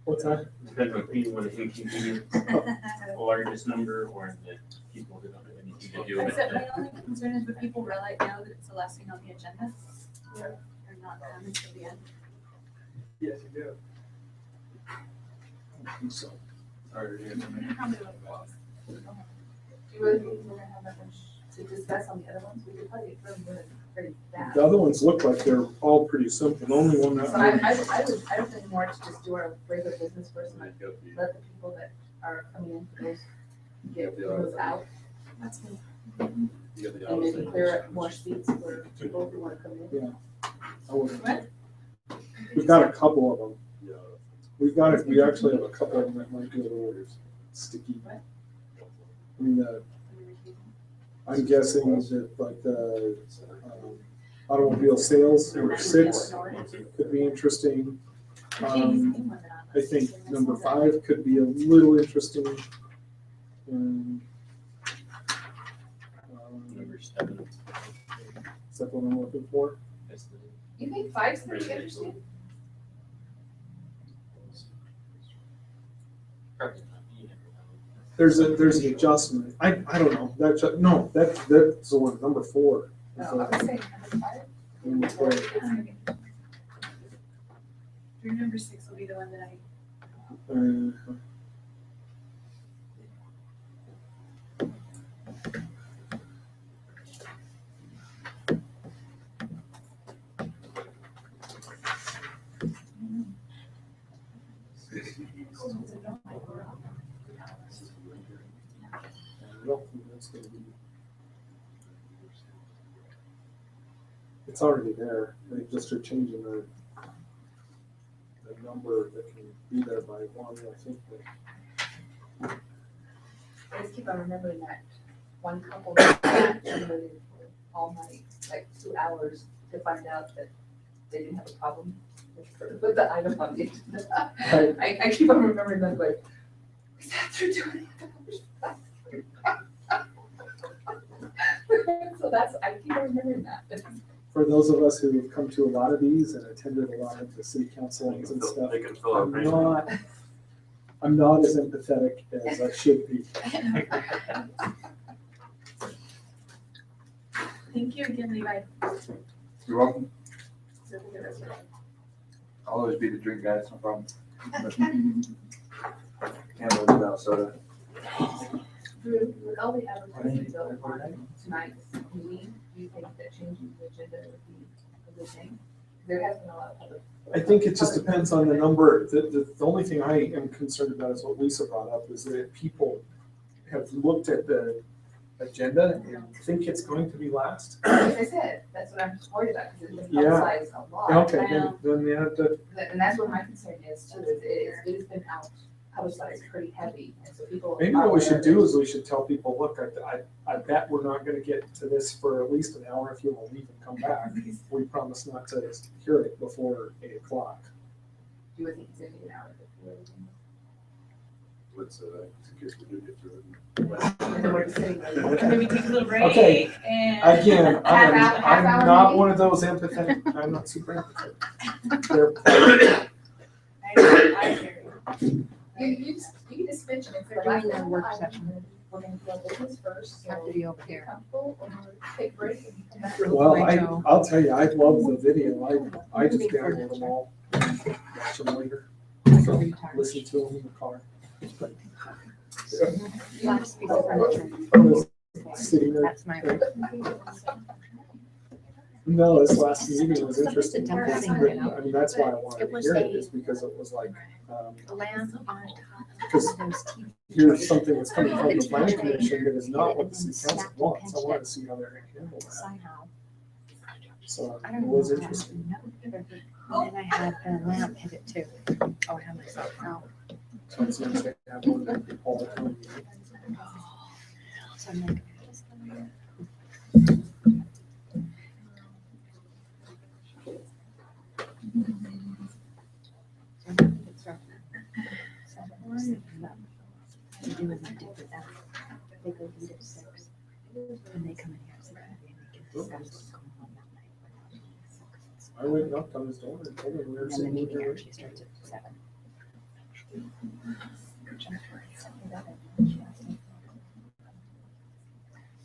What's that? Depends on who you want to inconvenience, the largest number or the people who don't have anything to do with Except my it. only concern is would people realize now that it's the last thing on the agenda? Or not come until the end? Yes, you do. I think so. Sorry, How many of those? Do you really think we're gonna have that much to discuss on the other ones? We could probably get through them pretty fast. The other ones look like they're all pretty simple. The only one So I that, would think more to just do our regular business first and like let the people that are coming in for those get those out. That's me. And maybe clear up more seats for people who wanna come in. I wouldn't- What? we've got a couple of them. We actually have a couple of them that might be a little sticky. What? I mean, I'm guessing that like the automobile sales, number 6 could be interesting. I think number 5 could be a little interesting. And, Number 7. is that what I'm looking for? That's the You think five's pretty interesting? probably not me. There's an adjustment. I don't know. That's the one, number 4. No, I was saying number five. Number 4. Your number 6 will be the one that I. I don't think that's gonna be. It's already there. They just are changing the number that can be there by 1, I think. I just keep on remembering that one couple that waited for all night, like 2 hours to find out that they didn't have a problem with the item on the agenda. Right. I keep on remembering that, like, we sat through 2 hours. So I keep on remembering that. For those of us who have come to a lot of these and attended a lot of the city council and stuff, They can fill out. I'm not as empathetic as I should be. Thank you again, Levi. You're welcome. So I think that's right. I'll always be the drink guy, it's no problem. Can't live without soda. Drew, with all the advertising though on tonight's meeting, do you think that changing the agenda would be a good thing? There has been a lot of public. I think it just depends on the number. The only thing I am concerned about is what Lisa brought up, is that people have looked at the agenda and think it's going to be last. Like I said, that's what I'm worried about, because it's been Yeah. publicized a lot. Okay, then they have to, And that's what my concern is too, is it has been publicized pretty heavy, and so people. maybe are what we aware should of do it. is we should tell people, look, I bet we're not gonna get to this for at least an hour if you will leave and come back. We promise not to hear it before 8 o'clock. You would think it's gonna be an hour before. Let's, in case we do get through it. And then we're just sitting there. And maybe take a little break. Okay. And. Again, Half I'm hour not meeting? one of those empathetic, I'm not super empathetic. They're- I hear you. You can just mention it. We're doing our work session. We're gonna do our business first, so. Have to be over Get here. comfortable, or take a break and come back. Well, I'll tell you, I love the video. I just download them all, watch them later, listen to them in the car. Last piece of furniture. I was sitting there. That's my room. No, this last meeting was interesting. It's a dumb because- thing, you know. I mean, that's why I wanted It to was hear it, a- is because it was like, Lamp on top because of those teeth. here's something that's coming from the planning commission that is not what the city council wants. I wanted to see how they're gonna handle that. Somehow. So I it don't know. was how to interesting. know. And then I had a lamp hit it too. Oh, I have myself out. So it's nice to have one all the time. So I'm like, They do with that. They go eat at 6. And they come in here at 6:30 and they get discuss what's going on that night. I went and knocked on his door and told him we were And then the sitting meeting here. actually starts at 7.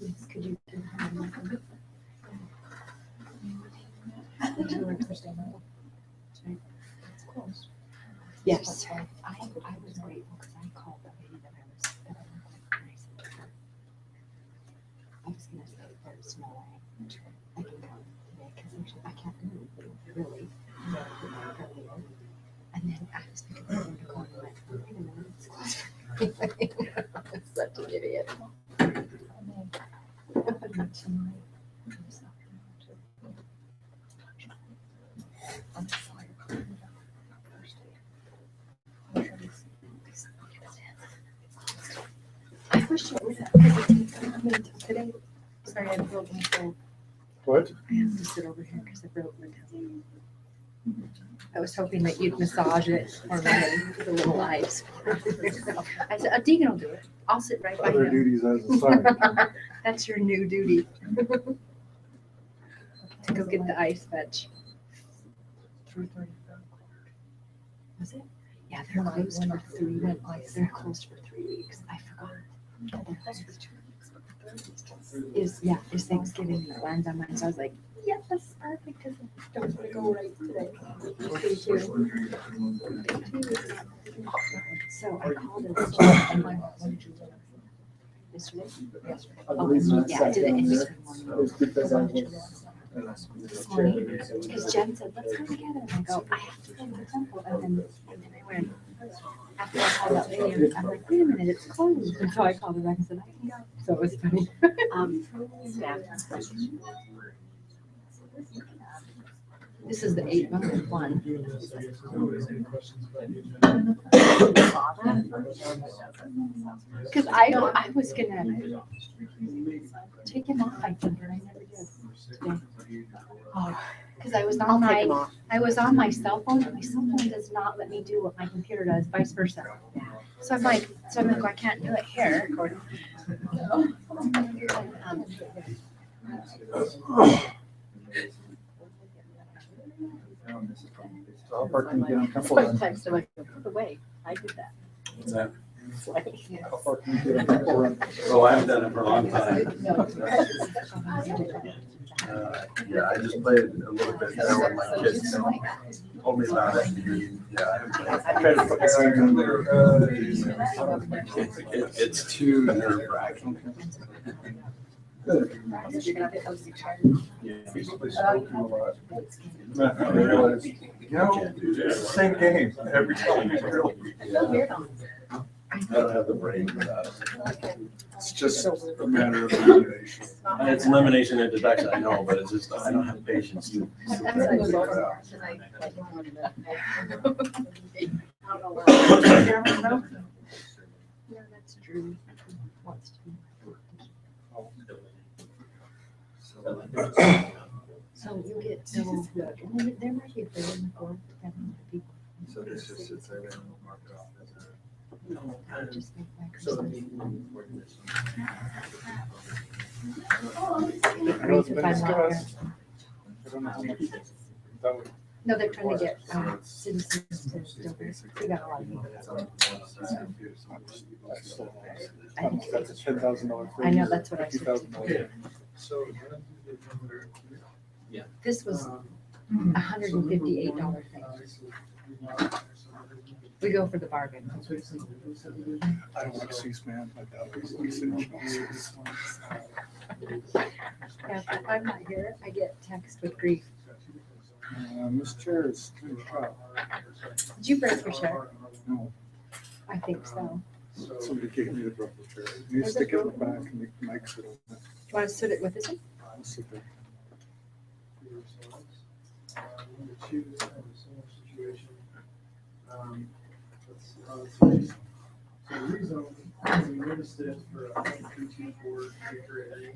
Yes, could you? Yes. I was grateful because I called the lady that I was and I said to her, I was gonna say very small. I can come today because I can't move really. And then I was thinking I was going to call and went, wait a minute, it's closed for me. I'm such an idiot. I'm sorry. I wish it would have, because it's coming until today. Sorry, I broke my toe. What? I have to sit over here because I broke my toe. I was hoping that you'd massage it for me with the little ice. I said, Deegan will do it. I'll sit right by Other him. duties as a sergeant. That's your new duty. To go get the ice fetch. 3:34. Was it? Yeah, they're closed for 3 weeks. They're closed for 3 weeks. I forgot. They're closed for 2 weeks. Is Thanksgiving that lands on mine. So I was like, yes, that's perfect because I don't want to go right today. Me too. So I called it. And my yesterday? The reason I Yeah, I sat did it down there yesterday morning. is because I was. This morning, because Jen said, let's go together. And I go, I have to go to the temple. And then I went, after I called that lady, I'm like, wait a minute, it's closed. And so I called her back and said, I can go. So it was funny. This is the 8-month one. Because I was gonna take him off, I think, and I never did. Because I was on my cell phone, and my cell phone does not let me do what my computer does, vice versa. So I'm like, well, I can't do it here. So how far can you get on Temple So I Run? texted him, like, put away. I did that. What's that? It's like, How far can you get on Temple Run? Oh, I haven't done it for a long time. no. Yeah, I just played a little bit there when my kids told me about it. Yeah, I haven't played. I tried to put my finger in there. It's too nerve wracking. Yeah, basically spoke to a lot. I realized, it's the same game every time. Really. I don't have the brain for that. It's just a matter of elimination. It's elimination and deduction, I know, but it's just, I don't have patience to. sit there and figure it out. Yeah, that's true. Wants to be. So you get, there might be a third and fourth, depending on the people. So this just sits there and mark it off as a. Just make my So, Agreed to find out. I don't know how much that would. No, they're trying to get citizens to Dover. We got a lot of people. I think That's a $10,000. I know, that's what I said. $50,000. so. This was $158 thing. We go for the bargain. I don't like C-SPAN. My daughter's listening. Yeah, if I'm not here, I get text with grief. This chair is too sharp. Did you break your chair? No, I think so. somebody gave me the rubber chair. You stick it in the back and the mic sit on it. Do you want to sit it with this one? I'll sit there. So the rezone, we noticed it for a 324 acre area.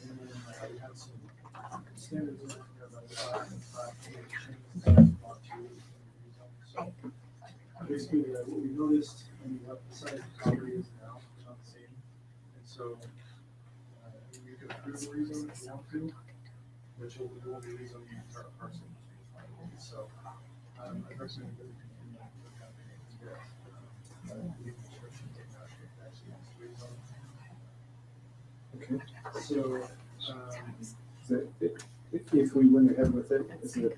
And then we had some standards in there about 5. So basically, what we noticed when we left the site, the property is now not the same. And so you could approve the rezone if you want to. which will be rezoning the entire parcel. So, I recommend that we continue with that. New construction actually has rezone. Okay. So, Is it, if we went ahead with it, is it,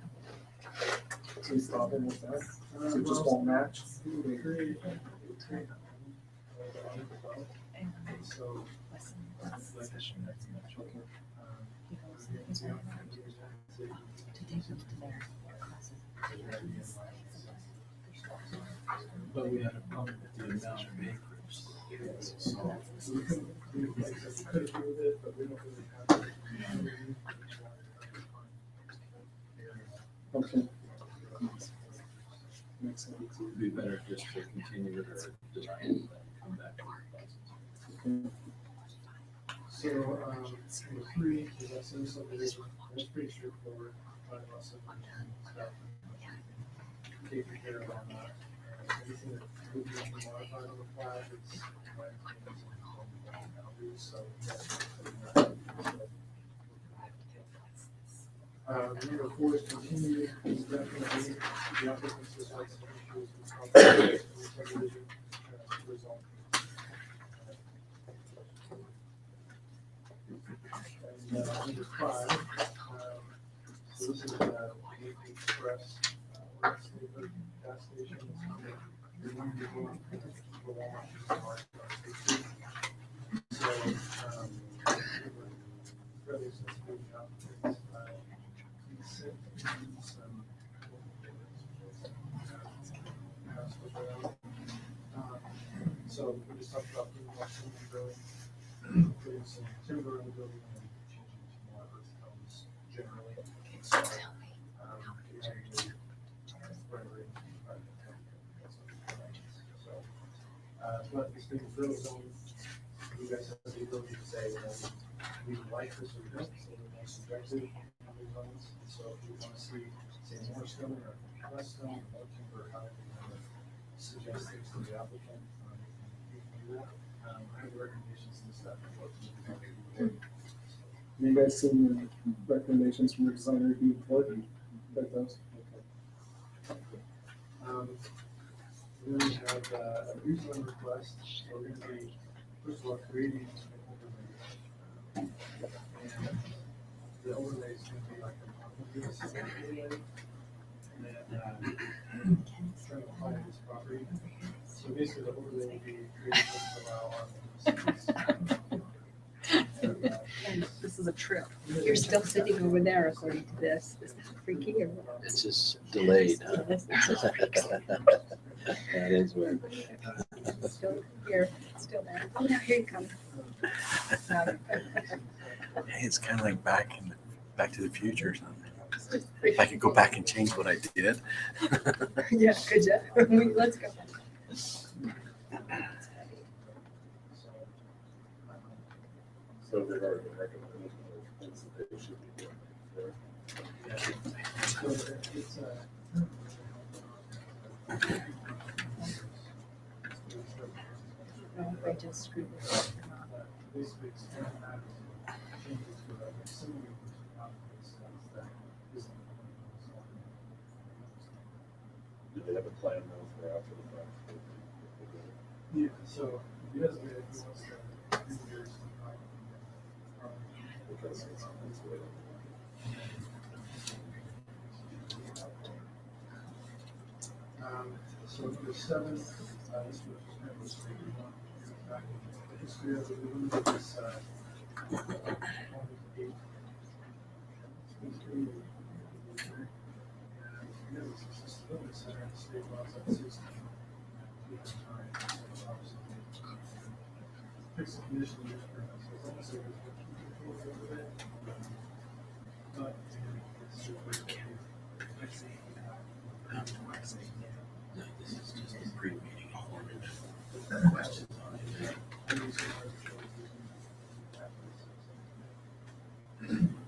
we stop in with that? So it just won't match? So, But we had a problem with the amount of acres. so we could agree with it, but we don't really have. Okay. Makes sense. It'd be better just to continue with it, just come back to the process. Okay. So, number 3 is that center subdivision. That's pretty straightforward. Talk about subdivision stuff. Take care of all that. Anything that would be modified on the plat, it's boundaries, so. Number 4 is continue, is definitely the applicant's responsibility with subdivision result. And number 5, so this is Navy Express, West Haven gas station. We wanted to go on the Walmart. So, fairly sensitive applicants, so we just talked about putting more timber in the building, putting some timber in the building and changing to more earth tones generally. So, but this being drill zone, you guys have the ability to say, we like this or don't, so we're more subjective in the zones. So if you want to see, say, more stone or less stone, more timber, however you want to suggest things to the applicant, you can do that. I have recommendations in the staff report. You guys seen the recommendations from the design review board? Got those? Okay. Then we have a rezone request. So we're going to be, first of all, creating an overlay. And the overlay is going to be like a overlay. And then trying to apply to this property. So basically, the overlay will be created to allow our. This is a trip. You're still sitting over there according to this. Is that freaky or what? It's just delayed, huh? This is freaky. That is weird. Still here, still there. Oh, now here you come. Hey, it's kind of like back to the future or something. If I could go back and change what I did. Yeah, good job. Let's go. So they've already been recommended things that they should be doing there. So it's No, I just screwed this up. basically extend that changes to like similar that isn't. Do they have a plan now for after the fact? Yeah, so he doesn't, he wants to do years. Because it's way. So number 7, this was never stated on back in the history of the movement is 28. And it's a sustainability center in the state laws at 16. Fix the condition of use permit, so it's almost like it's a little bit. But it's super. This is just a pre-meeting. Questions on it.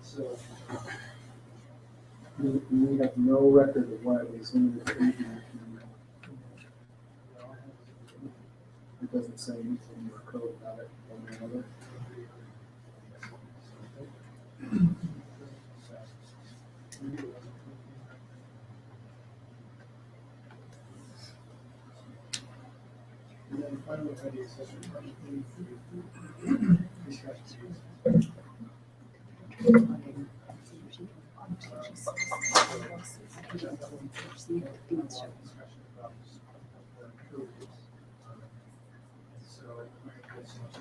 So, We have no record of why it was limited to 8. It doesn't say anything in your code about it one way or another. then finally, we had the accessory apartment fee. Discussion. Discussion about careers. So, I guess,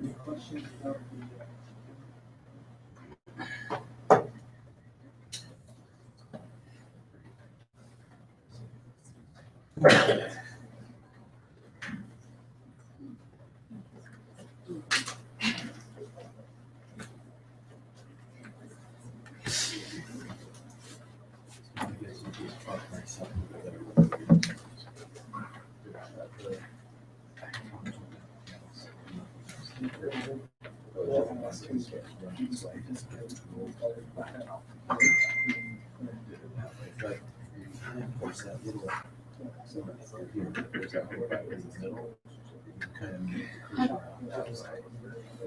any questions about the,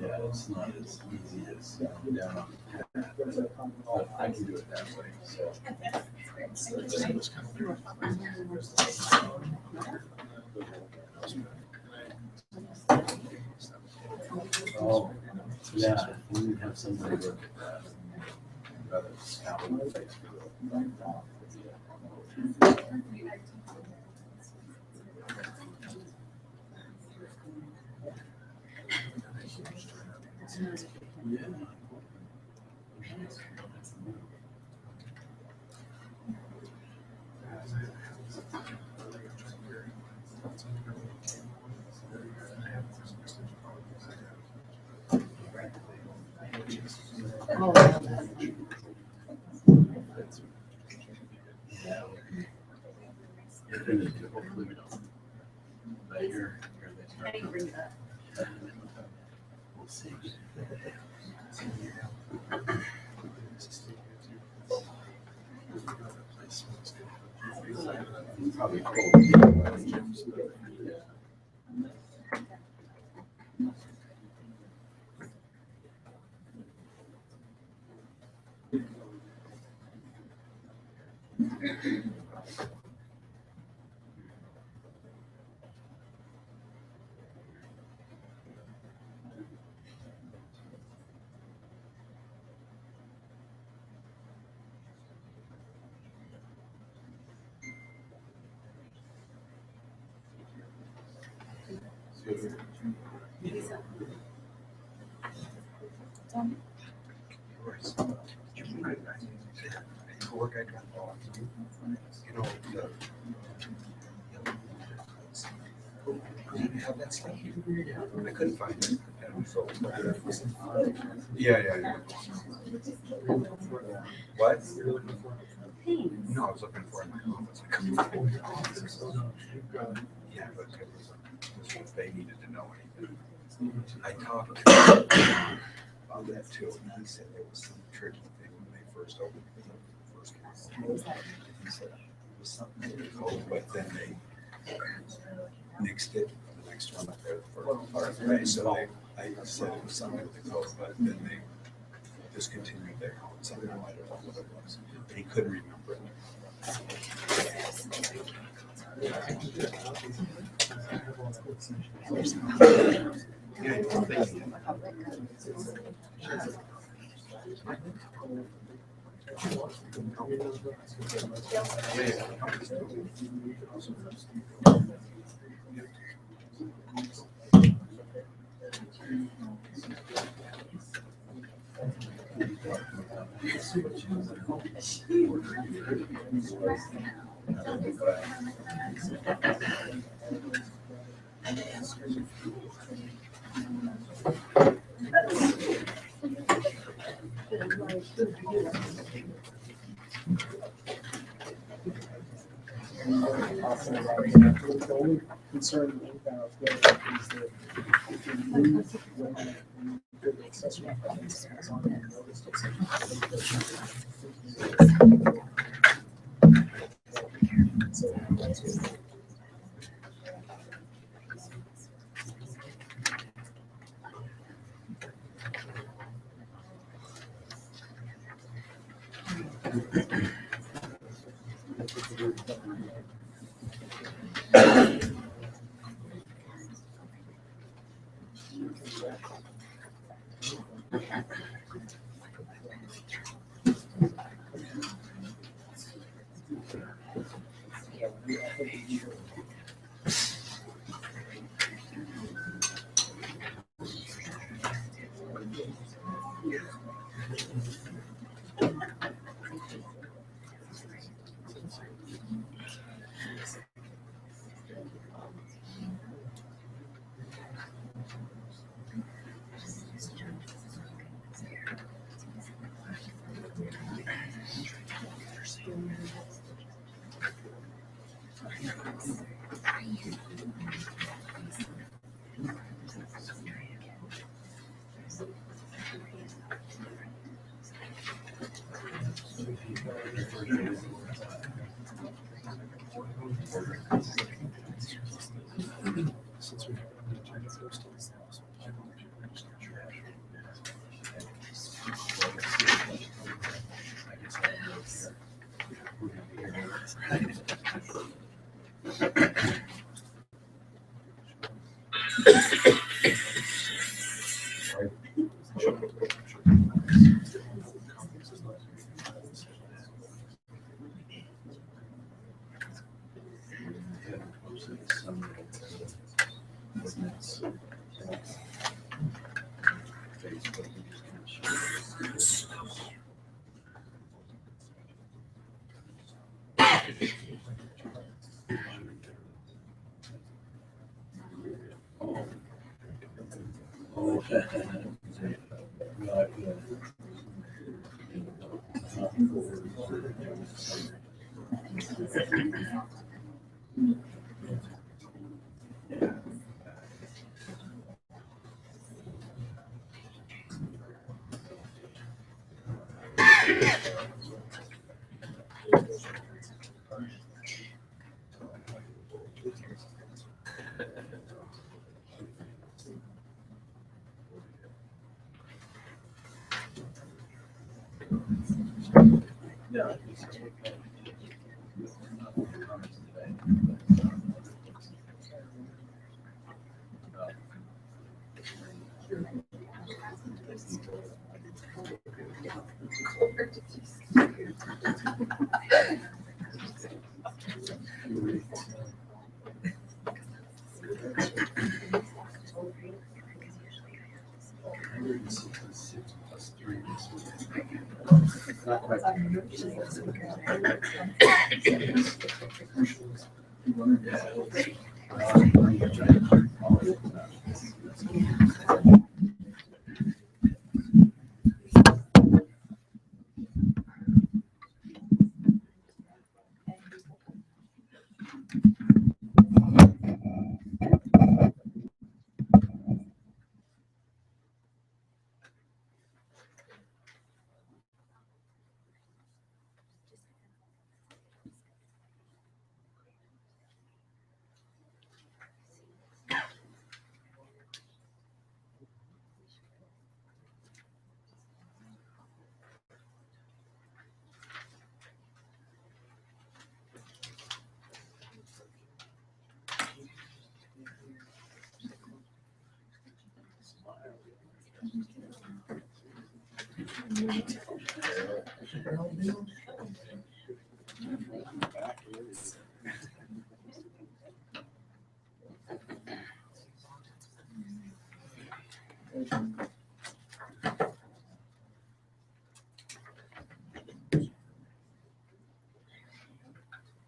Yeah, it's not as easy as down on the pad, but I can do it that way, so. Oh, yeah, we need to have somebody look at that. Rather than scowling in the face. Yeah. Oh, You're gonna do, hopefully we don't. But you're I didn't bring it up. we'll see. Probably cold. Work I dropped off. You know, did you have that stuff? I couldn't find it. And so- Yeah. What? No, I was looking for it in my office. I couldn't find it. Yeah, but it was if they needed to know anything. I talked to him about that too, and he said there was some tricky thing when they first opened it. He said it was something in the code, but then they nixed it, the next one up there, for RFA, so I said it was something with the code, but then they discontinued their code, something I don't know what it was, but he couldn't remember it. Yeah, I don't think he The only concern we have there is that if you move when you put the accessory apartments, it's on the notice, so that's what-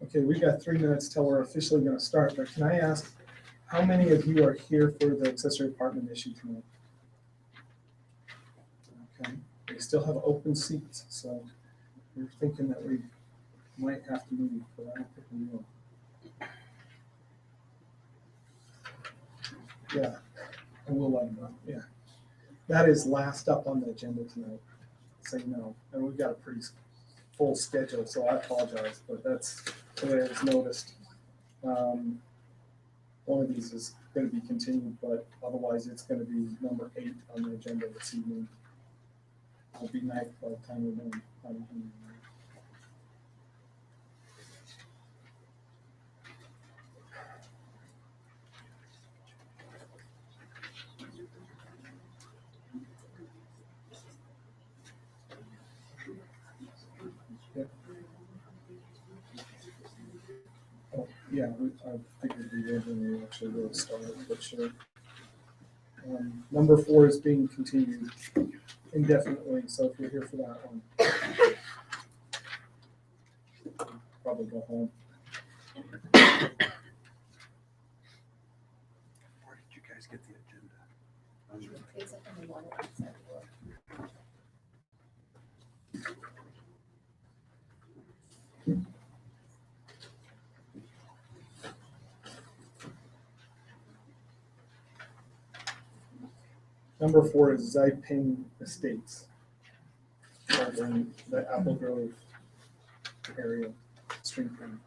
Okay, we've got 3 minutes till we're officially gonna start, but can I ask, how many of you are here for the accessory apartment issue tonight? Okay, we still have open seats, so we're thinking that we might have to leave, but I don't think we will. Yeah, and we'll let them know, yeah. That is last up on the agenda tonight, say no, and we've got a pretty full schedule, so I apologize, but that's the way it was noticed. One of these is gonna be continued, but otherwise it's gonna be number 8 on the agenda this evening. It'll be night by the time we're done. Yeah, I figured we would when we actually will start, but sure. Number 4 is being continued indefinitely, so if you're here for that one, probably go home. Where did you guys get the agenda? It's up in the water outside. Number 4 is Zaiping Estates, over in the Apple Grove area, Springfield.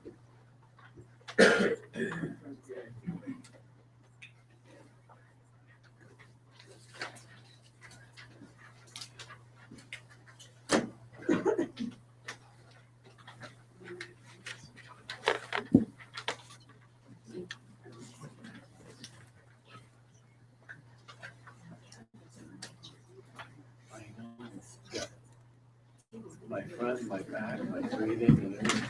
My front, my back, my breathing, and everything.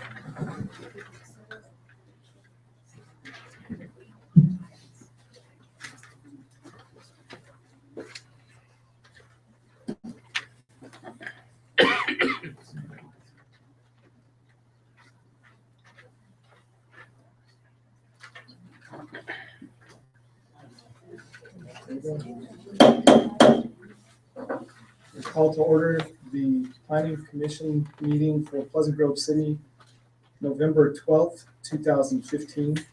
Call to order the Planning Commission meeting for Pleasant Grove City, November 12th, 2015.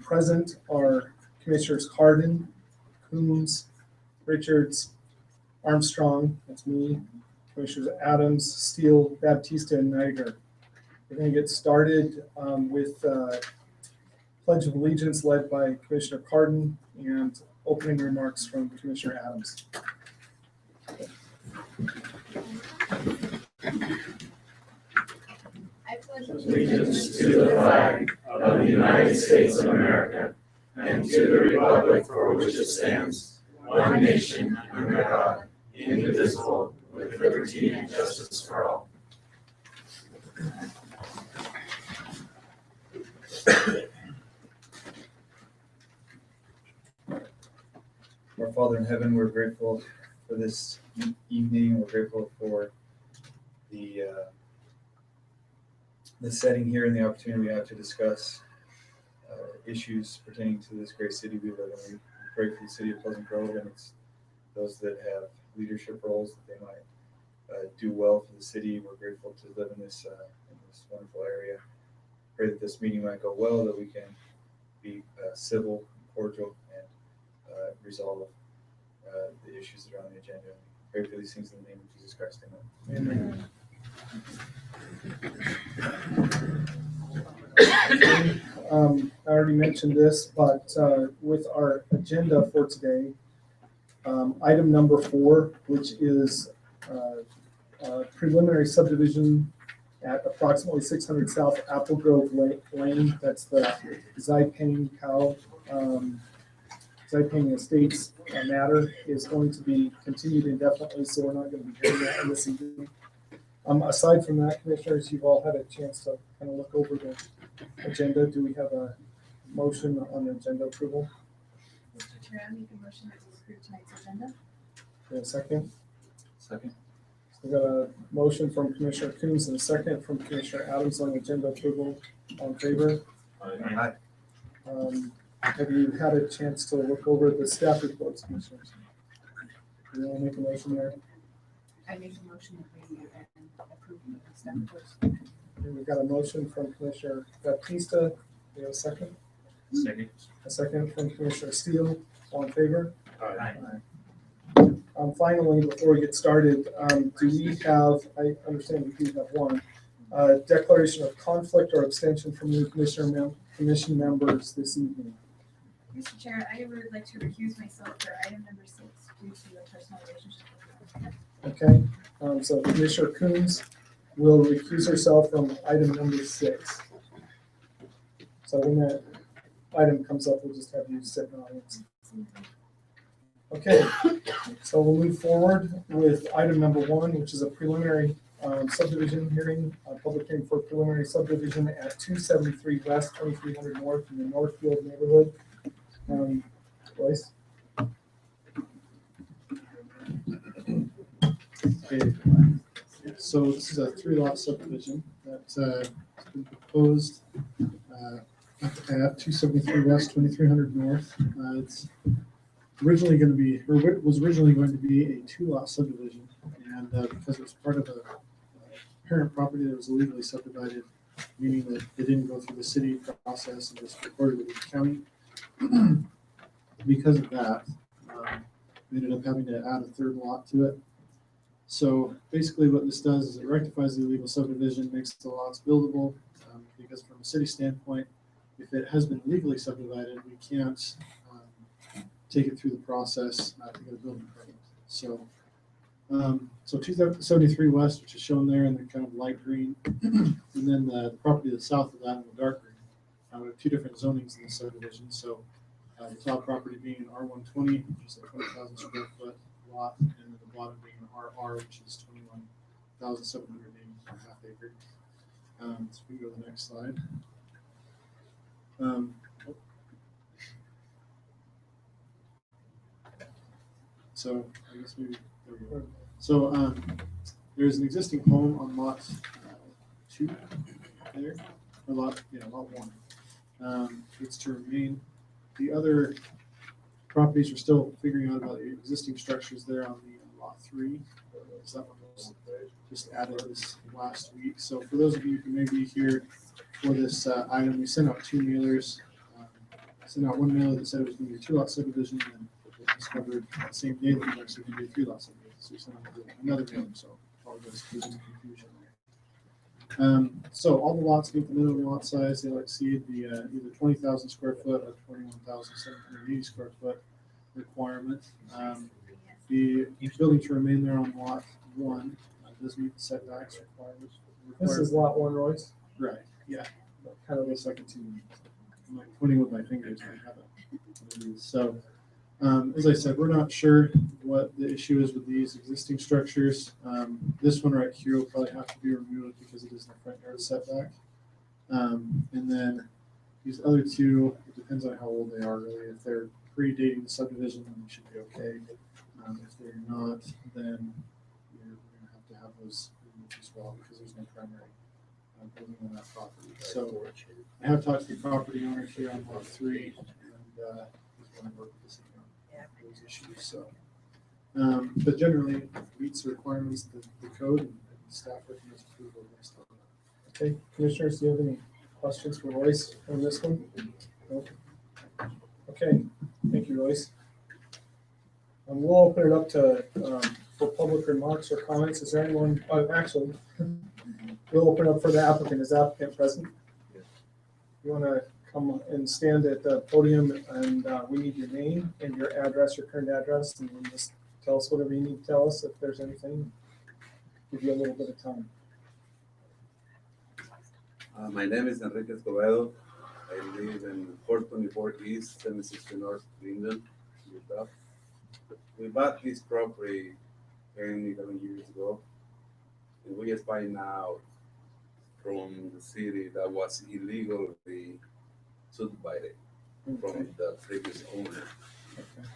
Present are Commissioners Cardin, Coombs, Richards, Armstrong, that's me, Commissioners Adams, Steele, Baptista, and Niger. We're going to get started with Pledge of Allegiance led by Commissioner Cardin and opening remarks from Commissioner Adams. I pledge Allegiance to the flag of the United States of America and to the republic for which it stands, one nation under God, indivisible, with liberty and justice for all. Our Father in heaven, we're grateful for this evening. We're grateful for the setting here and the opportunity we have to discuss issues pertaining to this great city we live in. We pray for the city of Pleasant Grove and it's those that have leadership roles that they might do well for the city. We're grateful to live in this wonderful area. Pray that this meeting might go well, that we can be civil, cordial, and resolve the issues that are on the agenda. Pray for these things in the name of Jesus Christ. Amen. I already mentioned this, but with our agenda for today, item number 4, which is preliminary subdivision at approximately 600 South Apple Grove Lane. That's the Zaiping Estates matter is going to be continued indefinitely, so we're not going to be hearing that this evening. Aside from that, commissioners, you've all had a chance to kind of look over the agenda. Do we have a motion on the agenda approval? Mr. Chair, I make a motion to approve tonight's agenda. A second? Second. We got a motion from Commissioner Coombs and a second from Commissioner Adams on agenda approval. All in favor? Aye. Have you had a chance to look over the staff reports, commissioners? Do you want to make a motion there? I make a motion that we approve the staff reports. Okay, we've got a motion from Commissioner Baptista. We have a second? Second. A second from Commissioner Steele. All in favor? Aye. Finally, before we get started, do we have, I understand we do have one, declaration of conflict or abstention from new commission members this evening? Mr. Chair, I would like to recuse myself for item number 6 due to a personal relationship with them. Okay, so Commissioner Coombs will recuse herself from item number 6. So when that item comes up, we'll just have you sit in the audience. Okay, so we'll move forward with item number 1, which is a preliminary subdivision hearing, public hearing for preliminary subdivision at 273 West, 2300 North in the Northfield neighborhood. Royce? Okay, so this is a 3-lot subdivision that's been proposed at 273 West, 2300 North. It's originally going to be, or it was originally going to be a 2-lot subdivision, and because it was part of a parent property that was illegally subdivided, meaning that it didn't go through the city process and just recorded with the county. Because of that, we ended up having to add a 3rd lot to it. So basically what this does is it rectifies the illegal subdivision, makes the lots buildable, because from a city standpoint, if it has been legally subdivided, we can't take it through the process to get a building permit. So, so 273 West, which is shown there in the kind of light green, and then the property to the south of that in the dark green. We have 2 different zonings in the subdivision. So the top property being an R120, which is a 20,000 square foot lot, and then the bottom being an RR, which is 21,780 half acre. So we go to the next slide. So I guess maybe there we go. So there's an existing home on lot 2 there, or lot 1. It's to remain. The other properties we're still figuring out about the existing structures there on the lot 3. So that one was just added this last week. So for those of you who may be here for this item, we sent out 2 mailers. Sent out one mailer that said it was going to be a 2-lot subdivision, and discovered that same day that it was actually going to be a 3-lot subdivision. So we sent out another mailer. So apologize for the confusion there. So all the lots meet the minimum lot size. They'll exceed the either 20,000 square foot or 21,780 square foot requirement. The building to remain there on lot 1 does meet the setbacks requirements. This is lot 1, Royce? Right, yeah. Kind of looks like it's in. I'm like pointing with my fingers. I have it. So, as I said, we're not sure what the issue is with these existing structures. This one right here will probably have to be removed because it is in the front yard setback. And then these other 2, it depends on how old they are really. If they're predating the subdivision, then we should be okay. If they're not, then we're going to have those removed as well because there's no primary building on that property. So I have talked to the property owner here on lot 3, and he's going to work with us on those issues. So, but generally, it meets the requirements of the code, and staff recommends approval based on that. Okay, commissioners, do you have any questions for Royce on this one? No? Okay, thank you, Royce. We'll open it up to for public remarks or comments. Is there anyone? Actually, we'll open up for the applicant. Is the applicant present? You want to come and stand at the podium, and we need your name and your address, your current address, and then just tell us whatever you need to tell us if there's anything. Give you a little bit of time. My name is Enrique Escobedo. I live in 424 East, 760 North, Linden, Utah. We bought this property 10, 11 years ago, and we just find out from the city that was illegally subdivided from the previous owner. Okay.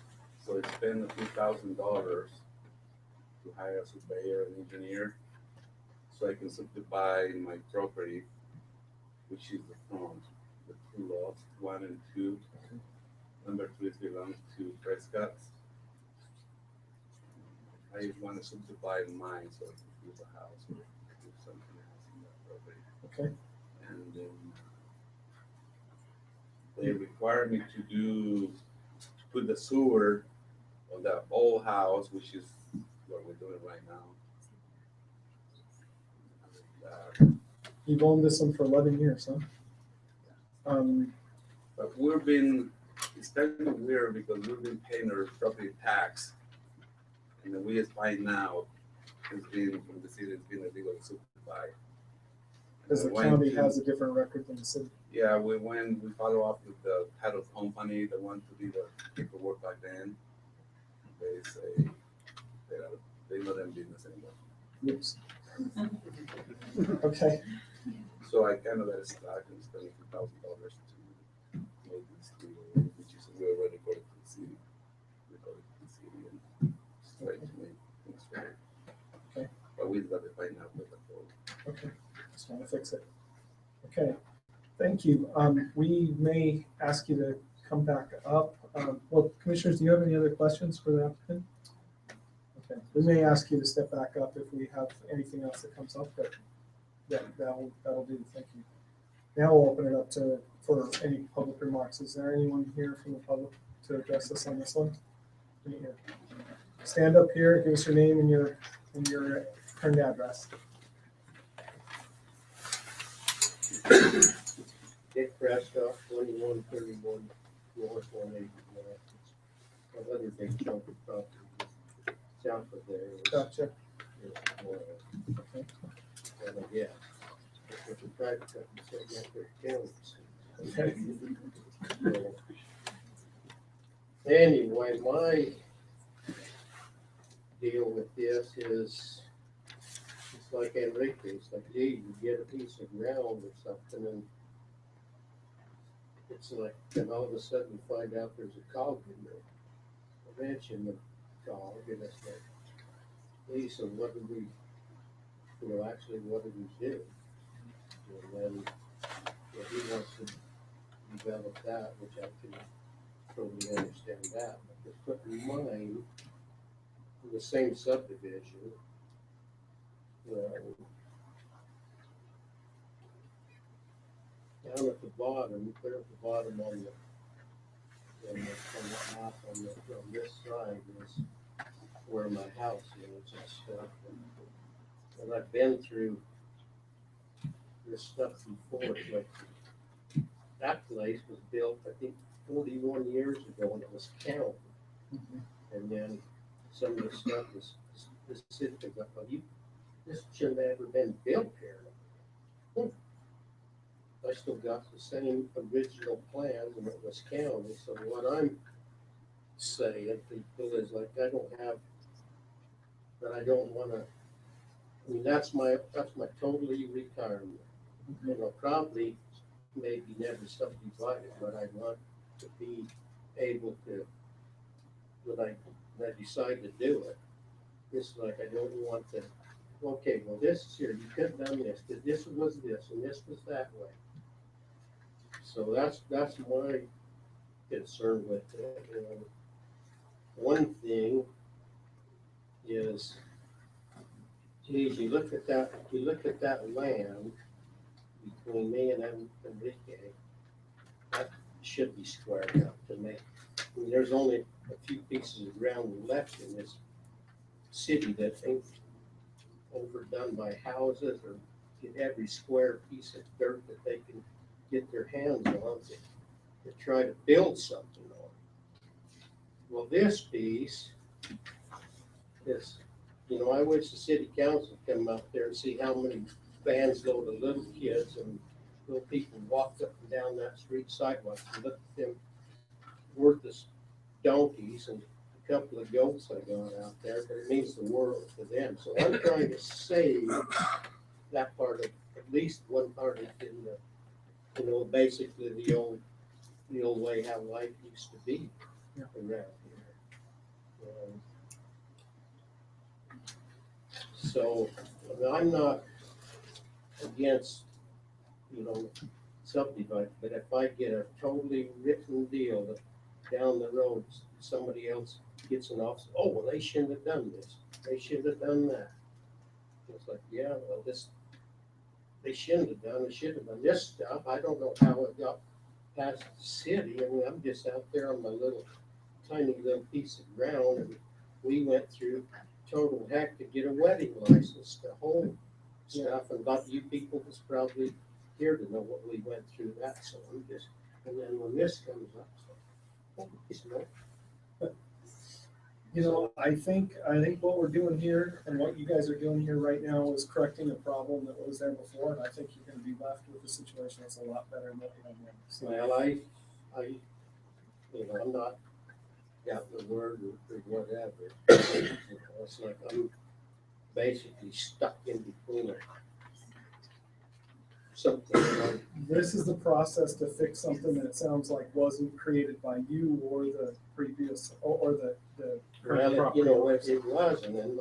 So I spent a few $1,000 to hire a surveyor and engineer so I can subdivide my property, which is the front, the 2 lots, 1 and 2. Okay. Number 2 belongs to Prescott. I just want to subdivide mine so I can build a house or do something else in that property. Okay. And they require me to put the sewer on the old house, which is what we're doing right now. You've owned this one for 11 years, huh? But it's kind of weird because we've been paying our property tax. And then we just find out it's been from the city, it's been illegal to subdivide. Because the county has a different record than the city. Yeah, we follow up with the title company, the one to do the paperwork back then. They say they're not in business anymore. Oops. Okay, So I kind of let it start and spend $2,000 to make this deal, which is we're ready for it to the city. We go to the city and try to make things right. Okay. But we've got to find out what the whole. okay, just want to fix it. Okay, thank you. We may ask you to come back up. Well, commissioners, do you have any other questions for the applicant? Okay, we may ask you to step back up if we have anything else that comes up, but that'll do. Thank you. Now we'll open it up for any public remarks. Is there anyone here from the public to address us on this one? Any here? Stand up here, give us your name and your current address. Dick Prescott, 2131 North 180. 100 big chunk of property south of there. Gotcha. Okay. And yeah, it's a private company sitting out there killing us. Okay. So, anyway, my deal with this is it's like Enrique's, like, gee, you get a piece of ground or something and it's like, then all of a sudden you find out there's a cog in there, a wrench in the cog, and it's like, hey, so what do we, actually what do we do? And then he wants to develop that, which I can totally understand that. But to put mine in the same subdivision, down at the bottom, clear at the bottom on the map on this side is where my house is and stuff. And I've been through this stuff before. It's like that place was built, I think, 41 years ago, and it was county. And then some of the stuff was specific. Well, this shouldn't have ever been built here. I still got the same original plans, and it was county. So what I'm saying, people, is like I don't have, but I don't want to. I mean, that's my totally retirement. Probably maybe never subdivided, but I want to be able to, when I decide to do it, it's like I don't want to, okay, well, this is here, you could have done this, but this was this, and this was that way. So that's my concern with it. One thing is, geez, you look at that land between me and Enrique, that should be squared up to me. I mean, there's only a few pieces of ground left in this city that ain't overdone by houses or get every square piece of dirt that they can get their hands on to try to build something on. Well, this piece is, I wish the city council would come out there and see how many vans load of little kids and little people walked up and down that street sidewalk and look at them worthless donkeys and a couple of goats I got out there, but it means the world to them. So I'm trying to save that part of, at least one part of it in the, basically the old way how life used to be around here. So I'm not against, subdivide, but if I get a totally written deal that down the road somebody else gets an office, oh, well, they shouldn't have done this, they shouldn't have done that. It's like, yeah, well, they shouldn't have done, they should have done this stuff. I don't know how it got past the city. I mean, I'm just out there on my tiny little piece of ground, and we went through total heck to get a wedding license, the whole stuff, and about you people was probably here to know what we went through that. So I'm just, and then when this comes up, I think what we're doing here and what you guys are doing here right now is correcting a problem that was there before, and I think you're going to be left with a situation that's a lot better than what you have now. So, well, I'm not got the word or whatever. It's like basically stuck in between it. Something like, This is the process to fix something that it sounds like wasn't created by you or the previous, or the current well, property you know, owners. it wasn't, and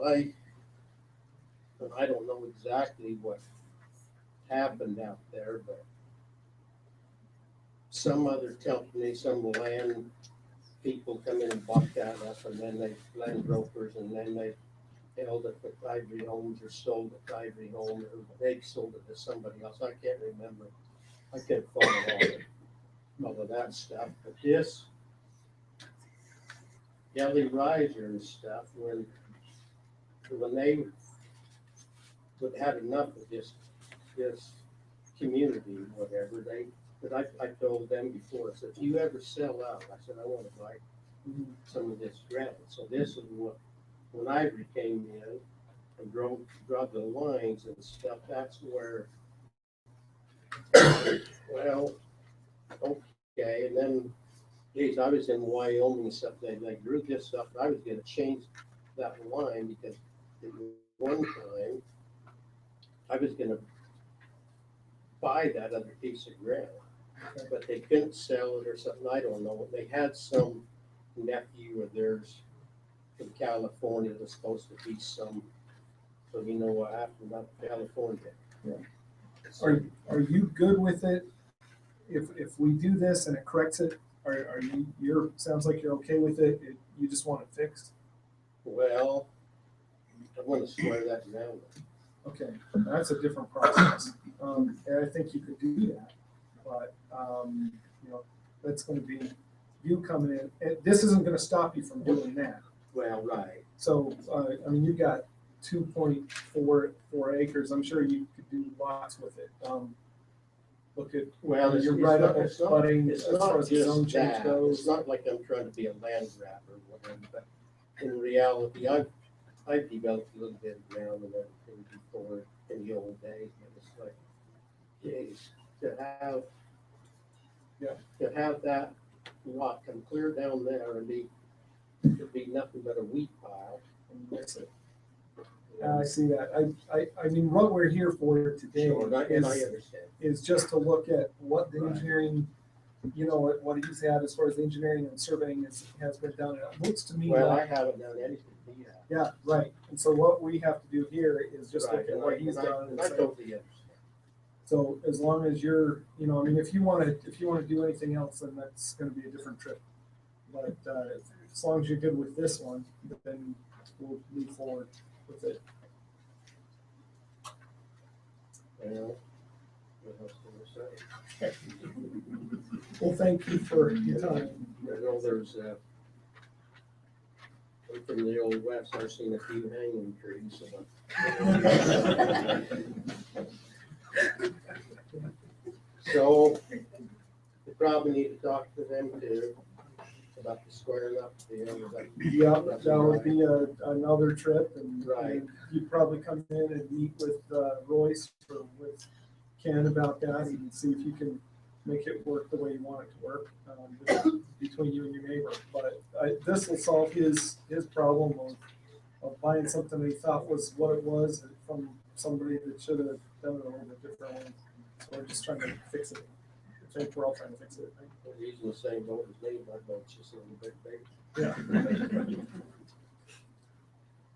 I don't know exactly what happened out there, but some other company, some land people come in and bought that up, and then they, land brokers, and then they held it with Ivory Homes or sold it to Ivory Home, or they sold it to somebody else. I can't remember. I can't follow all of that stuff, but this Gelly Riser and stuff, when they would had enough of this community, whatever, but I told them before, I said, if you ever sell out, I said, I want to buy some of this ground. So this is what, when Ivory came in and drove the lines and stuff, that's where, well, okay, and then, geez, I was in Wyoming and stuff, they drew this up, I was gonna change that line because at one time, I was gonna buy that other piece of ground, but they couldn't sell it or something, I don't know. They had some nephew of theirs from California that was supposed to be some, so you know what happened about California. Yeah. Are you good with it? If we do this and it corrects it, are you, sounds like you're okay with it, you just want it fixed? Well, I want to swear that down. Okay, that's a different process. And I think you could do that, but, you know, that's gonna be you coming in. This isn't gonna stop you from doing that. Well, right. So, I mean, you've got 2.44 acres. I'm sure you could do lots with it. Look at, Well, you're right up at flooding it's as far not as the zone just change that. goes. It's not like I'm trying to be a land grab or whatever, but in reality, I've developed a little bit of ground and everything before in the old days, and it's like, geez, to have that lot come clear down there and it'd be nothing but a wheat pile. That's it. I see that. I mean, what we're here for today Sure, and I understand. is just to look at what the engineering, you know, what he's had as far as the engineering and surveying has been done. It looks to me Well, I like, haven't done anything yet. yeah, right. And so what we have to do here is just Right, look at and what he's done. and I say, totally understand. so as long as you're, you know, I mean, if you want to do anything else, then that's going to be a different trip. But as long as you're good with this one, then we'll move forward with it. Well, what else can I say? Well, thank you for your time. I know there's, I'm from the old west, I've seen a few hanging trees. So, we probably need to talk to them too, about the squaring up the Yeah, that would be another trip, and Right. and you'd probably come in and meet with Royce or with Ken about that and see if you can make it work the way you want it to work between you and your neighbor. But this will solve his problem of buying something that he thought was what it was from somebody that should have done it a little bit differently. So we're just trying to fix it. I think we're all trying to fix it. Right? We're using the same boat as me, my boat's just a little bit bigger. Yeah.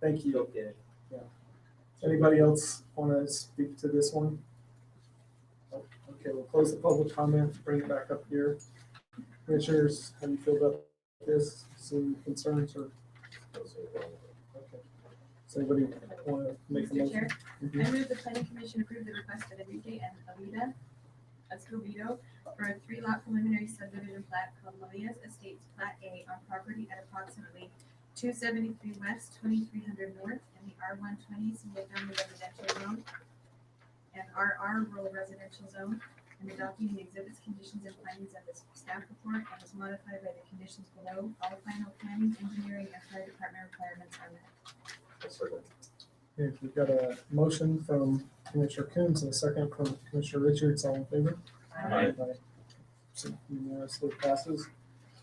Thank you. Okay. Yeah. Anybody else want to speak to this one? Oh, okay, we'll close the public comment, bring it back up here. Commissioners, how do you feel about this? Some concerns or? Okay. Does anybody want to make a Mr. Chair, motion? I move the planning commission approve the request of Enrique and Alida Escobedo for a 3-lot preliminary subdivision plat called Malias Estates Plat A on property at approximately 273 West, 2300 North in the R120 single family residential zone and RR rural residential zone, and adopting the exhibits, conditions, and findings of this staff report and is modified by the conditions below. All final planning, engineering, and fire department requirements are met. Okay, we've got a motion from Commissioner Coons and a second from Commissioner Richards. All in favor? Aye. So unanimously passes.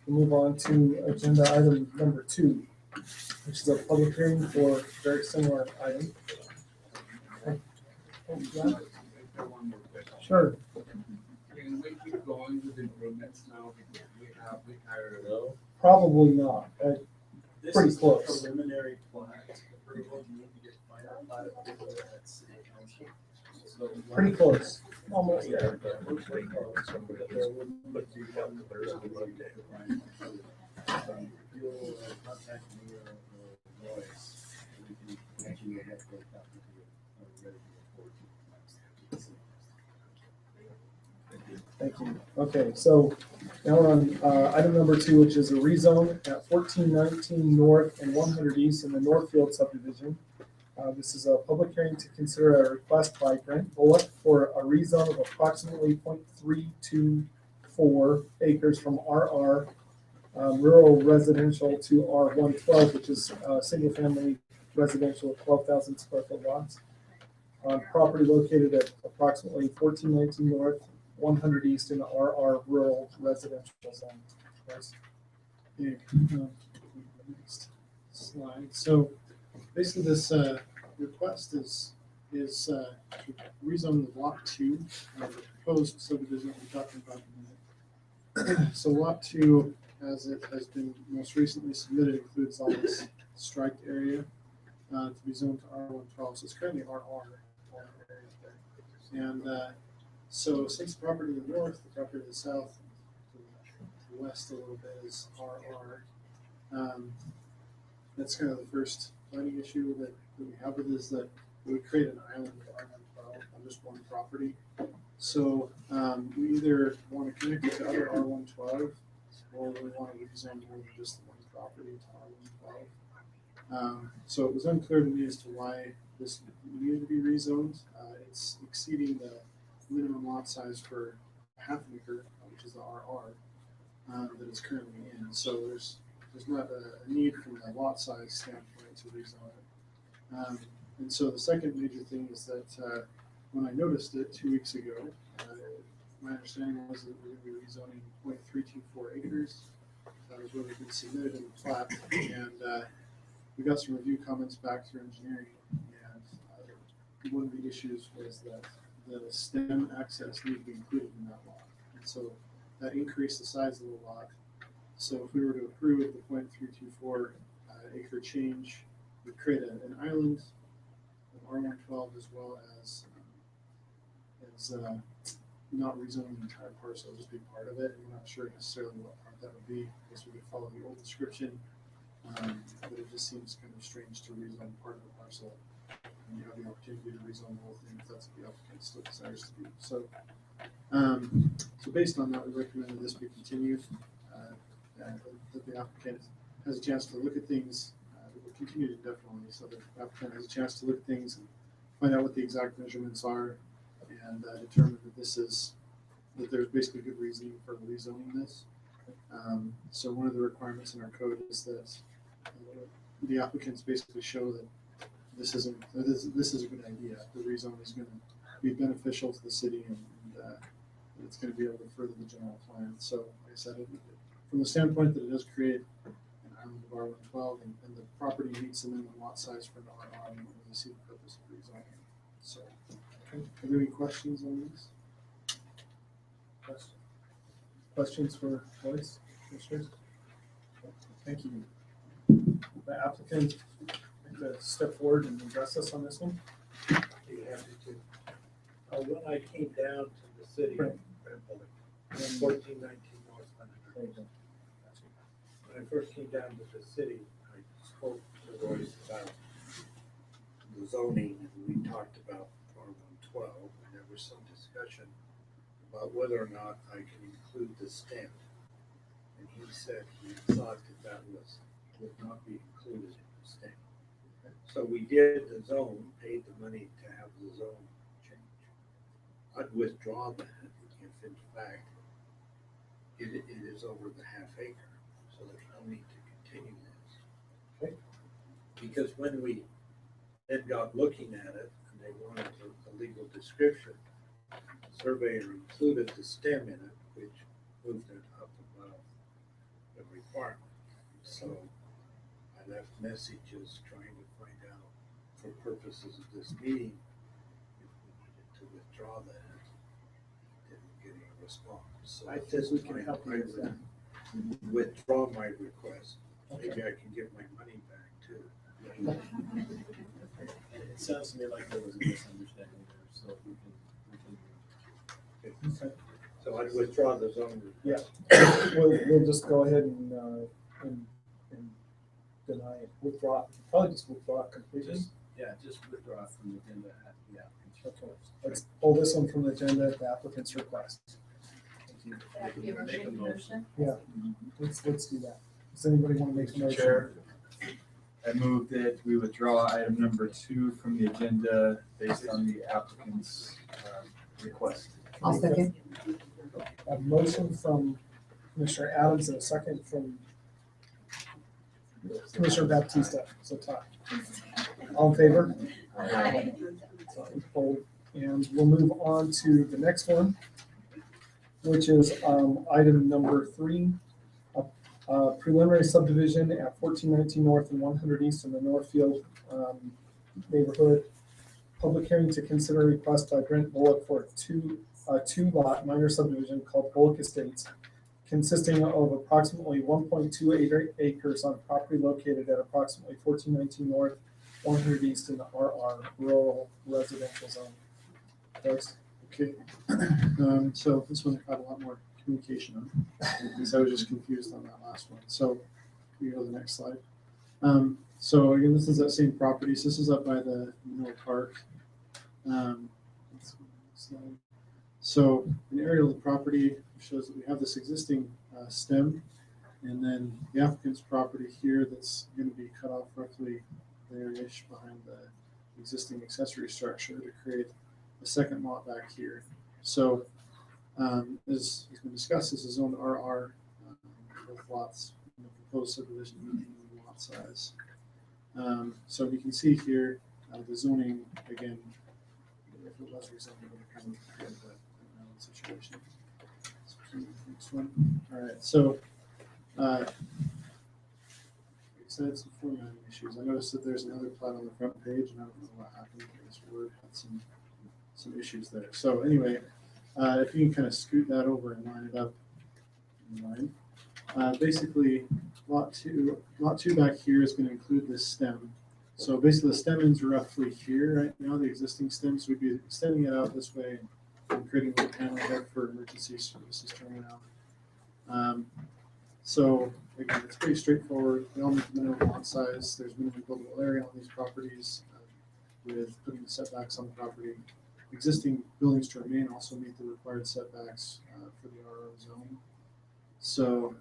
We'll move on to agenda item number 2, which is a public hearing for a very similar item. Sure. Can we keep going with improvements now because we hired Probably not. This Pretty is the close. preliminary plat approval, you need to get final plat approval at city council. So Pretty close. Almost Yeah, there. but we're pretty close. But there would be one person who would take it. You'll contact me or Royce, and we can get you a local copy to get ready for the 14th. Thank you. Okay, so now we're on item number 2, which is a rezone at 1419 North and 100 East in the Northfield subdivision. This is a public hearing to consider a request by Brent Bullock for a rezone of approximately 0.324 acres from RR rural residential to R112, which is single-family residential with 12,000 square foot lots on property located at approximately 1419 North, 100 East in the RR rural residential zone. Yes. Yeah, next slide. So basically this request is to rezone the lot 2, the proposed subdivision we're talking about in a minute. So lot 2, as it has been most recently submitted, includes all this striped area to be zoned to R112. So it's currently RR. And so since the property to the north, the property to the south, to the west a little bit is RR. That's kind of the first planning issue that we have with it, is that we would create an island of R112 on just one property. So we either want to connect it to other R112 or we want to rezone more than just the one property to R112. So it was unclear to me as to why this needed to be rezoned. It's exceeding the minimum lot size for half an acre, which is the RR, that it's currently in. So there's not a need from the lot size standpoint to rezone it. And so the second major thing is that when I noticed it 2 weeks ago, my understanding was that we're going to be rezoning 0.324 acres. That was what had been submitted in the plat, and we got some review comments back through engineering, and one of the issues was that the stem access needed to be included in that lot. And so that increased the size of the lot. So if we were to approve the 0.324 acre change, we'd create an island of R112 as well as not rezoning the entire parcel, just be part of it. And we're not sure necessarily what part that would be. I guess we could follow the old description, but it just seems kind of strange to rezone part of the parcel. And you have the opportunity to rezone the whole thing if that's what the applicant still desires to do. So, so based on that, we recommended this be continued. That the applicant has a chance to look at things. We'll continue indefinitely, so that the applicant has a chance to look at things and find out what the exact measurements are, and determine that there's basically good reasoning for rezoning this. So one of the requirements in our code is that the applicants basically show that this is a good idea. The rezone is going to be beneficial to the city, and it's going to be able to further the general plan. So like I said, from the standpoint that it does create an island of R112 and the property meets the minimum lot size for an RR, we don't really see the purpose of rezoning. So, are there any questions on this? Questions for Joyce? Thank you. The applicant, to step forward and address us on this one. Be happy to. When I came down to the city, Right. 1419 North Leonard. When I first came down to the city, I spoke to Royce about the zoning, and we talked about R112, and there was some discussion about whether or not I can include the stem. And he said he thought that would not be included in the stem. So we did the zone, paid the money to have the zone change. I'd withdraw that if in fact it is over the half acre, so there's no need to continue this. Okay. Because when we then got looking at it and they wanted a legal description, the surveyor included the stem in it, which moved it up above the requirement. So I left messages trying to find out, for purposes of this meeting, if we withdraw that. Didn't get any response. So I said we can help you with that. Withdraw my request. Maybe I can get my money back too. It sounds to me like there was a misunderstanding there, so we can. So I'd withdraw the zone. Yeah, we'll just go ahead and deny it, withdraw, probably just withdraw it completely. Just withdraw it from the agenda at the applicant's Okay, request. let's pull this one from the agenda at the applicant's request. Thank you. That would be a motion. Yeah, let's do that. Does anybody want to make a Mr. motion? Chair, I move that we withdraw item number 2 from the agenda based on the applicant's request. I'll second. A motion from Commissioner Adams and a second from Commissioner Baptista, so tie. All in favor? Aye. And we'll move on to the next one, which is item number 3, preliminary subdivision at 1419 North and 100 East in the Northfield neighborhood. Public hearing to consider a request by Brent Bullock for a two-lot minor subdivision called Bullock Estates, consisting of approximately 1.28 acres on property located at approximately 1419 North, 100 East in the RR Rural Residential Zone. Thanks. Okay, so this one I had a lot more communication on, because I was just confused on that last one. So we go to the next slide. So again, this is that same property. So this is up by the Mineral Park. So an aerial of the property shows that we have this existing stem, and then the applicant's property here that's going to be cut off roughly there-ish behind the existing accessory structure to create a second lot back here. So as has been discussed, this is zone RR, both lots in the proposed subdivision meeting lot size. So you can see here the zoning again. If it was rezoned, it would have kind of created that situation. Next one. All right. So like I said, some formatting issues. I noticed that there's another plat on the front page, and I don't know what happened. This Word had some issues there. So anyway, if you can kind of scoot that over and line it up in line. Basically, lot two back here is going to include this stem. So basically, the stem ends roughly here right now. The existing stems, we'd be extending it out this way and creating a little panel there for emergency services turnaround. So again, it's pretty straightforward. We all meet the minimum lot size. There's minimum buildable area on these properties with putting the setbacks on the property. Existing buildings to remain also meet the required setbacks for the RO zone. So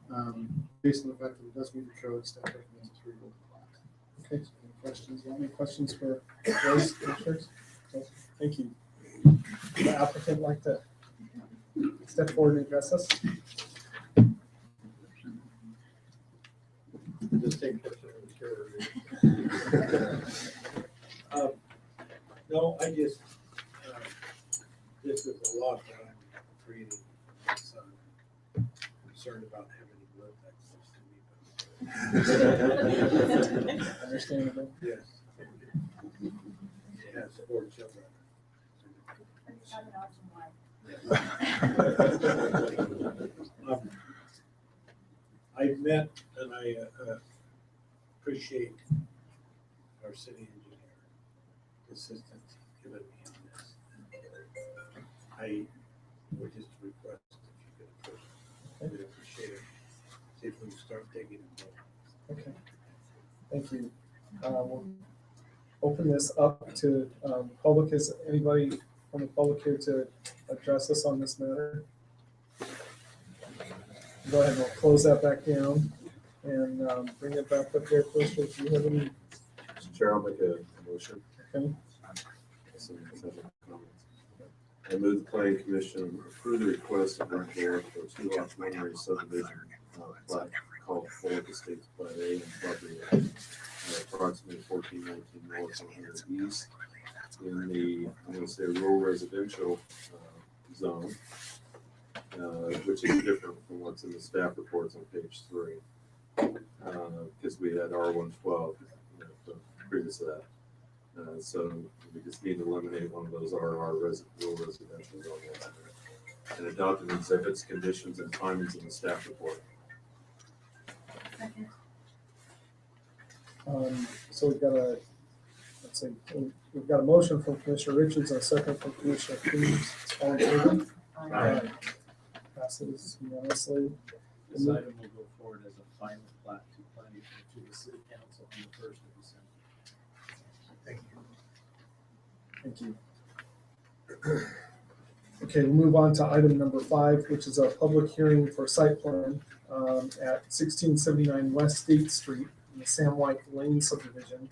based on the fact that it does meet the code, staff recommends it's rebuild the plat. Okay, so any questions? Any questions for Joyce? Thank you. Would the applicant like to step forward and address us? Just take pictures of no, I just, this is a lot that I'm creating. So I'm concerned about having to live that close to me. Understandable. Yes. It has 4 children. I've met and I appreciate our city engineer assistance given me on this. I would just request if you could approve. I would appreciate it. See if we can start digging more. Okay. Thank you. We'll open this up to public. Is anybody from the public here to address us on this matter? Go ahead and we'll close that back down and bring it back up here. Crystal, do you have any? Mr. Chair, I'll make a motion. Okay. I move the planning commission approve the request of Brent Bullock for a 2-lot preliminary subdivision plat called Bullock Estates Plat A and property at approximately 1419 North 100 East in the, I'm going to say, rural residential zone, which is different from what's in the staff reports on page 3, because we had R112 previous to that. So we just need to eliminate one of those rural residential zoning. And adopt and exhibits conditions and findings in the staff report. Second. So we've got let's see, we've got a motion from Commissioner Richards and a second from Commissioner Coombs. All in favor? Aye. Passes unanimously. This item will go forward as a final plat to the city council on the 1st of December. Thank you. Okay, we'll move on to item number 5, which is a public hearing for site plan at 1679 West State Street in the Sam White Lane subdivision.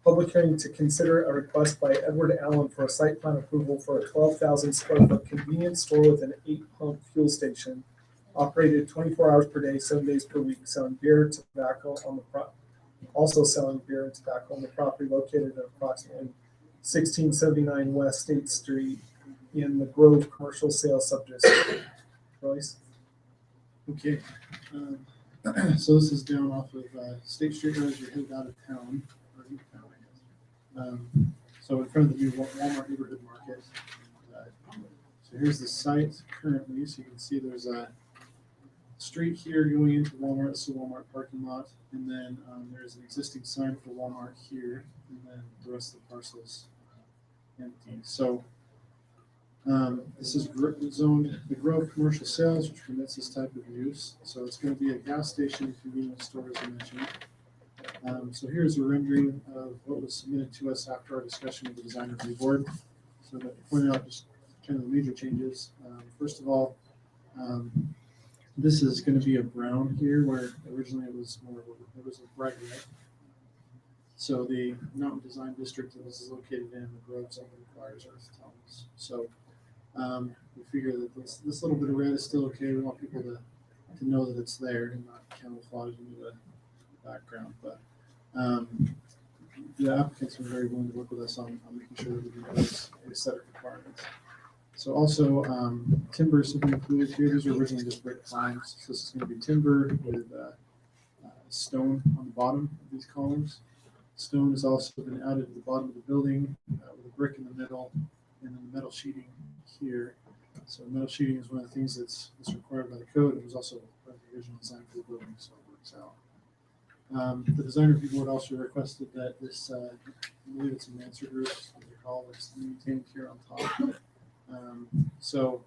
Public hearing to consider a request by Edward Allen for a site plan approval for a 12,000 square foot convenience store with an 8-pump fuel station operated 24 hours per day, 7 days per week, selling beer, tobacco on the also selling beer and tobacco on the property located at approximately 1679 West State Street in the Grove Commercial Sales Subdistrict. Royce? Okay, so this is down off of State Street as you're headed out of town, or into town, I guess. So in front of the new Walmart neighborhood market. So here's the site currently. So you can see there's a street here going into Walmart. It's a Walmart parking lot, and then there's an existing sign for Walmart here, and then the rest of the parcel's empty. So this is zoned the Grove Commercial Sales, which permits this type of use. So it's going to be a gas station convenience store, as I mentioned. So here's a rendering of what was submitted to us after our discussion with the design review board. So to point out just kind of the major changes. First of all, this is going to be a brown here, where originally it was it was a bright red. So the Mountain Design District that this is located in, the Grove zone requires earth tones. So we figure that this little bit of red is still okay. We want people to know that it's there and not camouflage into the background. But the applicants were very willing to work with us on making sure that we meet those aesthetic requirements. So also timbers have been included here. These were originally just brick columns. So this is going to be timber with stone on the bottom of these columns. Stone has also been added to the bottom of the building with a brick in the middle, and then the metal sheeting here. So metal sheeting is one of the things that's required by the code. It was also part of the original design for the building, so it works out. The design review board also requested that this, I believe it's a mansard roof, as they call it, it's maintained here on top. So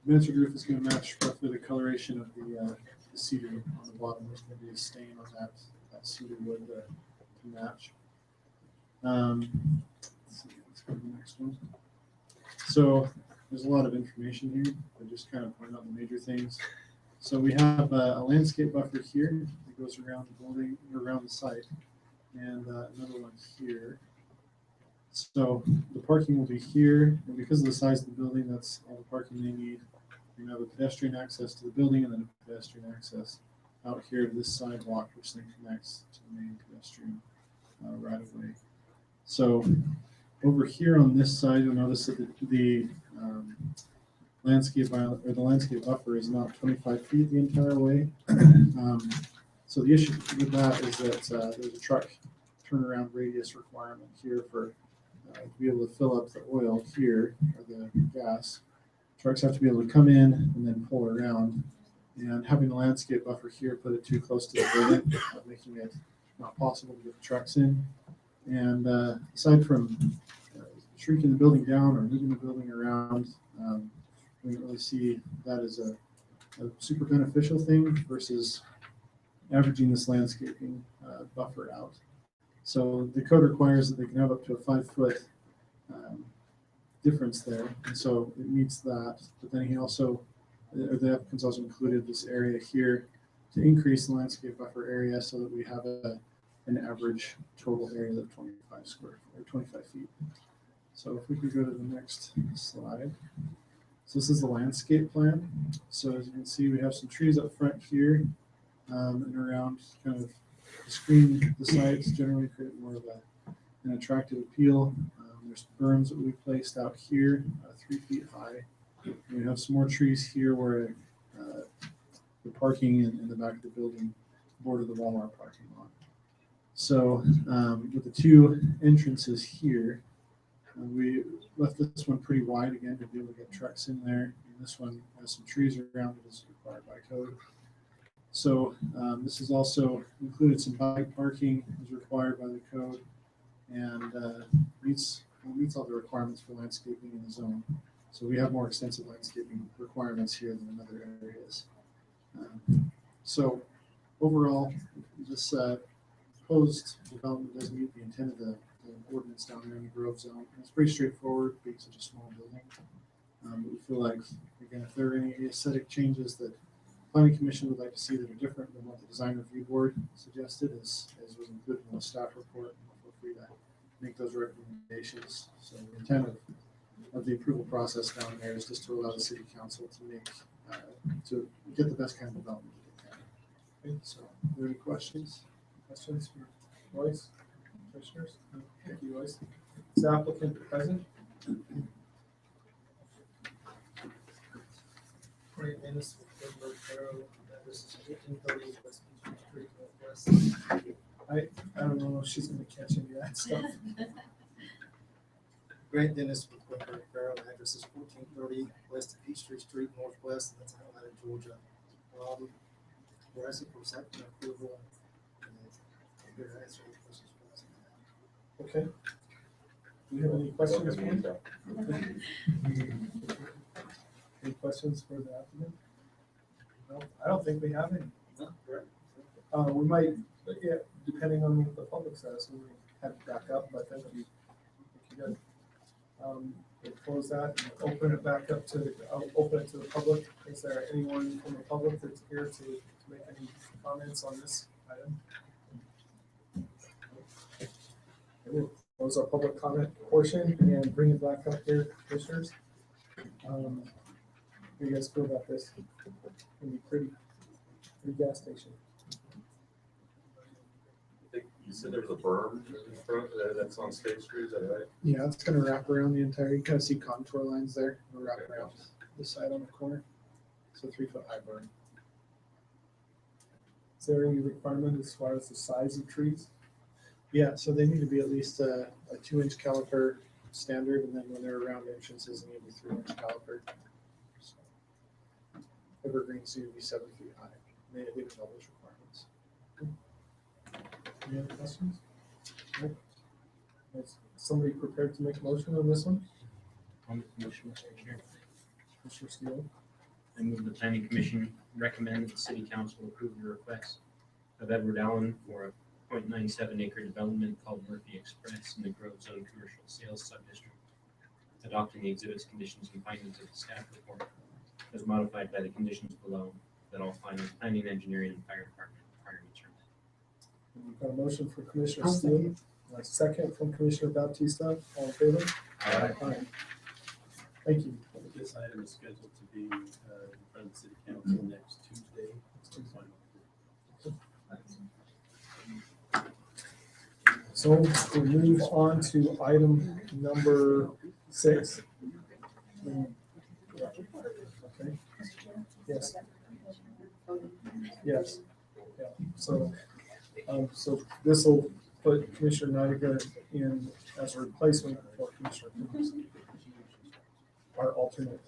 the mansard roof is going to match roughly the coloration of the cedar on the bottom. There's going to be a stain on that cedar wood to match. Let's see, let's go to the next one. So there's a lot of information here. I just kind of point out the major things. So we have a landscape buffer here that goes around the building, around the site, and another one here. So the parking will be here, and because of the size of the building, that's all the parking they need. We have a pedestrian access to the building and then a pedestrian access out here to this sidewalk, which then connects to the main pedestrian right of way. So over here on this side, you'll notice that the landscape buffer is not 25 feet the entire way. So the issue with that is that there's a truck turnaround radius requirement here for to be able to fill up the oil here or the gas. Trucks have to be able to come in and then pull around. And having the landscape buffer here put it too close to the building, making it not possible to get the trucks in. And aside from shrinking the building down or moving the building around, we don't really see that as a super beneficial thing versus averaging this landscaping buffer out. So the code requires that they can have up to a 5-foot difference there, and so it meets that. But then he also, the applicants also included this area here to increase the landscape buffer area so that we have an average total area of 25 feet. So if we could go to the next slide. So this is the landscape plan. So as you can see, we have some trees up front here and around, kind of screen the sites, generally create more of an attractive appeal. There's berms that we placed out here, 3 feet high. We have some more trees here where the parking in the back of the building border the Walmart parking lot. So with the two entrances here, we left this one pretty wide again to be able to get trucks in there. And this one has some trees around it as required by code. So this has also included some bike parking as required by the code and meets all the requirements for landscaping in the zone. So we have more extensive landscaping requirements here than in other areas. So overall, this proposed development does meet the intent of the ordinance down there in the Grove Zone. It's pretty straightforward, being such a small building. But we feel like, again, if there are any aesthetic changes that Planning Commission would like to see that are different than what the Design Review Board suggested, as was included in the staff report, feel free to make those recommendations. So the intent of the approval process down there is just to allow the City Council to make to get the best kind of development that they can. Okay, so, are there any questions? Questions for Royce? Commissioners? Thank you, Royce. Is the applicant present? Great Dennis with Woodward Farrow. This is 1530 West Beach Street Northwest. I don't know if she's going to catch any of that stuff. Grant Dennis with Woodward Farrow. Address is 1430 West Peachtree Street Northwest. That's Atlanta, Georgia. We're asking for site plan approval. And here to answer any questions for us. Okay. Do you have any questions for me? Any questions for the applicant? No, I don't think we have any. We might, yeah, depending on the public says, we might have to back up, but that would be good. We'll close that and open it back up to open it to the public. Is there anyone from the public that's here to make any comments on this item? We'll close our public comment portion and bring it back up here, commissioners. How do you guys feel about this? It'll be pretty gas station. You said there was a berm in front, that's on State Street, is that right? Yeah, it's gonna wrap around the entire, you kind of see contour lines there, it'll wrap around the side on the corner. So 3-foot high berm. Is there any requirement as far as the size of trees? Yeah, so they need to be at least a 2-inch caliper standard, and then when they're around entrances, they need to be 3-inch caliper. So, evergreens need to be 7 feet high. They meet all those requirements. Any other questions? No? Is somebody prepared to make a motion on this one? I'll make the motion, Mr. Chair. Mr. Steele? I move the Planning Commission recommend that the City Council approve the request of Edward Allen for a 0.97 acre development called Murphy Express in the Grove Zone Commercial Sales Subdistrict, adopting the exhibits, conditions, and findings of the staff report as modified by the conditions below, that all planning, engineering, and fire department requirements are met. We've got a motion for Commissioner Steele, a second from Commissioner Baptista. All in favor? Aye. Aye. Thank you. This item is scheduled to be in front of the City Council next Tuesday. So we move on to item number 6. Okay. Yes. Yes. Yeah. So, so this will put Commissioner Neidiger in as a replacement for Commissioner Coombs, our alternate.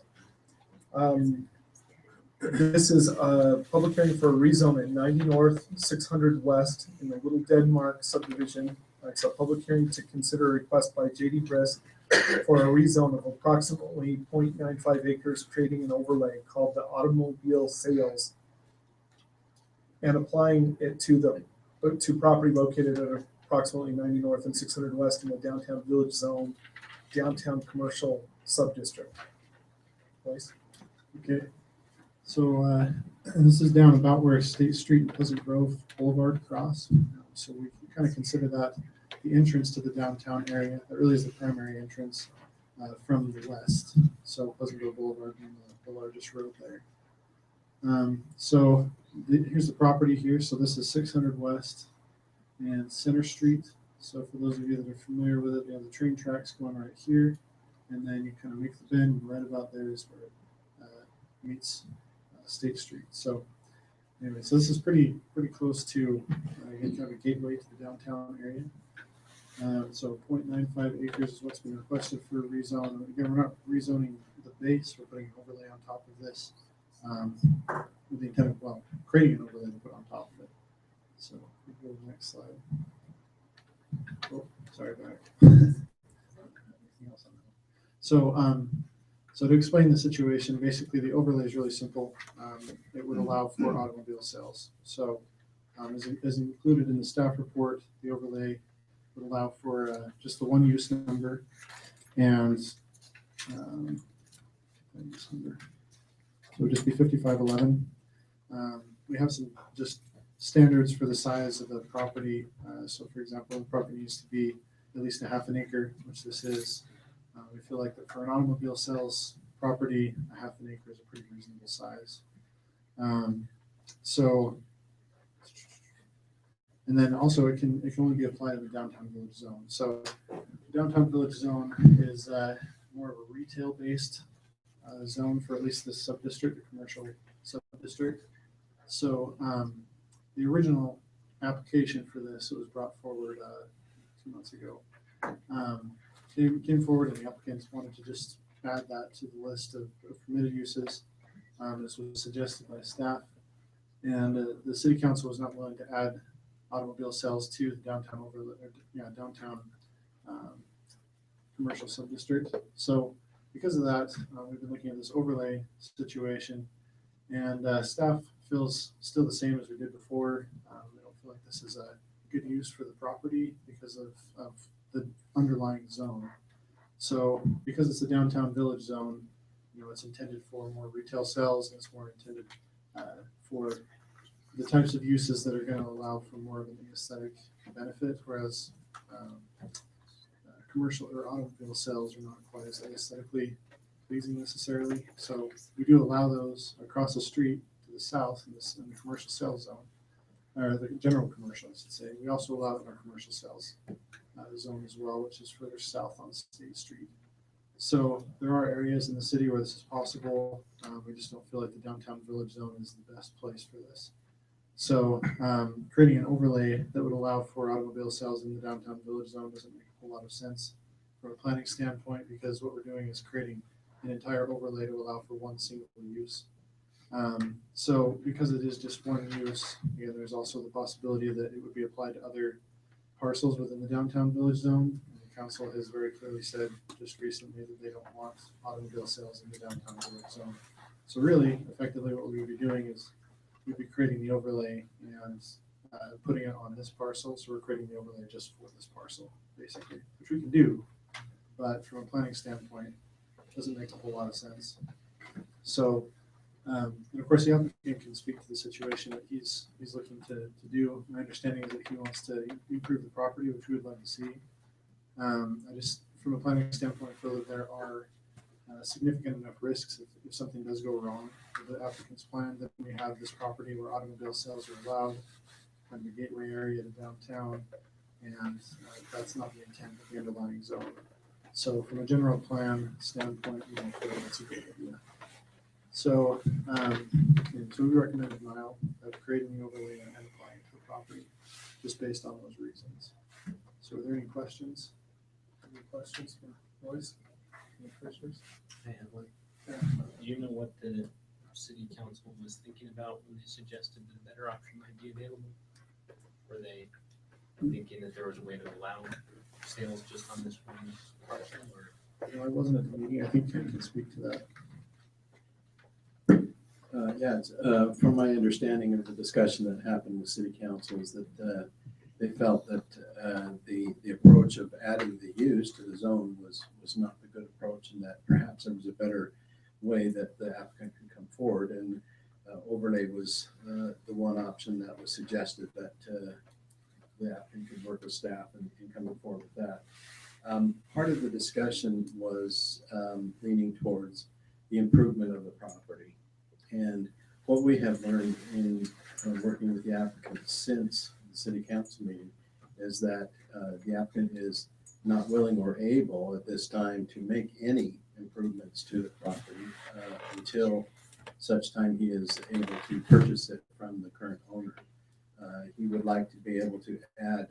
This is a public hearing for a rezone at 90 North, 600 West in the Little Denmark subdivision. It's a public hearing to consider a request by J.D. Brisk for a rezone of approximately 0.95 acres, creating an overlay called the automobile sales and applying it to property located at approximately 90 North and 600 West in the downtown village zone, downtown commercial subdistrict. Place. Okay. So this is down about where State Street and Pleasant Grove Boulevard cross. So we kind of consider that the entrance to the downtown area. That really is the primary entrance from the west. So Pleasant Grove Boulevard being the largest road there. Here's the property here. So this is 600 West and Center Street. So for those of you that are familiar with it, you have the train tracks going right here. And then you kind of make the bend right about there is where it meets State Street. So Anyway, so this is pretty close to, again, kind of a gateway to the downtown area. So 0.95 acres is what's been requested for a rezone. Again, we're not rezoning the base, we're putting an overlay on top of this. With the intent of, well, creating an overlay to put on top of it. So we go to the next slide. Oh, sorry, back. Anything else on that? So, so to explain the situation, basically the overlay is really simple. It would allow for automobile sales. So as included in the staff report, the overlay would allow for just the one use number and use number. So it would just be 5511. We have some just standards for the size of the property. So for example, the property needs to be at least a half an acre, which this is. We feel like that for an automobile sales property, a half an acre is a pretty reasonable size. And then also it can only be applied in the downtown village zone. So the downtown village zone is more of a retail based zone for at least this sub-district, the commercial sub-district. So the original application for this, it was brought forward 2 months ago, came forward and the applicants wanted to just add that to the list of permitted uses. This was suggested by staff, and the city council was not willing to add automobile sales to the downtown downtown commercial sub-district. So because of that, we've been looking at this overlay situation, and staff feels still the same as we did before. We don't feel like this is a good use for the property because of the underlying zone. So because it's a downtown village zone, it's intended for more retail sales, and it's more intended for the types of uses that are going to allow for more of an aesthetic benefit, whereas commercial or automobile sales are not quite as aesthetically pleasing necessarily. So we do allow those across the street to the south in the commercial sales zone, or the general commercial, I should say. We also allow it in our commercial sales zone as well, which is further south on State Street. So there are areas in the city where this is possible. We just don't feel like the downtown village zone is the best place for this. So creating an overlay that would allow for automobile sales in the downtown village zone doesn't make a whole lot of sense from a planning standpoint, because what we're doing is creating an entire overlay to allow for one single use. So because it is just one use, again, there's also the possibility that it would be applied to other parcels within the downtown village zone. And the council has very clearly said just recently that they don't want automobile sales in the downtown village zone. So really, effectively, what we would be doing is we'd be creating the overlay and putting it on this parcel. So we're creating the overlay just for this parcel, basically, which we can do, but from a planning standpoint, it doesn't make a whole lot of sense. So, and of course, the applicant can speak to the situation that he's looking to do. My understanding is that he wants to improve the property, which we would love to see. I just, from a planning standpoint, feel that there are significant enough risks if something does go wrong with the applicant's plan, that we have this property where automobile sales are allowed in the gateway area to downtown, and that's not the intent of the underlying zone. So from a general plan standpoint, we don't feel that's a good idea. So, so we recommend denial of creating the overlay and applying it to the property just based on those reasons. So are there any questions? Any questions from Royce? Any commissioners? I have one. Do you know what the city council was thinking about when they suggested that a better option might be available? Were they thinking that there was a way to allow sales just on this one parcel, or? I wasn't at the meeting. I think Ken can speak to that. From my understanding of the discussion that happened with city council is that they felt that the approach of adding the use to the zone was not the good approach, and that perhaps there was a better way that the applicant could come forward, and overlay was the one option that was suggested, that the applicant could work with staff and come forward with that. Part of the discussion was leaning towards the improvement of the property. And what we have learned in working with the applicant since the city council meeting is that the applicant is not willing or able at this time to make any improvements to the property until such time he is able to purchase it from the current owner. He would like to be able to add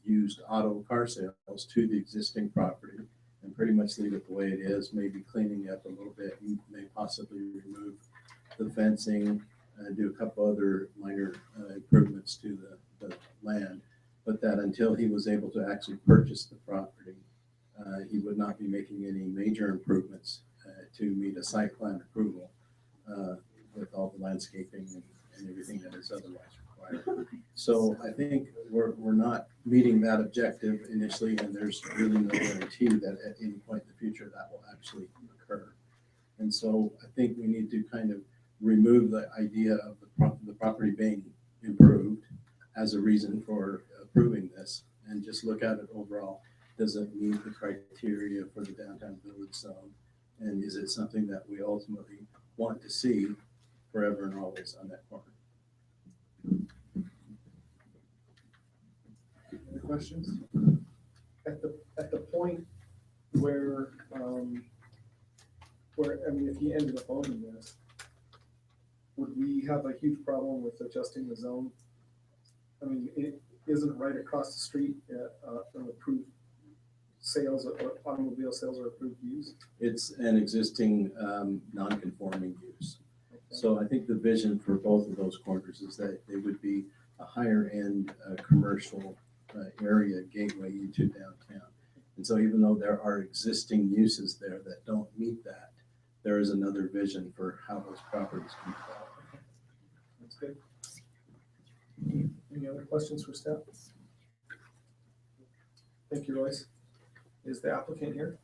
used auto car sales to the existing property and pretty much leave it the way it is, maybe cleaning up a little bit. He may possibly remove the fencing, do a couple other minor improvements to the land, but that until he was able to actually purchase the property, he would not be making any major improvements to meet a site plan approval with all the landscaping and everything that is otherwise required. So I think we're not meeting that objective initially, and there's really no guarantee that at any point in the future that will actually occur. And so I think we need to kind of remove the idea of the property being improved as a reason for approving this, and just look at it overall. Does it meet the criteria for the downtown village zone? And is it something that we ultimately want to see forever and always on that corner? Any questions? At the point where, I mean, if he ended up owning this, would we have a huge problem with adjusting the zone? I mean, it isn't right across the street, an approved sales or automobile sales or approved use? It's an existing non-conforming use. Okay. So I think the vision for both of those corners is that they would be a higher end commercial area gateway into downtown. And so even though there are existing uses there that don't meet that, there is another vision for how those properties can develop. That's good. Any other questions for staff? Thank you, Royce. Is the applicant here?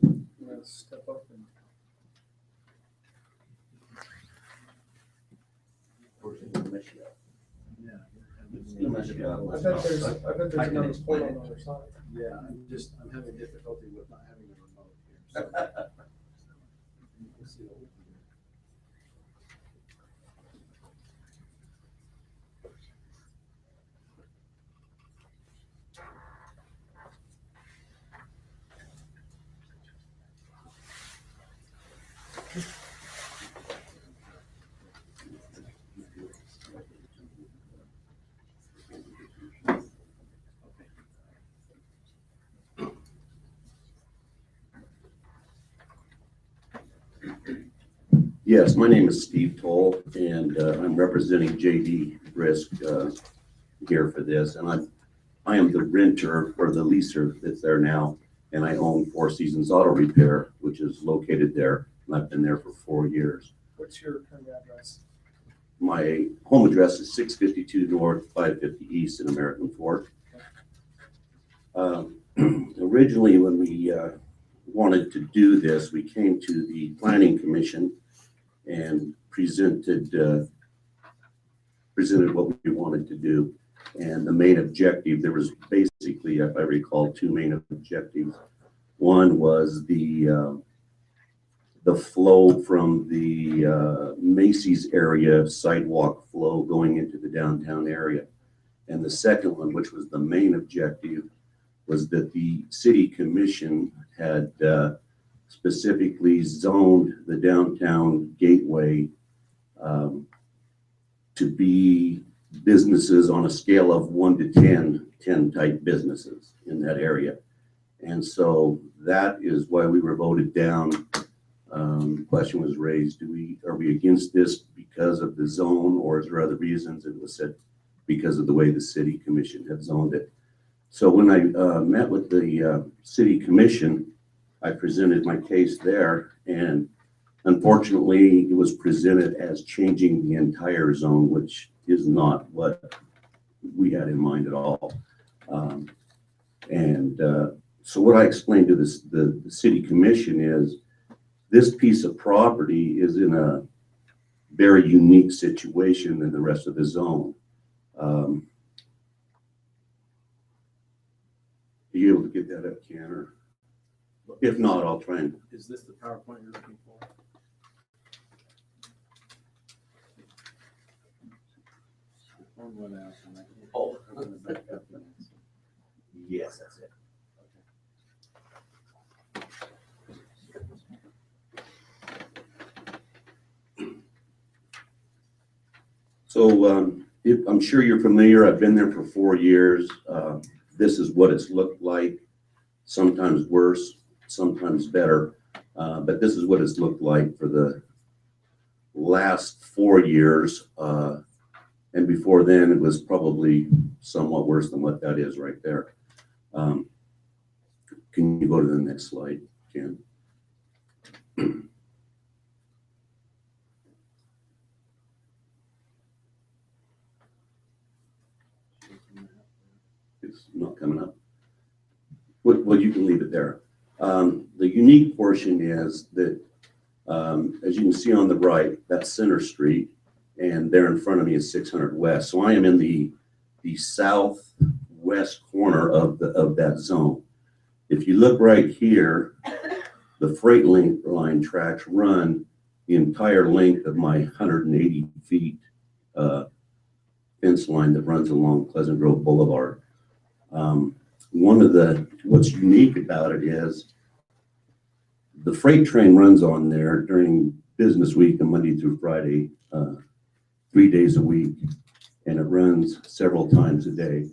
You want to step up and... Yeah. I bet there's another port on the other side. Yeah, I'm having difficulty with not having a remote here. So. We'll see what we can do. Yes, my name is Steve Toll, and I'm representing JD Brisk here for this. And I am the renter or the leaser that's there now, and I own Four Seasons Auto Repair, which is located there, and I've been there for 4 years. What's your current address? My home address is 652 North, 550 East in American Fork. Originally, when we wanted to do this, we came to the Planning Commission and presented what we wanted to do. And the main objective, there was basically, if I recall, two main objectives. One was the flow from the Macy's area, sidewalk flow going into the downtown area. And the second one, which was the main objective, was that the city commission had specifically zoned the downtown gateway to be businesses on a scale of 1 to 10 type businesses in that area. And so that is why we were voted down. The question was raised, are we against this because of the zone, or is there other reasons? It was said because of the way the city commission had zoned it. So when I met with the city commission, I presented my case there, and unfortunately it was presented as changing the entire zone, which is not what we had in mind at all. So what I explained to the city commission is this piece of property is in a very unique situation than the rest of the zone. Are you able to get that up, Ken? Or if not, I'll try and. Is this the PowerPoint you're looking for? Oh. Yes, that's it. So I'm sure you're familiar. I've been there for 4 years. This is what it's looked like. Sometimes worse, sometimes better. But this is what it's looked like for the last 4 years. And before then, it was probably somewhat worse than what that is right there. Can you go to the next slide, Ken? It's not coming up. Well, you can leave it there. The unique portion is that, as you can see on the right, that's Center Street, and there in front of me is 600 West. So I am in the southwest corner of that zone. If you look right here, the freight line tracks run the entire length of my 180 feet fence line that runs along Pleasant Grove Boulevard. What's unique about it is the freight train runs on there during business week and Monday through Friday, 3 days a week, and it runs several times a day.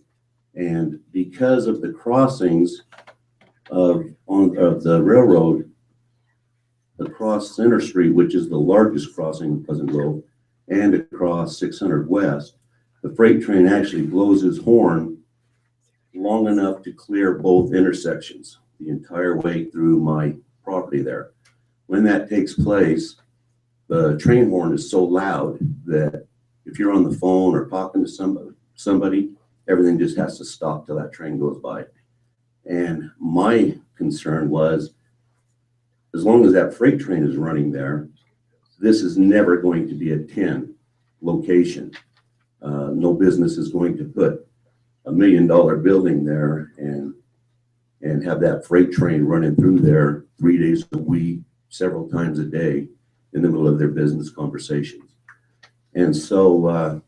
And because of the crossings of the railroad across Center Street, which is the largest crossing in Pleasant Grove, and across 600 West, the freight train actually blows his horn long enough to clear both intersections the entire way through my property there. When that takes place, the train horn is so loud that if you're on the phone or talking to somebody, everything just has to stop till that train goes by. And my concern was, as long as that freight train is running there, this is never going to be a 10 location. No business is going to put $1 million building there and have that freight train running through there 3 days a week, several times a day in the middle of their business conversations. And so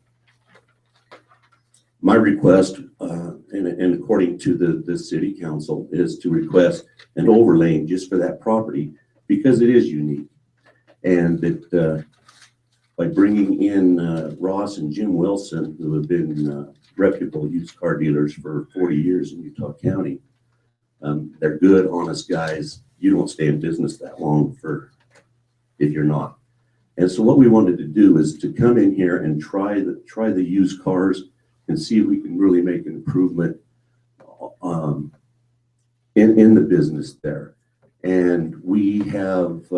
my request, and according to the city council, is to request an overlay just for that property because it is unique. And that by bringing in Ross and Jim Wilson, who have been reputable used car dealers for 40 years in Utah County, they're good, honest guys. You don't stay in business that long if you're not. And so what we wanted to do is to come in here and try the used cars and see if we can really make an improvement in the business there. And we have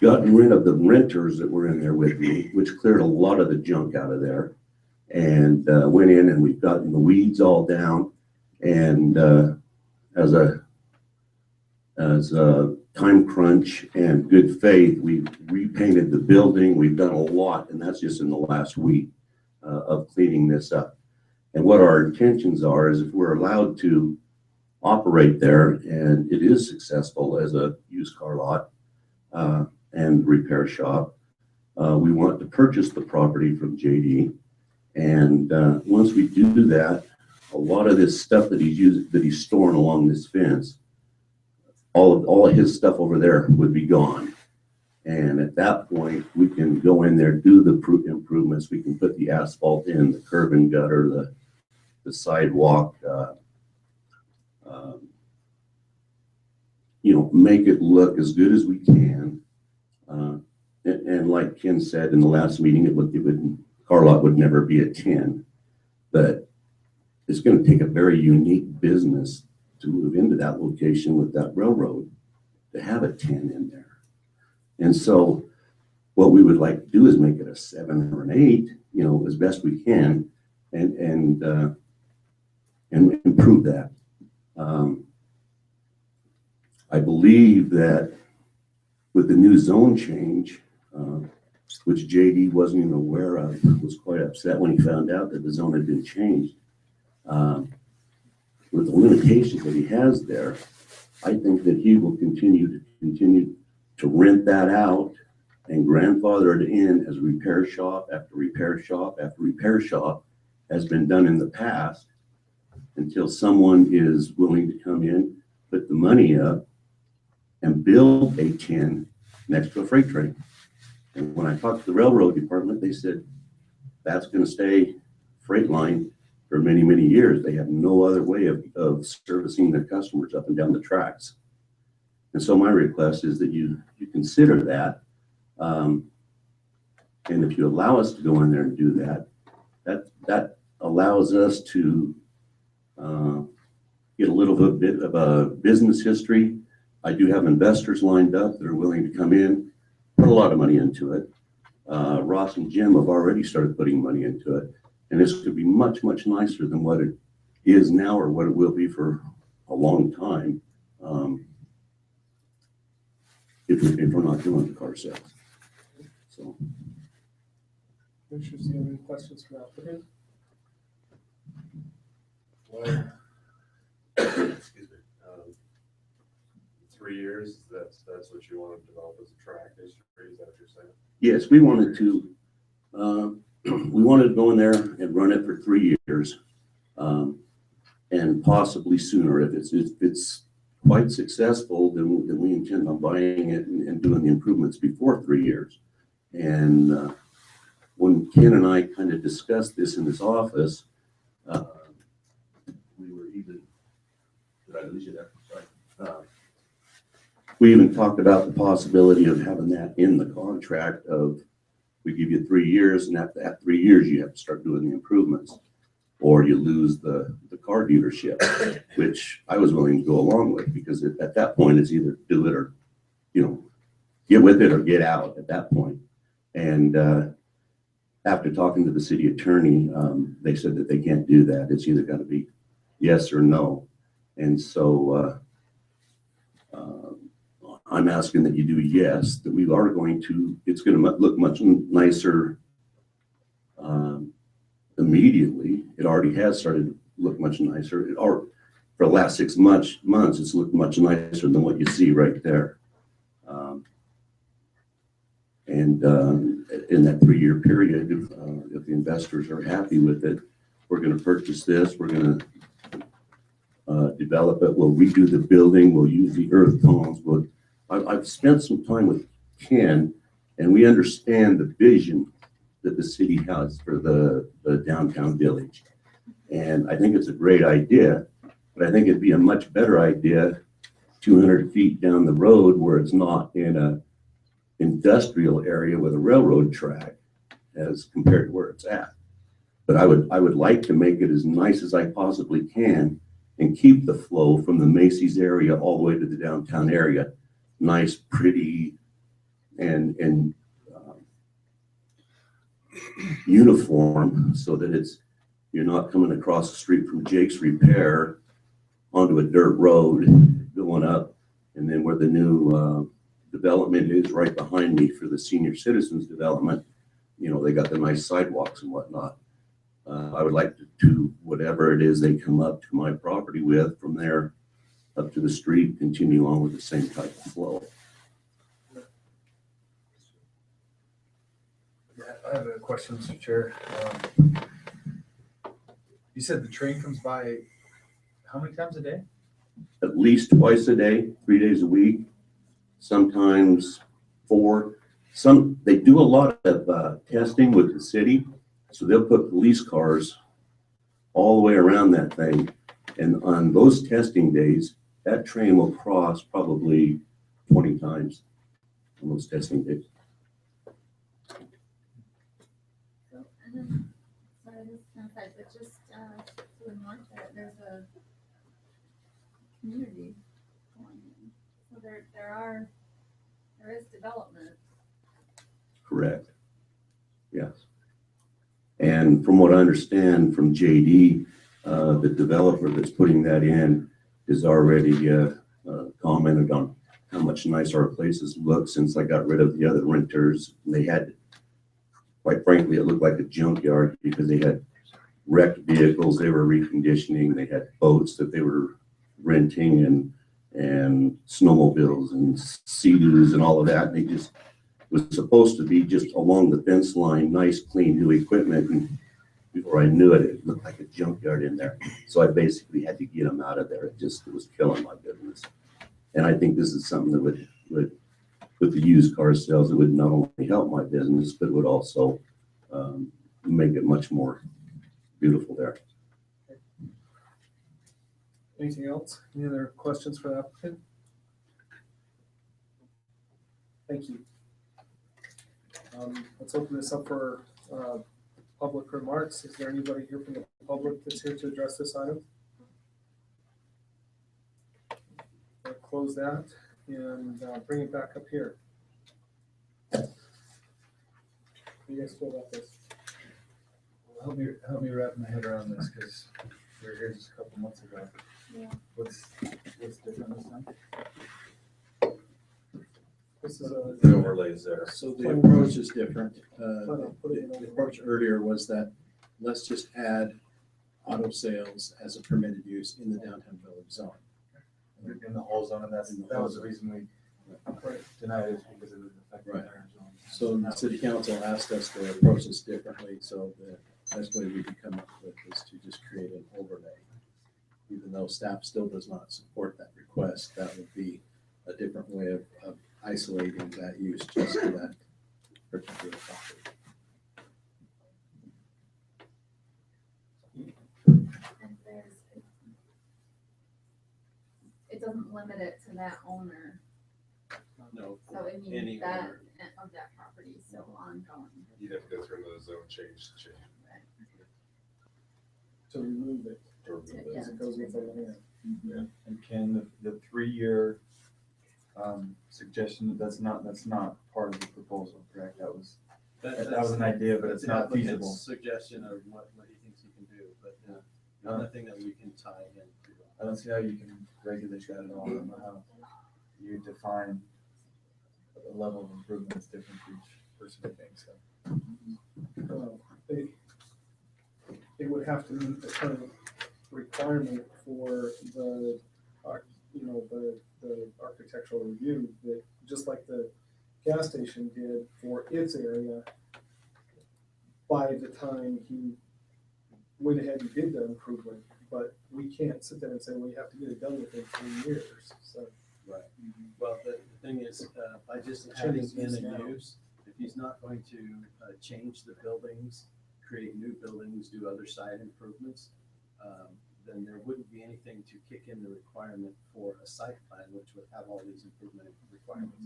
gotten rid of the renters that were in there with me, which cleared a lot of the junk out of there, and went in and we've gotten the weeds all down. And as a time crunch and good faith, we've repainted the building. We've done a lot, and that's just in the last week of cleaning this up. And what our intentions are is if we're allowed to operate there, and it is successful as a used car lot and repair shop, we want to purchase the property from JD. And once we do that, a lot of this stuff that he's storing along this fence, all of his stuff over there would be gone. And at that point, we can go in there, do the improvements. We can put the asphalt in, the curb and gutter, the sidewalk, make it look as good as we can. And like Ken said in the last meeting, car lot would never be a 10, but it's going to take a very unique business to move into that location with that railroad to have a 10 in there. And so what we would like to do is make it a 7 or an 8, as best we can, and improve that. I believe that with the new zone change, which JD wasn't even aware of, was quite upset when he found out that the zone had been changed. With the limitations that he has there, I think that he will continue to rent that out and grandfather it in as repair shop after repair shop after repair shop has been done in the past, until someone is willing to come in, put the money up, and build a 10 next to a freight train. And when I talked to the railroad department, they said, that's gonna stay Freight for many, many years. They have no other way of servicing their customers up and down the tracks. And so my request is that you consider that. And if you allow us to go in there and do that, that allows us to get a little bit of a business history. I do have investors lined up that are willing to come in, put a lot of money into it. Ross and Jim have already started putting money into it. And this could be much, much nicer than what it is now or what it will be for a long time if we're not doing the car sales. So. Commissioners, do you have any questions for applicant? Well, excuse me, 3 years, that's what you want to develop as a track history, is that what you're saying? Yes, we wanted to go in there and run it for 3 years, and possibly sooner. If it's quite successful, then we intend on buying it and doing the improvements before 3 years. And when Ken and I kind of discussed this in his office, we were even, did I lose you there? Sorry. We even talked about the possibility of having that in the contract of, we give you 3 years, and after that 3 years, you have to start doing the improvements, or you lose the car dealership, which I was willing to go along with, because at that point, it's either do it or, get with it or get out at that point. And after talking to the city attorney, they said that they can't do that. It's either got to be yes or no. And so I'm asking that you do yes, that we are going to, it's going to look much nicer immediately. It already has started to look much nicer. For the last 6 months, it's looked much nicer than what you see right there. And in that 3 year period, if the investors are happy with it, we're going to purchase this, we're going to develop it, we'll redo the building, we'll use the earth tones. I've spent some time with Ken, and we understand the vision that the city has for the downtown village. And I think it's a great idea, but I think it'd be a much better idea 200 feet down the road where it's not in a industrial area with a railroad track as compared to where it's at. But I would like to make it as nice as I possibly can and keep the flow from the Macy's area all the way to the downtown area nice, pretty, and uniform, so that you're not coming across the street from Jake's Repair onto a dirt road going up, and then where the new development is right behind me for the senior citizens development, they got the nice sidewalks and whatnot. I would like to whatever it is they come up to my property with from there up to the street, continue on with the same type of flow. Yeah, I have a question, Mr. Chair. You said the train comes by how many times a day? At least twice a day, 3 days a week, sometimes 4. They do a lot of testing with the city, so they'll put police cars all the way around that thing. And on those testing days, that train will cross probably 20 times on those testing days. So, and then, sorry, this kind of side, but just to the north there's a community going in. So there is development. Correct. Yes. And from what I understand from JD, the developer that's putting that in has already commented on how much nicer our places look since I got rid of the other renters. They had, quite frankly, it looked like a junkyard because they had wrecked vehicles they were reconditioning. They had boats that they were renting and snowmobiles and Sea-Doos and all of that. And they just was supposed to be just along the fence line, nice, clean, new equipment. And before I knew it, it looked like a junkyard in there. So I basically had to get them out of there. It was killing my business. And I think this is something that would with the used car sales, it would not only help my business, but it would also make it much more beautiful there. Anything else? Any other questions for the applicant? Thank you. Let's open this up for public remarks. Is there anybody here from the public that's here to address this item? I'll close that and bring it back up here. How do you guys feel about this? Help me wrap my head around this, because we were here just a couple months ago. Yeah. What's different this time? This is The overlays there. So the approach is different. The approach earlier was that let's just add auto sales as a permitted use in the downtown village zone. In the whole zone, and that was the reason we denied it, because it would affect the Right. entire zone. So the city council asked us to approach this differently, so the best way we could come up with is to just create an overlay. Even though staff still does not support that request, that would be a different way of isolating that use just to that particular property. And it doesn't limit it to that owner, No. so it Any means that owner. of that property is still ongoing. You'd have to go through another zone change. To remove it Yeah. as it goes with the land. And can the 3-year suggestion, that's not part of the proposal, correct? That was an idea, but it's not feasible. Suggestion of what he thinks he can do, but nothing that we can tie in. I don't see how you can regulate that at all. I don't know how you define a level of improvement that's different for each person, I think, so. It would have to meet the current requirement for the, the architectural review, that just like the gas station did for its area, by the time he went ahead and did the improvement. But we can't sit there and say, well, you have to get it done within 3 years, so. Right. Well, the thing is, by just Change having his in use a now. use, if he's not going to change the buildings, create new buildings, do other site improvements, then there wouldn't be anything to kick in the requirement for a site plan, which would have all these improvement requirements.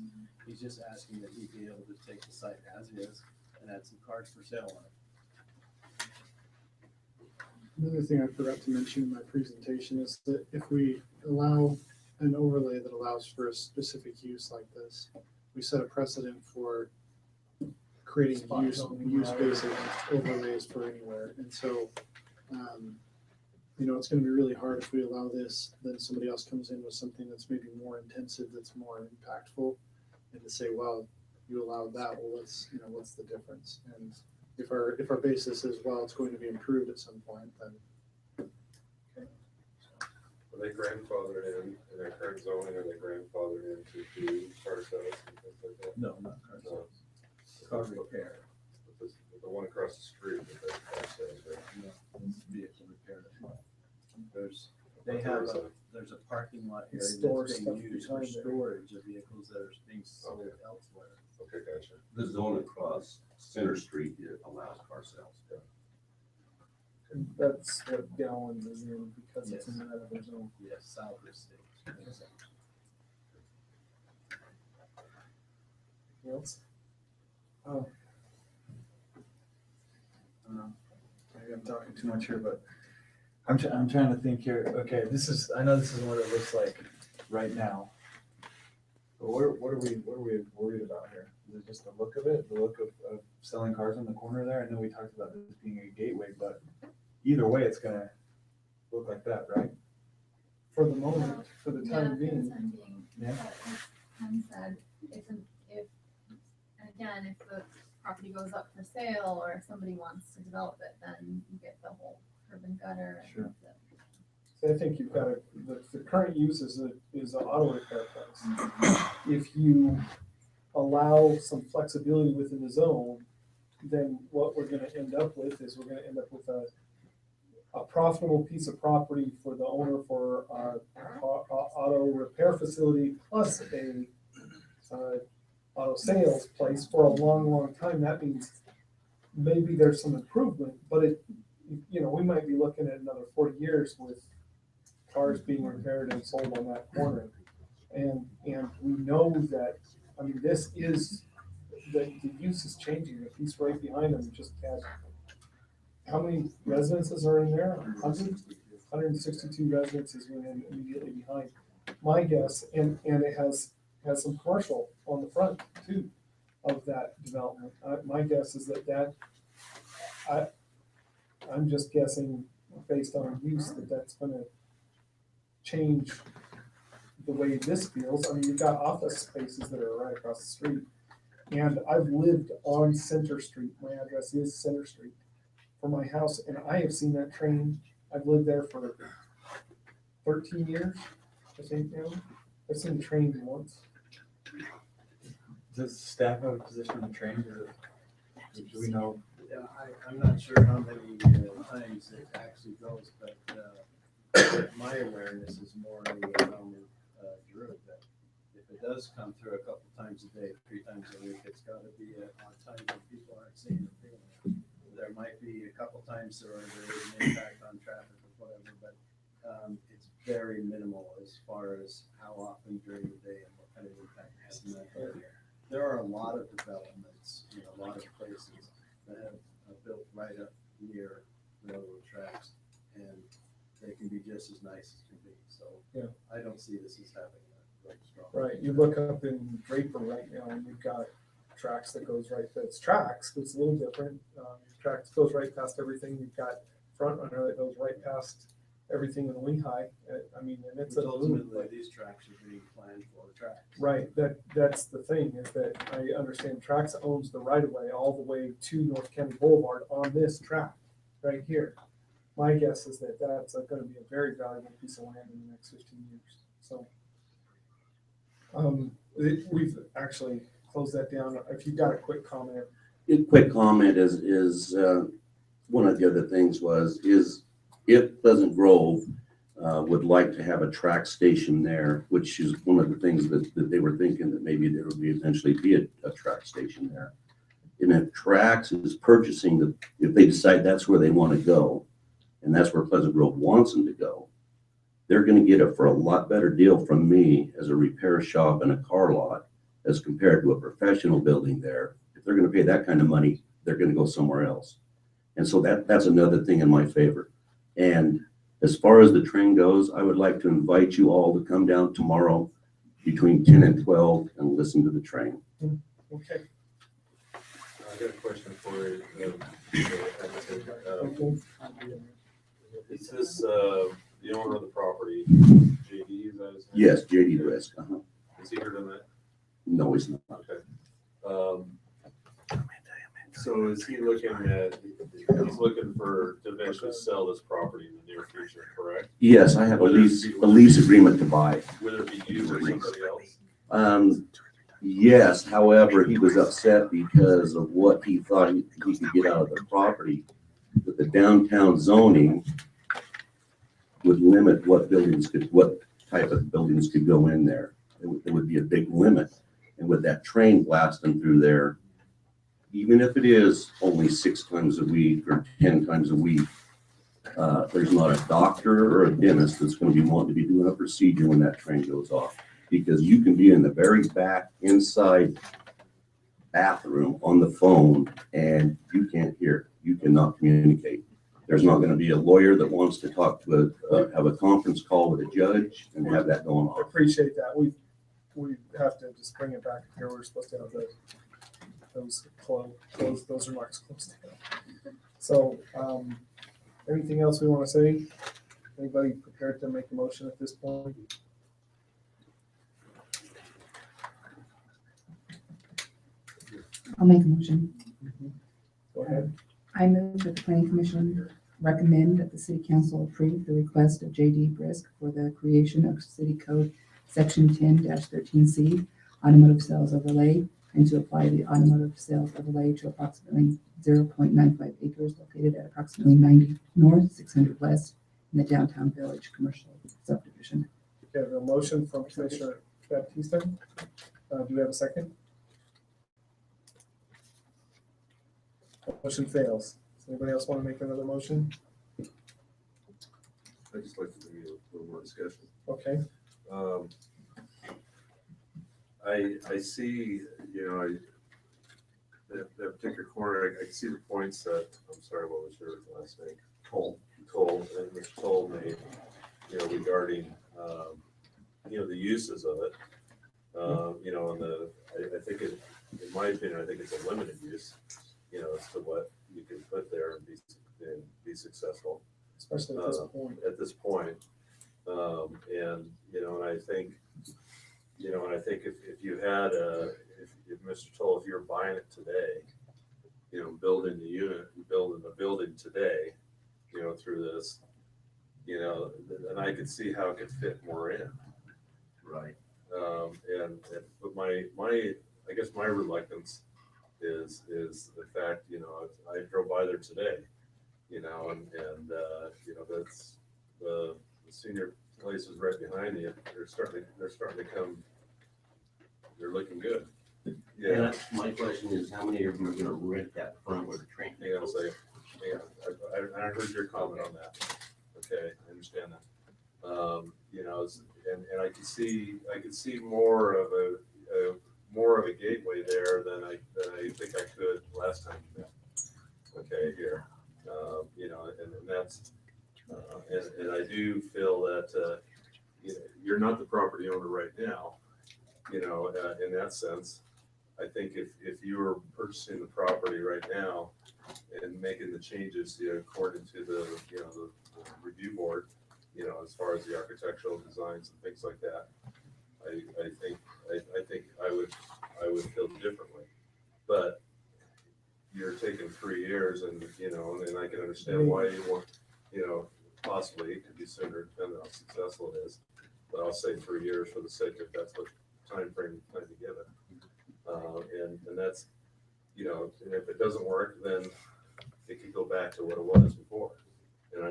He's just asking that he be able to take the site as is and add some cars for sale on it. Another thing I forgot to mention in my presentation is that if we allow an overlay that allows for a specific use like this, we set a precedent for creating use-based overlays for anywhere. And so, it's going to be really hard if we allow this, then somebody else comes in with something that's maybe more intensive, that's more impactful, and to say, well, you allowed that, well, what's the difference? And if our basis is, well, it's going to be improved at some point, then. Are they grandfathered in their current zoning, are they grandfathered in to do car sales and things like that? No, not car No. sales. Car repair. The one across the street with the car sales, right? No, it's vehicle repair. There's a parking lot area Store that's stuff being used for behind there. storage of vehicles that are being sold Okay. elsewhere. Okay, gotcha. The zone across Center Street allows car sales. And that's what Gallons is in, because it's in that other zone. Yes, south of state. Anything else? Oh. Maybe I'm talking too much here, but I'm trying to think here. Okay, I know this is what it looks like right now. But what are we worried about here? Is it just the look of it? The look of selling cars on the corner there? I know we talked about this being a gateway, but either way, it's gonna look like that, right? For the moment, for the time being. Yeah. As Ken said, and if the property goes up for sale, or if somebody wants to develop it, then you get the whole curb and gutter. And Sure. So I think you've got the current use is an auto repair place. If you allow some flexibility within the zone, then what we're gonna end up with is we're gonna end up with a profitable piece of property for the owner for a auto repair facility plus a auto sales place for a long, long time, that means maybe there's some improvement, but we might be looking at another 40 years with cars being repaired and sold on that corner. And we know that, I mean, this is, the use is changing. The piece right behind them just has, how many residences are in there? 162 residences went in immediately behind. My guess, and it has some commercial on the front too of that development. My guess is that I'm just guessing based on use that's going to change the way this feels. I mean, you've got office spaces that are right across the street, and I've lived on Center Street. My address is Center Street for my house, and I have seen that train. I've lived there for 13 years, I think now. I've seen the train once. Does staff have a position on training? Do we know? Yeah, I'm not sure how many times it actually goes, but my awareness is more in the Elmer Drew, that if it does come through a couple times a day, 3 times a week, it's got to be on time when people aren't seeing it. There might be a couple times there is an impact on traffic or whatever, but it's very minimal as far as how often during the day and what kind of impact it has in that area. There are a lot of developments in a lot of places that have built right up near railroad tracks, and they can be just as nice as can be. So yeah, I don't see this as having a very strong. Right. You look up in Draper right now, and you've got tracks that goes right. That's tracks. It's a little different. Tracks goes right past everything. You've got front runner that goes right past everything in Lehigh. I mean, and it's ultimately these tracks are being planned for tracks. Right. That's the thing, is that I understand Trax owns the right of way all the way to North County Boulevard on this track right here. My guess is that that's going to be a very valuable piece of land in the next 15 years. So we've actually closed that down. If you've got a quick comment. A quick comment is one of the other things is if Pleasant Grove would like to have a track station there, which is one of the things that they were thinking that maybe there would eventually be a track station there. And if Trax is purchasing if they decide that's where they want to go, and that's where Pleasant Grove wants them to go, they're going to get it for a lot better deal from me as a repair shop and a car lot as compared to a professional building there. If they're going to pay that kind of money, they're going to go somewhere else. And so that's another thing in my favor. And as far as the train goes, I would like to invite you all to come down tomorrow between 10 and 12 and listen to the train. Okay. I got a question for you. Is this the owner of the property, JD? Is that his name? Yes, JD Brisk. Is he here tonight? No, he's not. Okay. So is he looking at? He's looking to eventually sell this property in the near future, correct? Yes, I have a lease agreement to buy. Whether it be you or somebody else? Yes, however, he was upset because of what he thought he could get out of the property. But the downtown zoning would limit what type of buildings could go in there. It would be a big limit. And with that train blasting through there, even if it is only 6 times a week or 10 times a week, there's not a doctor or a dentist that's going to be wanting to be doing a procedure when that train goes off. Because you can be in the very back inside bathroom on the phone and you can't hear. You cannot communicate. There's not going to be a lawyer that wants to talk to have a conference call with a judge and have that going on. I appreciate that. We have to just bring it back here. We're supposed to have those remarks closed down. So anything else we want to say? Anybody prepared to make a motion at this point? I'll make a motion. Go ahead. I move that the planning commission recommend that the city council approve the request of JD Brisk for the creation of city code section 10-13C automotive sales overlay, and to apply the automotive sales overlay to approximately 0.95 acres located at approximately 90 north, 600 west in the downtown village commercial subdivision. We have a motion from Commissioner Baptista. Do we have a second? Motion fails. Does anybody else want to make another motion? I'd just like to give you a little more discussion. Okay. I see, that particular corner, I see the points that, I'm sorry, what was your last name? Toll, and Mr. Toll made, regarding, the uses of it. I think it, in my opinion, I think it's a limited use, as to what you can put there and be successful. Especially at this point. At this point. And I think if you had if Mr. Toll, if you're buying it today, building the unit, building the building today, through this, then I could see how it could fit more in. Right. But my I guess my reluctance is the fact, I drove by there today, and that's the senior place is right behind you. They're starting to come. They're looking good. Yeah. My question is, how many of them are going to rent that front where the train? Hang on a second. I heard your comment on that. Okay, I understand that. And I could see more of a gateway there than I think I could last time you met. Okay, here, and that's and I do feel that you're not the property owner right now. In that sense, I think if you were purchasing the property right now and making the changes, according to the review board, as far as the architectural designs and things like that, I think I would feel differently. But you're taking 3 years, and and I can understand why you want, possibly it could be sooner, depending on how successful it is. But I'll say 3 years for the sake of that's what time frame you plan to give it. And that's, and if it doesn't work, then it could go back to what it was before. And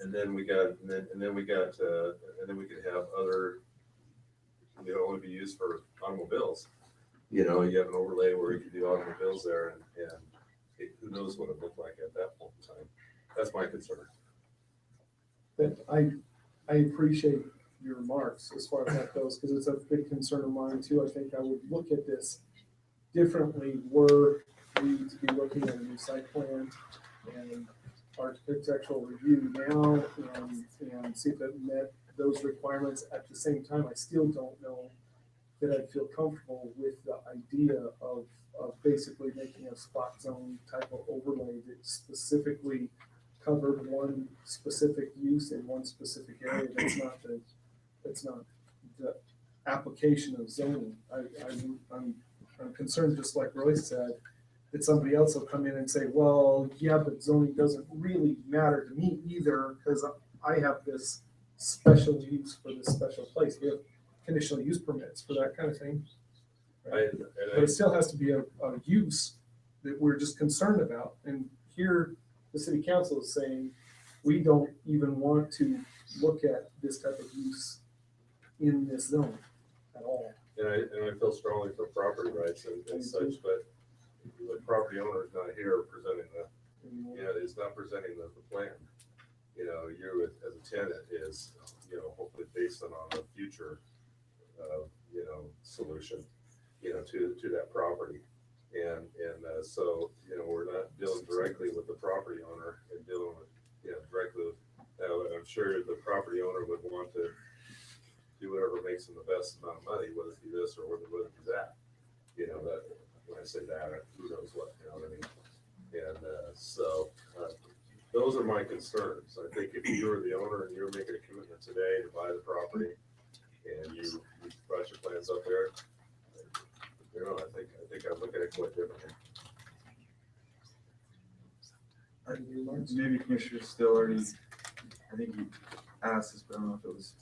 and then we got, and then we could have other, only be used for automobiles. You have an overlay where you can do automobiles there, and who knows what it looked like at that point in time. That's my concern. But I appreciate your remarks as far as that goes, because it's a big concern of mine too. I think I would look at this differently were we to be looking at a new site plan and architectural review now and see if it met those requirements. At the same time, I still don't know that I'd feel comfortable with the idea of basically making a spot zone type of overlay that specifically covered one specific use in one specific area. That's not the application of zoning. I'm concerned, just like Royce said, that somebody else will come in and say, well, yeah, but zoning doesn't really matter to me either, because I have this special use for this special place. We have conditional use permits for that kind of thing. Right? But it still has to be a use that we're just concerned about. And here, the city council is saying, we don't even want to look at this type of use in this zone at all. And I feel strongly for property rights and such, but the property owner is not here presenting is not presenting the plan. You as a tenant is, hopefully based on a future, solution, to that property. And so, we're not dealing directly with the property owner and dealing with, directly with, I'm sure the property owner would want to do whatever makes them the best amount of money, whether it be this or whether it be that. That when I say that, who knows what, what I mean? And those are my concerns. I think if you were the owner and you're making a commitment today to buy the property and you brought your plans up there, I think I'd look at it quite differently. Maybe Commissioner Still already, I think he asked this, but I don't know if it was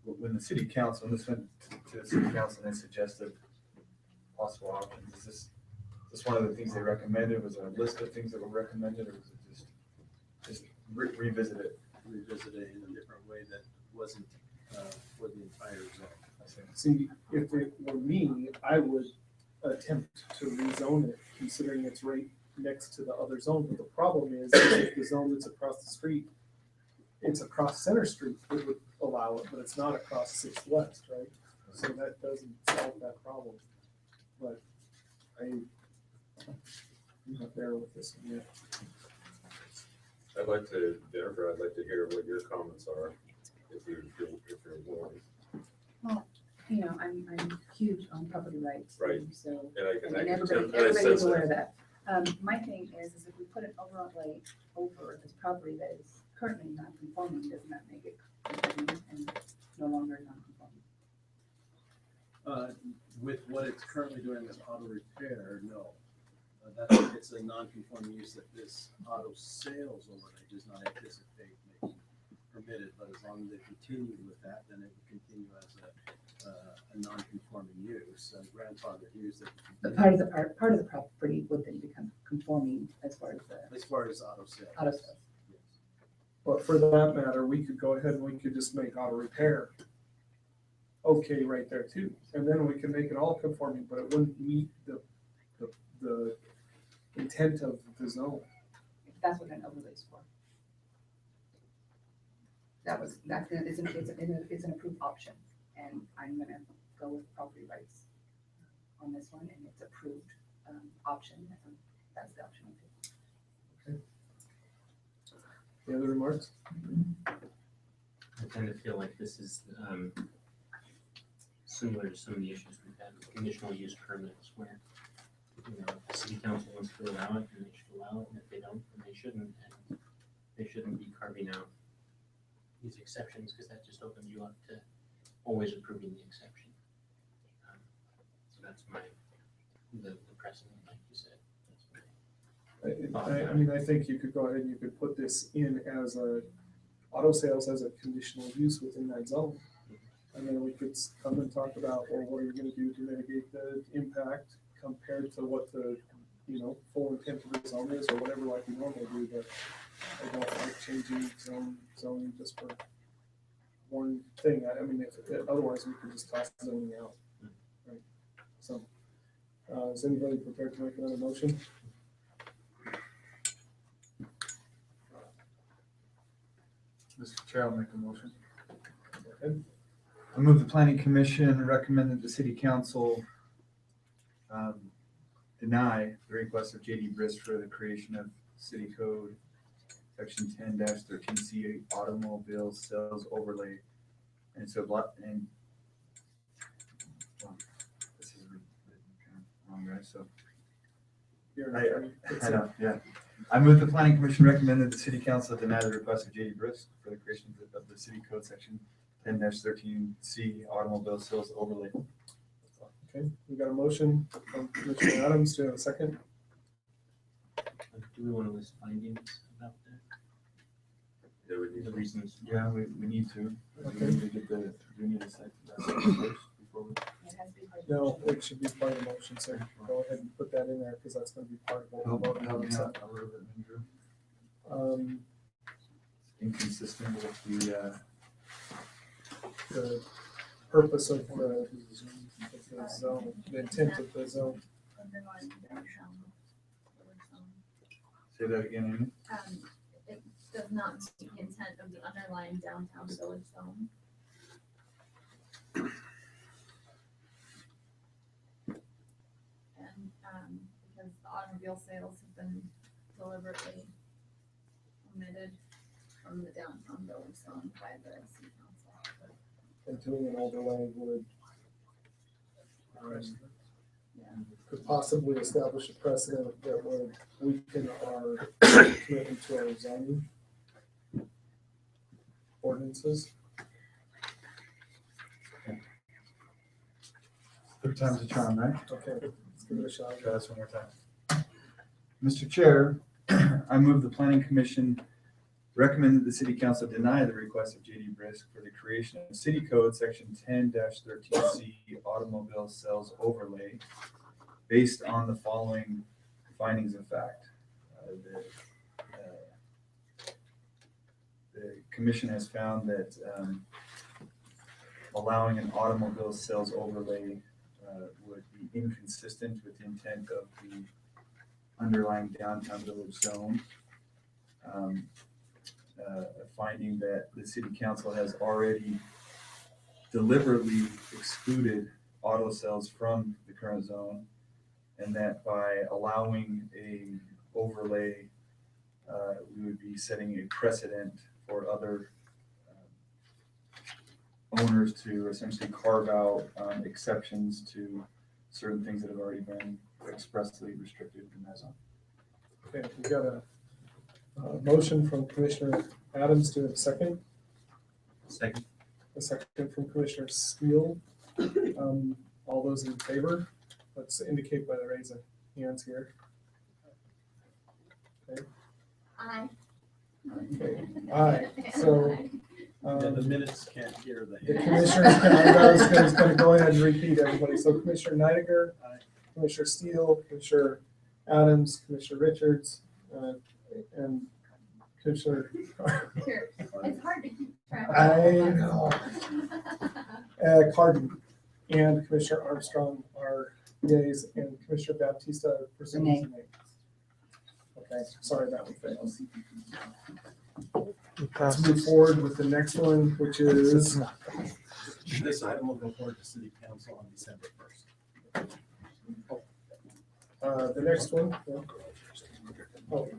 when the city council, and this went to the city council and they suggested possible options. Is this one of the things they recommended? Was it a list of things that were recommended, or was it just revisit it? Revisit it in a different way that wasn't for the entire zone. See, if it were me, I would attempt to rezone it, considering it's right next to the other zone. But the problem is, if the zone that's across the street, it's across Center Street, it would allow it, but it's not across Sixth West, right? So that doesn't solve that problem. But I'm not there with this one yet. I'd like to, Jennifer, I'd like to hear what your comments are, if you're willing. Well, you know, I'm huge on property rights. Right. So, And I can everybody's sense aware that. of that. My thing is if we put an overlay over this property that is currently non-conforming, doesn't that make it conforming and no longer non-conforming? With what it's currently doing as auto repair, no. It's a non-conforming use that this auto sales overlay does not anticipate making permitted, but as long as they continue with that, then it will continue as a non-conforming use, a grandfathered use. But part of the property would then become conforming as far as auto sales. auto sales. But for that matter, we could go ahead and we could just make auto repair okay right there too. And then we can make it all conforming, but it wouldn't meet the intent of the zone. That's what an overlay is for. It's an approved option, and I'm gonna go with property rights on this one, and it's approved option. That's the option. Any other remarks? I kind of feel like this is similar to some of the issues we've had with conditional use permits where, you know, if the city council wants to allow it, then they should allow it, and if they don't, then they shouldn't, and they shouldn't be carving out these exceptions, because that just opens you up to always approving the exception. So that's the precedent, like you said. I mean, I think you could go ahead and you could put this in as auto sales as a conditional use within that zone. And then we could come and talk about, well, what are you gonna do to mitigate the impact compared to what the, you know, full intent of the zone is, or whatever, like we normally do, but I don't like changing zoning just for one thing. I mean, if otherwise we could just toss zoning out, right? So, is anybody prepared to make another motion? Mr. Chair, I'll make a motion. Go ahead. I move the planning commission recommend that the city council deny the request of JD Brisk for the creation of city code section 10-13C automobile sales overlay. And so well, this is written kind of wrong, right? So I know, yeah. I move the planning commission recommend that the city council deny the request of JD Brisk for the creation of the city code section 10-13C automobile sales overlay. Okay, we got a motion from Commissioner Adams. Do you have a second? Do we want to list findings about that? Yeah, we need The reasons. Yeah, we need to. Okay. We need to get the, we need a second first before we. No, it should be part of the motion, so go ahead and put that in there, because that's gonna be part of what we're voting on. Help me out a little bit, Andrew. Inconsistent with The purpose of the zone, the intent of the zone. say that again, Amy? It does not meet the intent of the underlying downtown village zone. And, because the automobile sales have been deliberately omitted from the downtown village zone by the city council. And doing an overlay would could possibly establish a precedent that would weaken our commitment to our zoning ordinances. Third time's a charm, right? Okay, let's give it a shot. Try this one more time. Mr. Chair, I move the planning commission recommend that the city council deny the request of JD Brisk for the creation of city code section 10-13C automobile sales overlay based on the following findings of fact. The commission has found that allowing an automobile sales overlay would be inconsistent with the intent of the underlying downtown village zone. A finding that the city council has already deliberately excluded auto sales from the current zone, and that by allowing a overlay, we would be setting a precedent for other owners to essentially carve out exceptions to certain things that have already been expressly restricted in that zone. Okay, we got a motion from Commissioner Adams. Do we have a second? Second. A second from Commissioner Steele. All those in favor, let's indicate by the raise of hands here. Okay. Aye. Okay. Aye. So The minutes can't hear the. the commissioners I was going to go ahead and repeat everybody. So Commissioner Neidinger, Commissioner Steele, Commissioner Adams, Commissioner Richards, and Commissioner. It's hard to keep track. I know. Cardin and Commissioner Armstrong are yeas, and Commissioner Baptista for some reason. Okay, sorry, that one fails. Let's move forward with the next one, which is. This item will go forward to city council on December 1st. The next one. Yeah. Oh.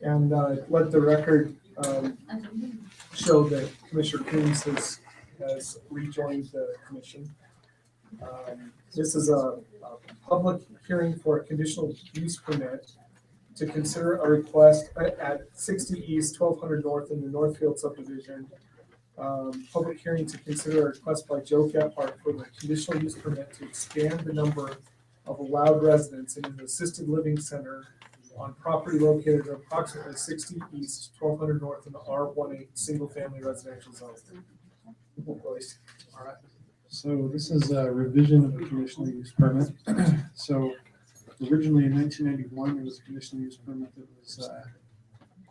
And let the record show that Commissioner Coombs has rejoined the commission. This is a public hearing for a conditional use permit to consider a request at 60 East, 1200 North in the Northfield subdivision. Public hearing to consider a request by Joe Gephardt for the conditional use permit to expand the number of allowed residents in an assisted living center on property located at approximately 60 East, 1200 North in the R18 single family residential zone. All right. So this is a revision of the conditional use permit. So originally in 1991, there was a conditional use permit that was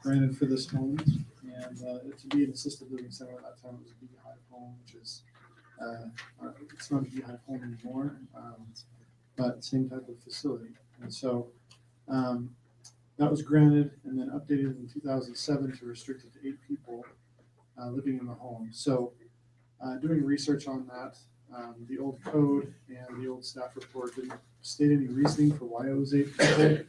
granted for this home, and to be an assisted living center at that time, it was a Beehive home, which is it's not a Beehive home anymore, but same type of facility. And so that was granted and then updated in 2007 to restrict it to 8 people living in the home. So doing research on that, the old code and the old staff report didn't state any reasoning for why it was 8 people.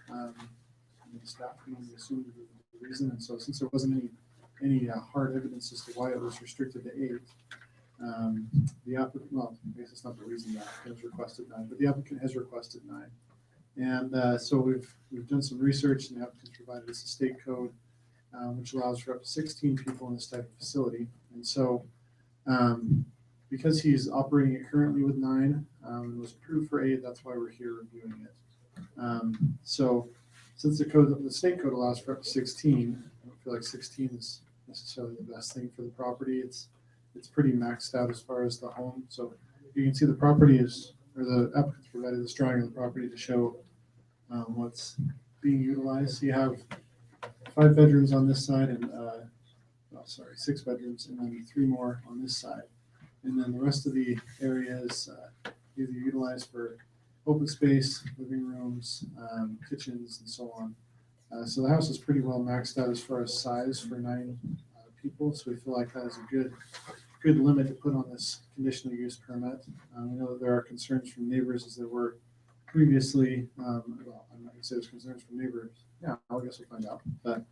The staff can only assume the reason, and so since there wasn't any hard evidence as to why it was restricted to 8, the applicant, well, I guess it's not the reason that it was requested 9, but the applicant has requested 9. And so we've done some research, and the applicant provided us a state code, which allows for up to 16 people in this type of facility. And so because he's operating it currently with 9, and was approved for 8, that's why we're here reviewing it. So since the state code allows for up to 16, I don't feel like 16 is necessarily the best thing for the property. It's pretty maxed out as far as the home. So you can see the property is, or the applicant's provided this drawing of the property to show what's being utilized. So you have 5 bedrooms on this side and 6 bedrooms, and then 3 more on this side. And then the rest of the area is either utilized for open space, living rooms, kitchens, and so on. So the house is pretty well maxed out as far as size for 9 people. So we feel like that is a good limit to put on this conditional use permit. We know that there are concerns from neighbors as there were previously. Well, I'm not going to say there's concerns from neighbors. Yeah, I guess we'll find out. But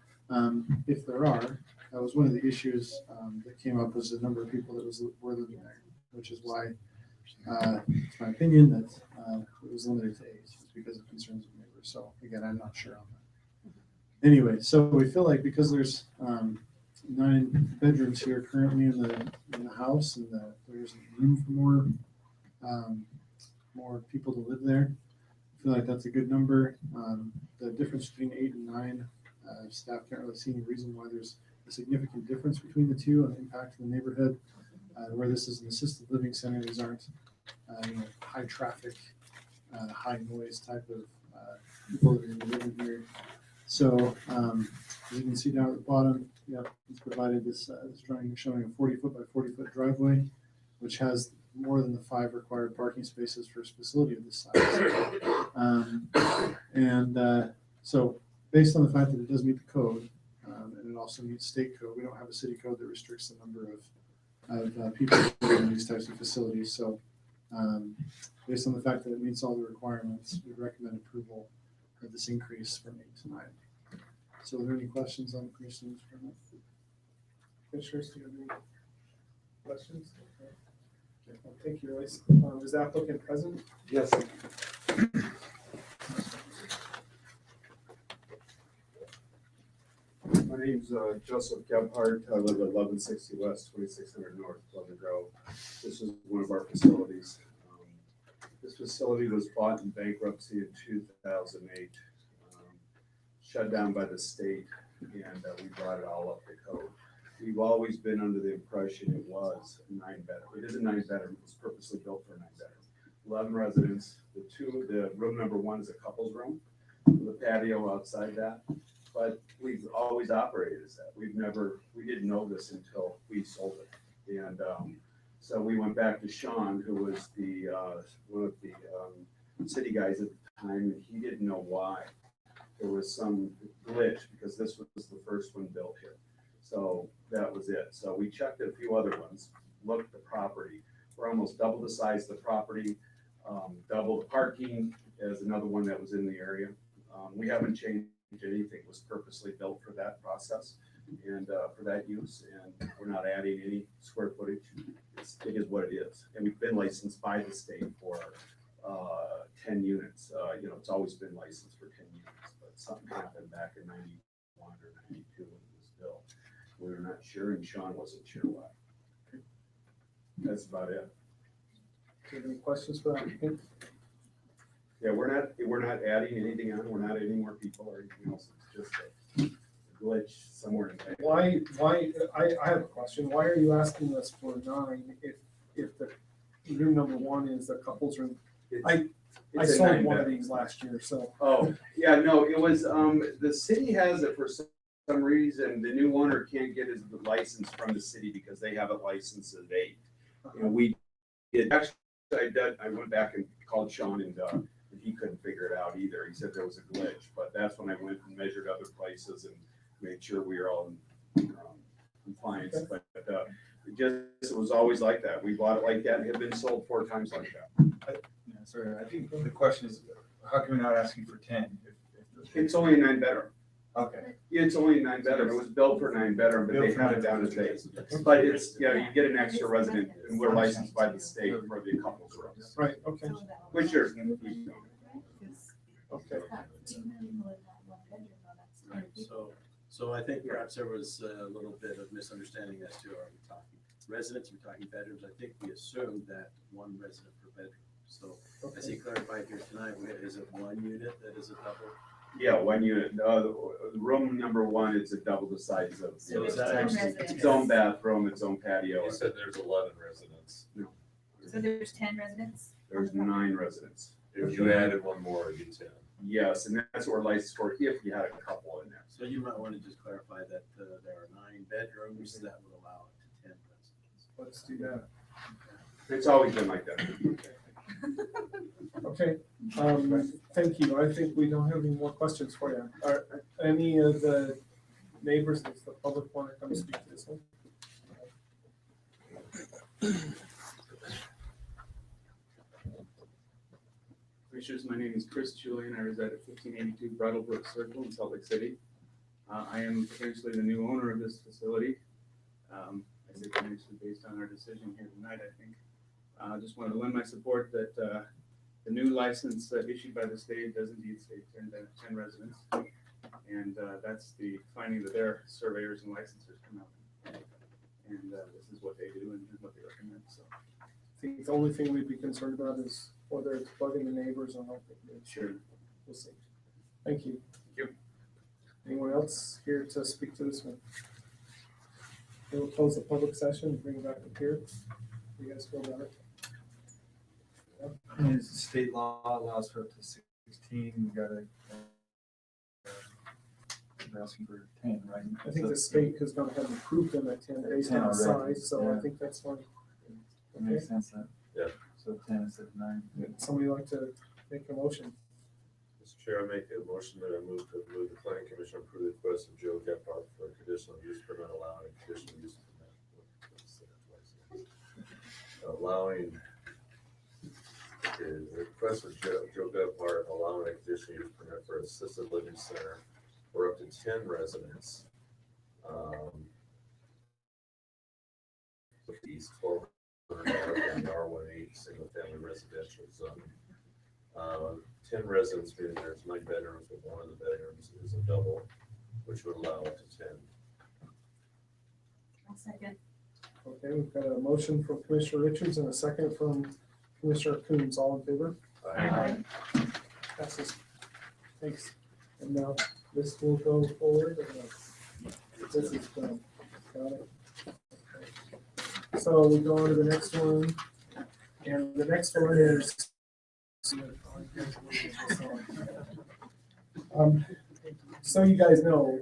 if there are, that was one of the issues that came up, was the number of people that were living there, which is why it's my opinion that it was limited to 8. It's because of concerns of neighbors. So again, I'm not sure on that. Anyway, so we feel like because there's 9 bedrooms here currently in the house, and there's room for more people to live there, I feel like that's a good number. The difference between 8 and 9, staff can't really see any reason why there's a significant difference between the two on the impact of the neighborhood. Where this is an assisted living center, these aren't high traffic, high noise type of people that are going to be living here. So as you can see down at the bottom, it's provided this drawing showing a 40-foot by 40-foot driveway which has more than the 5 required parking spaces for a facility of this size. So based on the fact that it does meet the code, and it also meets state code, we don't have a city code that restricts the number of people in these types of facilities. So based on the fact that it meets all the requirements, we recommend approval of this increase from 8 to 9. So are there any questions on the commission's permit? Commissioners, do you have any questions? Okay, well, thank you, Royce. Is the applicant present? Yes. My name's Joseph Gebhardt. I live at 1160 West, 2600 North, Pleasant Grove. This is one of our facilities. This facility was bought in bankruptcy in 2008, shut down by the state, and we brought it all up to code. We've always been under the impression it was a 9-bedroom. It is a 9-bedroom. It was purposely built for a 9-bedroom. 11 residents. The room number 1 is a couple's room with a patio outside that. But we've always operated as that. We didn't know this until we sold it. And so we went back to Sean, who was one of the city guys at the time, and he didn't know why. There was some glitch because this was the first one built here. So that was it. So we checked a few other ones, looked at the property. We're almost double the size of the property, double the parking as another one that was in the area. We haven't changed anything. It was purposely built for that process and for that use, and we're not adding any square footage. It is what it is. And we've been licensed by the state for 10 units. It's always been licensed for 10 units, but something happened back in 91 or 92 when it was built. We were not sure, and Sean wasn't sure why. That's about it. Do you have any questions for the applicant? Yeah, we're not adding anything on. We're not adding more people or anything else. It's just a glitch somewhere in there. Why, I have a question. Why are you asking us for 9 if the room number 1 is the couple's room? I sold one of these last year, so. Oh, yeah, no, it was, the city has it for some reason. The new owner can't get his license from the city because they have it licensed at 8. We did, actually, I went back and called Sean and he couldn't figure it out either. He said there was a glitch, but that's when I went and measured other places and made sure we were all in compliance. But it was always like that. We bought it like that and it had been sold 4 times like that. Sorry, I think the question is, how come you're not asking for 10? It's only a 9-bedroom. Okay. It's only a 9-bedroom. It was built for 9-bedroom, but they have it down as 8. But it's, you get an extra resident, and we're licensed by the state for the couple's rooms. Right, okay. Which are. Okay. So I think perhaps there was a little bit of misunderstanding as to, are we talking residents, are we talking bedrooms? I think we assumed that 1 resident per bedroom. So as he clarified here tonight, is it 1 unit that is a double? Yeah, 1 unit. Room number 1 is a double the size of So is its own bathroom, its own patio. You said there's 11 residents. No. So there's 10 residents? There's 9 residents. If you added 1 more, it'd be 10. Yes, and that's what we're licensed for if you had a couple in there. So you might want to just clarify that there are 9 bedrooms that would allow up to 10 residents. Let's do that. It's always been like that. Okay, thank you. I think we don't have any more questions for you. Are any of the neighbors, does the public want to come speak to this one? Commissioners, my name is Chris Julian. I reside at 1582 Brattlebrook Circle in Salt Lake City. I am potentially the new owner of this facility. I say potentially based on our decision here tonight, I think. I just wanted to lend my support that the new license issued by the state does indeed state 10 residents. And that's the finding that their surveyors and licensors come out. And this is what they do and what they recommend. So I think the only thing we'd be concerned about is whether it's bugging the neighbors or not. Sure. We'll see. Thank you. Thank you. Anyone else here to speak to this one? We'll close the public session and bring it back up here. You guys feel about it? And the state law allows for up to 16. You gotta, you're asking for 10, right? I think the state has gone ahead and approved them at 10 based on the size, so I think that's fine. That makes sense then. Yeah. So 10 instead of 9. Would somebody like to make a motion? Mr. Chair, I make a motion that I move to approve the planning commission approve the request of Joe Gephardt for a conditional use permit allowing a conditional use permit. Allowing the request of Joe Gephardt allowing a conditional use permit for assisted living center for up to 10 residents. East 1200 and R18 single family residential zone. 10 residents, meaning there's 9 bedrooms, but one of the bedrooms is a double, which would allow up to 10. I'll second. Okay, we've got a motion from Commissioner Richards and a second from Commissioner Coons. All in favor? Aye. Passes. Thanks. And now this will go forward. This is done. Got it. So we go on to the next one. And the next one is so you guys know,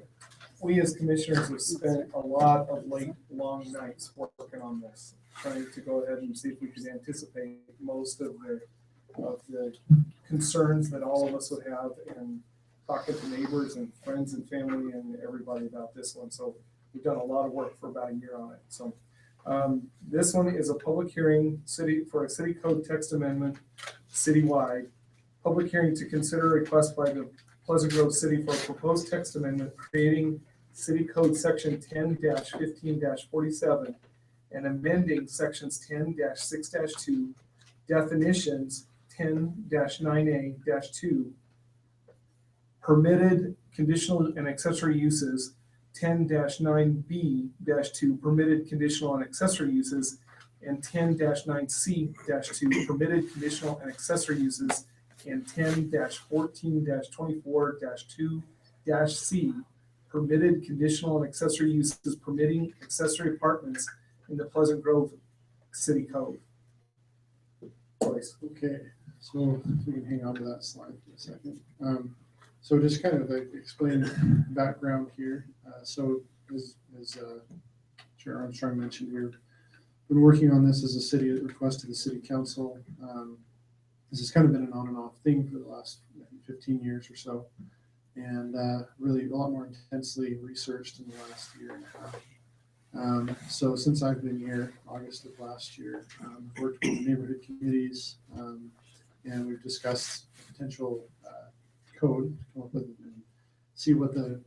we as commissioners have spent a lot of late, long nights working on this, trying to go ahead and see if we could anticipate most of the concerns that all of us would have, and talking to neighbors and friends and family and everybody about this one. So we've done a lot of work for about a year on it. So this one is a public hearing for a city code text amendment citywide. Public hearing to consider a request by the Pleasant Grove City for a proposed text amendment creating City Code Section 10-15-47 and amending Sections 10-6-2, definitions 10-9A-2, permitted conditional and accessory uses 10-9B-2, permitted conditional and accessory uses, and 10-9C-2, permitted conditional and accessory uses, and 10-14-24-2-C, permitted conditional and accessory uses permitting accessory apartments in the Pleasant Grove City Code. Okay, so if we can hang on to that slide for a second. So just kind of explain background here. So as Chair Armstrong mentioned, we've been working on this as a city at request of the City Council. This has kind of been an on and off thing for the last 15 years or so, and really a lot more intensely researched in the last year and a half. So since I've been here, August of last year, I've worked with neighborhood committees, and we've discussed potential code to come up with and see what the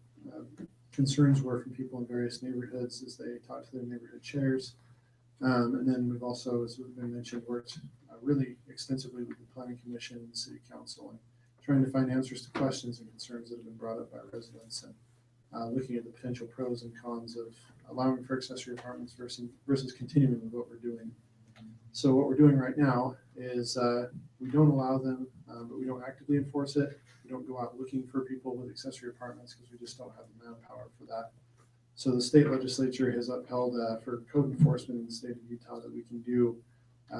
concerns were from people in various neighborhoods as they talk to their neighborhood chairs. And then we've also, as we've been mentioned, worked really extensively with the Planning Commission and City Council and trying to find answers to questions and concerns that have been brought up by residents, and looking at the potential pros and cons of allowing for accessory apartments versus continuing with what we're doing. So what we're doing right now is we don't allow them, but we don't actively enforce it. We don't go out looking for people with accessory apartments because we just don't have the manpower for that. So the state legislature has upheld for code enforcement in the state of Utah that we can do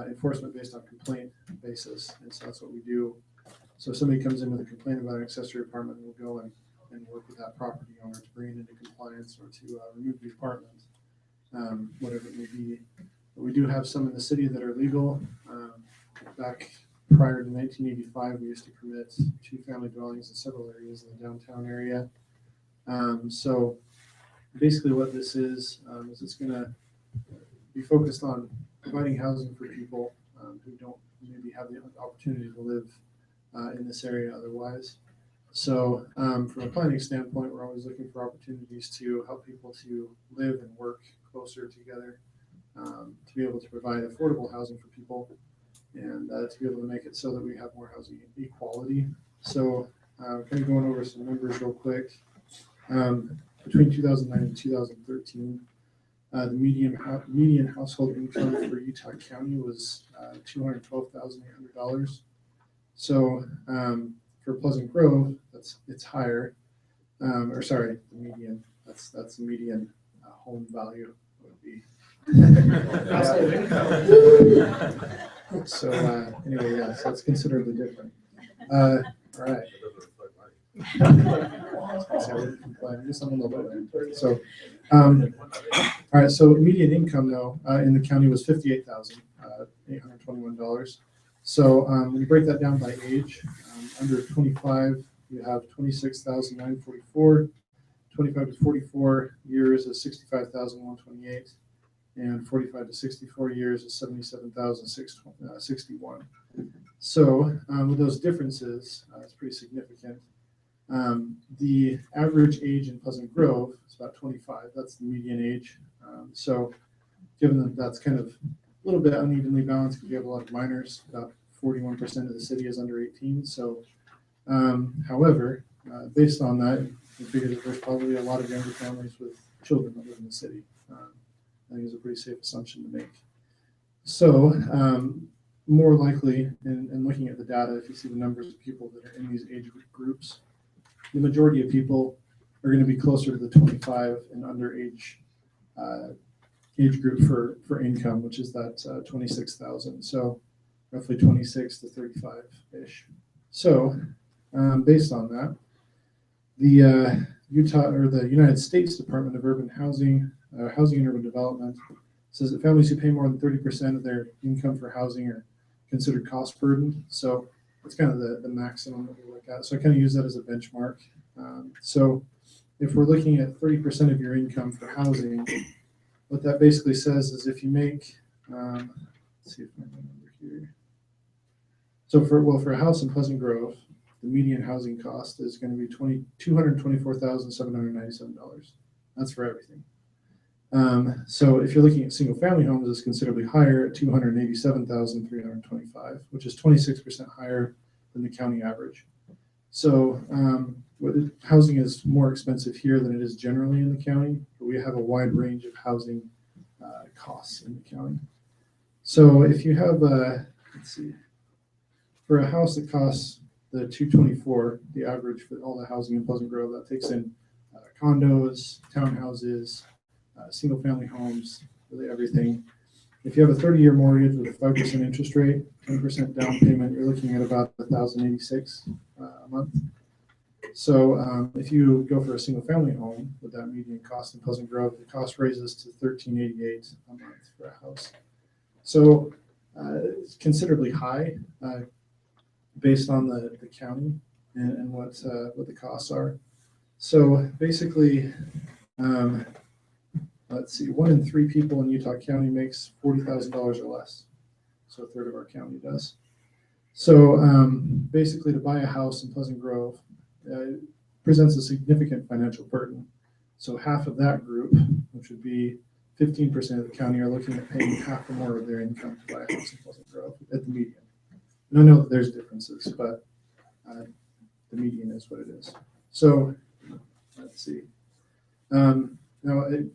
enforcement based on complaint basis. And so that's what we do. So if somebody comes in with a complaint about an accessory apartment, we'll go and work with that property owner to bring it into compliance or to remove the apartment, whatever it may be. But we do have some in the city that are legal. Back prior to 1985, we used to permit 2-family dwellings in several areas in the downtown area. So basically what this is it's going to be focused on providing housing for people who don't maybe have the opportunity to live in this area otherwise. So from a planning standpoint, we're always looking for opportunities to help people to live and work closer together, to be able to provide affordable housing for people, and to be able to make it so that we have more housing equality. So kind of going over some numbers real quick. Between 2009 and 2013, the median household income for Utah County was $212,800. So for Pleasant Grove, it's higher. Or sorry, the median. That's the median home value would be. So anyway, yeah, so it's considerably different. All right. So, all right. So median income though in the county was $58,000. $821. So when you break that down by age, under 25, you have 26,944. 25 to 44 years is 65,128, and 45 to 64 years is 77,661. So with those differences, it's pretty significant. The average age in Pleasant Grove is about 25. That's the median age. So given that that's kind of a little bit unevenly balanced because you have a lot of minors, about 41% of the city is under 18. So however, based on that, we figured that there's probably a lot of younger families with children that live in the city. I think it's a pretty safe assumption to make. So more likely, in looking at the data, if you see the numbers of people that are in these age groups, the majority of people are going to be closer to the 25 and under age group for income, which is that 26,000. So roughly 26 to 35-ish. So based on that, the the United States Department of Urban Housing, Housing and Urban Development says that families who pay more than 30% of their income for housing are considered cost burden. So that's kind of the maximum that we look at. So I kind of use that as a benchmark. So if we're looking at 30% of your income for housing, what that basically says is if you make, let's see if I remember here. So for a house in Pleasant Grove, the median housing cost is going to be $224,797. That's for everything. So if you're looking at single family homes, it's considerably higher at $287,325, which is 26% higher than the county average. So housing is more expensive here than it is generally in the county, but we have a wide range of housing costs in the county. So if you have let's see, for a house that costs the $224, the average for all the housing in Pleasant Grove, that takes in condos, townhouses, single family homes, really everything. If you have a 30-year mortgage with a 5% interest rate, 10% down payment, you're looking at about $1,086 a month. So if you go for a single family home with that median cost in Pleasant Grove, the cost raises to $1,388 a month for a house. So it's considerably high based on the county and what the costs are. So basically, let's see, 1 in 3 people in Utah County makes $40,000 or less. So a third of our county does. So basically, to buy a house in Pleasant Grove presents a significant financial burden. So half of that group, which would be 15% of the county, are looking at paying half or more of their income to buy a house in Pleasant Grove at the median. And I know that there's differences, but the median is what it is. So let's see. Now,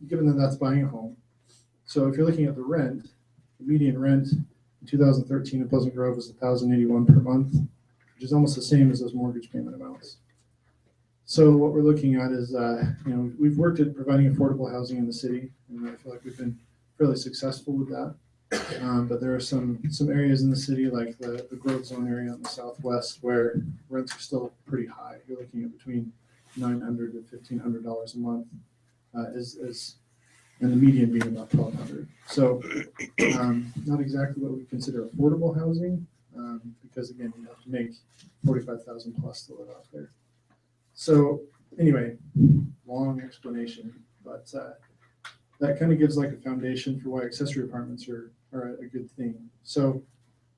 given that that's buying a home, so if you're looking at the rent, the median rent in 2013 in Pleasant Grove was $1,081 per month, which is almost the same as those mortgage payment amounts. So what we're looking at is, we've worked at providing affordable housing in the city, and I feel like we've been fairly successful with that. But there are some areas in the city, like the Grove Zone area in the southwest, where rents are still pretty high. You're looking at between $900 to $1,500 a month, and the median being about $1,200. So not exactly what we consider affordable housing, because again, you have to make $45,000 plus to live out there. So anyway, long explanation, but that kind of gives like a foundation for why accessory apartments are a good thing. So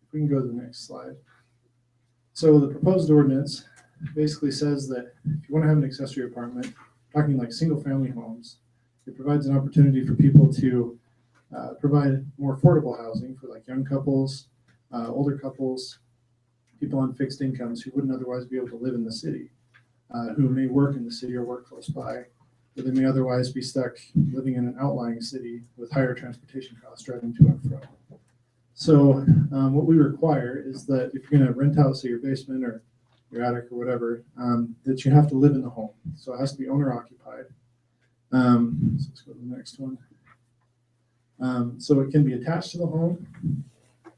if we can go to the next slide. So the proposed ordinance basically says that if you want to have an accessory apartment, talking like single family homes, it provides an opportunity for people to provide more affordable housing for like young couples, older couples, people on fixed incomes who wouldn't otherwise be able to live in the city, who may work in the city or work close by, but they may otherwise be stuck living in an outlying city with higher transportation costs driving to and from. So what we require is that if you're going to rent out, say, your basement or your attic or whatever, that you have to live in the home. So it has to be owner occupied. So let's go to the next one. So it can be attached to the home,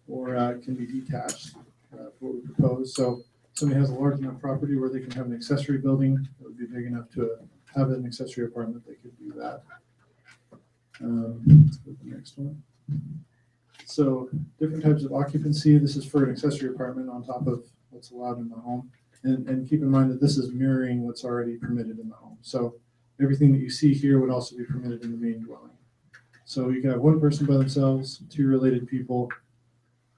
or it can be detached, what we propose. So somebody has a large enough property where they can have an accessory building that would be big enough to have an accessory apartment, they could do that. Let's go to the next one. So different types of occupancy. This is for an accessory apartment on top of what's allowed in the home. And keep in mind that this is mirroring what's already permitted in the home. So everything that you see here would also be permitted in the main dwelling. So you can have one person by themselves, two related people.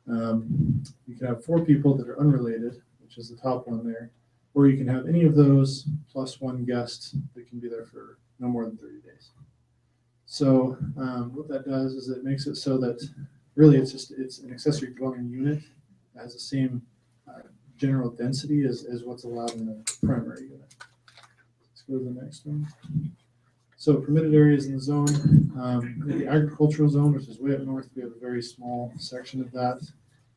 You can have four people that are unrelated, which is the top one there. Or you can have any of those plus one guest that can be there for no more than 30 days. So what that does is it makes it so that really it's an accessory dwelling unit that has the same general density as what's allowed in the primary unit. Let's go to the next one. So permitted areas in the zone, the agricultural zone, which is way up north, we have a very small section of that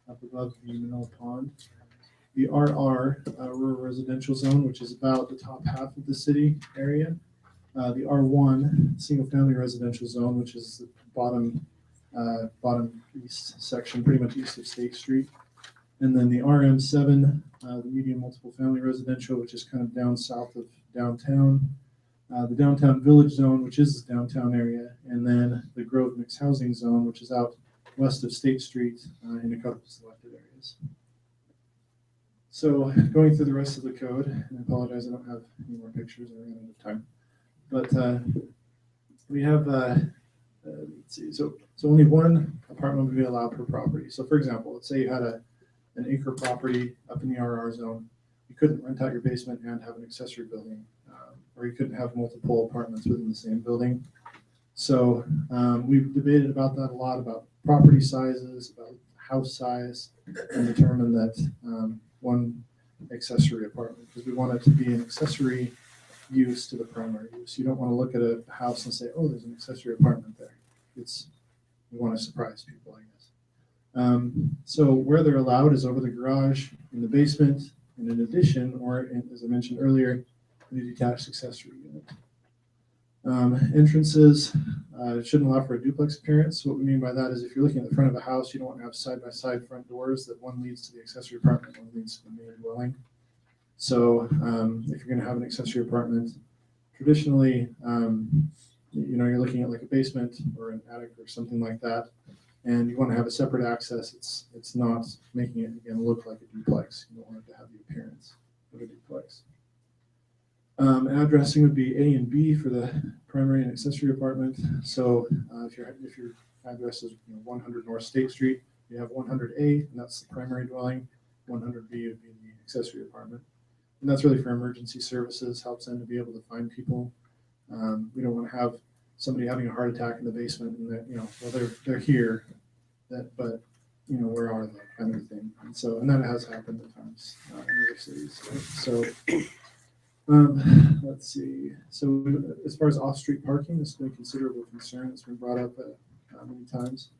up above the Manila Pond. The RR, rural residential zone, which is about the top half of the city area. The R1, single family residential zone, which is the bottom east section, pretty much east of State Street. And then the RM7, the medium multiple family residential, which is kind of down south of downtown. The downtown village zone, which is the downtown area. And then the Grove mixed housing zone, which is out west of State Street in a couple of selected areas. So going through the rest of the code, and I apologize, I don't have any more pictures, I ran out of time. But we have, let's see, so only one apartment would be allowed per property. So for example, let's say you had an acre property up in the RR zone. You couldn't rent out your basement and have an accessory building, or you couldn't have multiple apartments within the same building. So we've debated about that a lot, about property sizes, about house size, and determined that one accessory apartment, because we want it to be an accessory use to the primary use. You don't want to look at a house and say, oh, there's an accessory apartment there. We want to surprise people, I guess. So where they're allowed is over the garage, in the basement, and in addition, or as I mentioned earlier, in a detached accessory unit. Entrances shouldn't allow for a duplex appearance. What we mean by that is if you're looking at the front of a house, you don't want to have side-by-side front doors that one leads to the accessory apartment, one leads to the main dwelling. So if you're going to have an accessory apartment, traditionally, you're looking at like a basement or an attic or something like that, and you want to have a separate access. It's not making it, again, look like a duplex. You don't want it to have the appearance of a duplex. Addressing would be A and B for the primary and accessory apartment. So if your address is 100 North State Street, you have 100A, and that's the primary dwelling. 100B would be the accessory apartment. And that's really for emergency services, helps them to be able to find people. We don't want to have somebody having a heart attack in the basement and that, they're here, but where are they, kind of thing. And that has happened at times in other cities. So let's see. So as far as off-street parking, this has been a considerable concern. It's been brought up many times.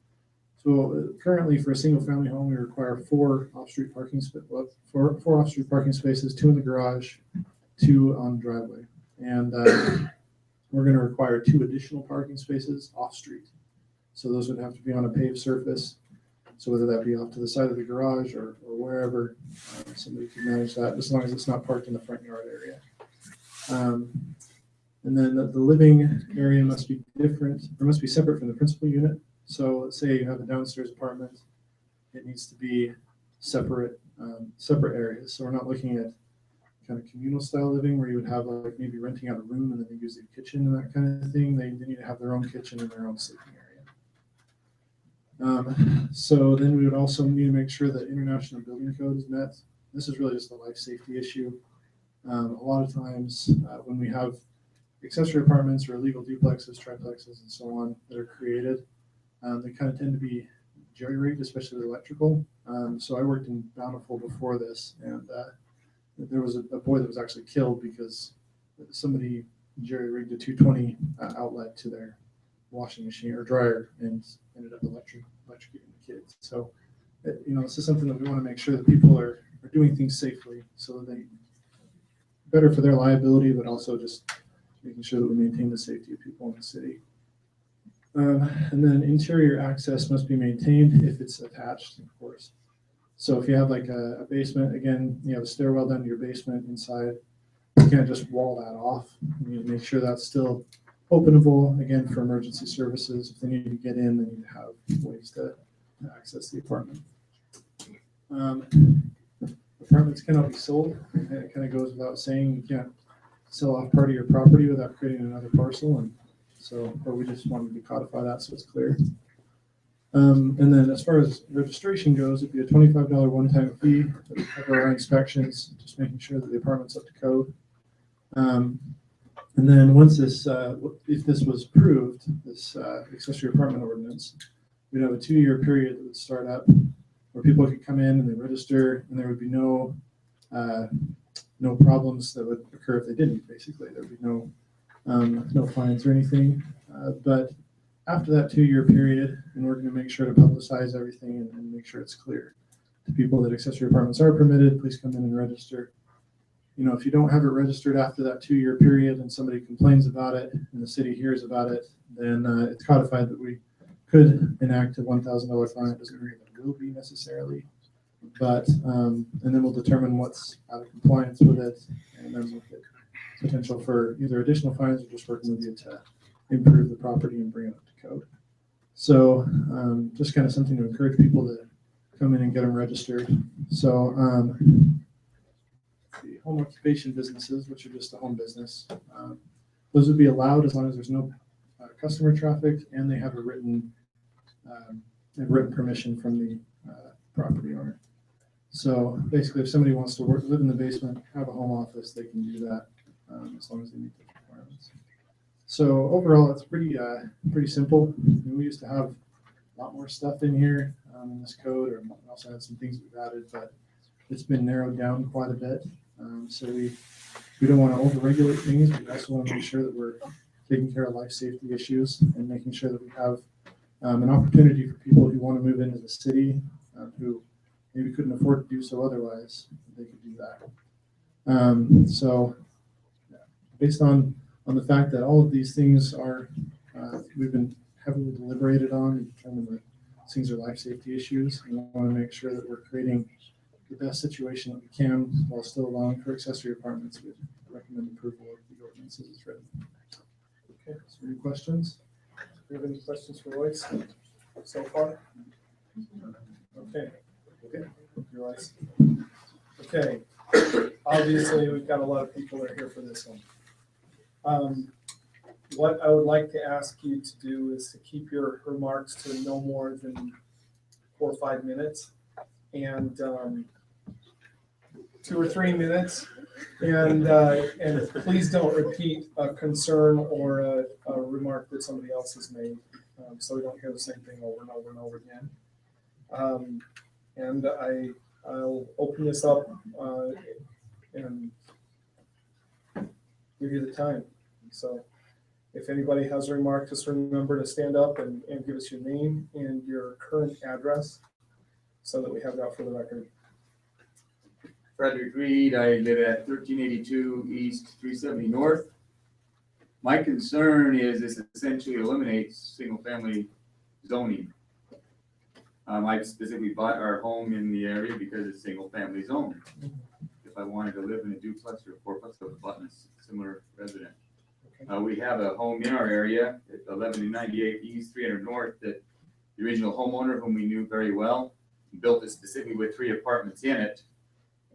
So currently, for a single-family home, we require four off-street parking spaces, 2 in the garage, 2 on the driveway, and we're going to require 2 additional parking spaces off-street. So those would have to be on a paved surface. So whether that be off to the side of the garage or wherever, somebody can manage that, as long as it's not parked in the front yard area. And then the living area must be different, or must be separate from the principal unit. So let's say you have a downstairs apartment, it needs to be separate areas. So we're not looking at kind of communal style living where you would have like maybe renting out a room and then they use the kitchen and that kind of thing. They need to have their own kitchen and their own sleeping area. So then we would also need to make sure that international building code is met. This is really just a life safety issue. A lot of times when we have accessory apartments or illegal duplexes, triplexes, and so on that are created, they kind of tend to be jerry-rigged, especially with electrical. So I worked in Bountiful before this, and there was a boy that was actually killed because somebody jerry-rigged a 220 outlet to their washing machine or dryer and ended up electrocuting the kids. So, this is something that we want to make sure that people are doing things safely so that they better for their liability, but also just making sure that we maintain the safety of people in the city. And then interior access must be maintained if it's attached, of course. So if you have like a basement, again, you have a stairwell down to your basement inside, you can't just wall that off. You need to make sure that's still openable, again, for emergency services. If they need to get in, they need to have ways to access the apartment. Apartments cannot be sold. And it kind of goes without saying, you can't sell off part of your property without creating another parcel. And so, but we just wanted to codify that so it's clear. And then as far as registration goes, it'd be a $25 one-time fee that would cover our inspections, just making sure that the apartment's up to code. And then once this, if this was approved, this accessory apartment ordinance, we'd have a 2-year period that would start up where people could come in and they register, and there would be no problems that would occur if they didn't. Basically, there would be no fines or anything. But after that 2-year period, and we're going to make sure to publicize everything and make sure it's clear to people that accessory apartments are permitted. Please come in and register. You know, if you don't have it registered after that 2-year period and somebody complains about it and the city hears about it, then it's codified that we could enact a $1,000 fine. It doesn't mean it will be necessarily, but and then we'll determine what's out of compliance with it, and then look at potential for either additional fines or just working with you to improve the property and bring it up to code. So just kind of something to encourage people to come in and get them registered. So the home occupation businesses, which are just a home business, those would be allowed as long as there's no customer traffic and they have a written permission from the property owner. So basically, if somebody wants to live in the basement, have a home office, they can do that as long as they meet the requirements. So overall, it's pretty simple. We used to have a lot more stuff in here in this code, or we also had some things we've added, but it's been narrowed down quite a bit. So we don't want to overregulate things. We also want to make sure that we're taking care of life safety issues and making sure that we have an opportunity for people who want to move into the city who maybe couldn't afford to do so otherwise. They could do that. So based on the fact that all of these things are, we've been heavily deliberated on and determined that things are life safety issues, and we want to make sure that we're creating the best situation that we can while still allowing for accessory apartments. We recommend approval of the ordinance as it's written. Okay, so any questions? Do you have any questions for Royce so far? Okay. Royce. Okay. Obviously, we've got a lot of people that are here for this one. What I would like to ask you to do is to keep your remarks to no more than 4 or 5 minutes, and 2 or 3 minutes, and please don't repeat a concern or a remark that somebody else has made, so we don't hear the same thing over and over and over again. And I'll open this up and give you the time. So if anybody has a remark, just remember to stand up and give us your name and your current address so that we have that for the record. Frederick Reed, I live at 1382 East 370 North. My concern is this essentially eliminates single family zoning. I specifically bought our home in the area because it's single family zone. If I wanted to live in a duplex or a fourplex, I would have bought a similar resident. We have a home in our area at 1198 East 300 North that the original homeowner, whom we knew very well, built it specifically with 3 apartments in it,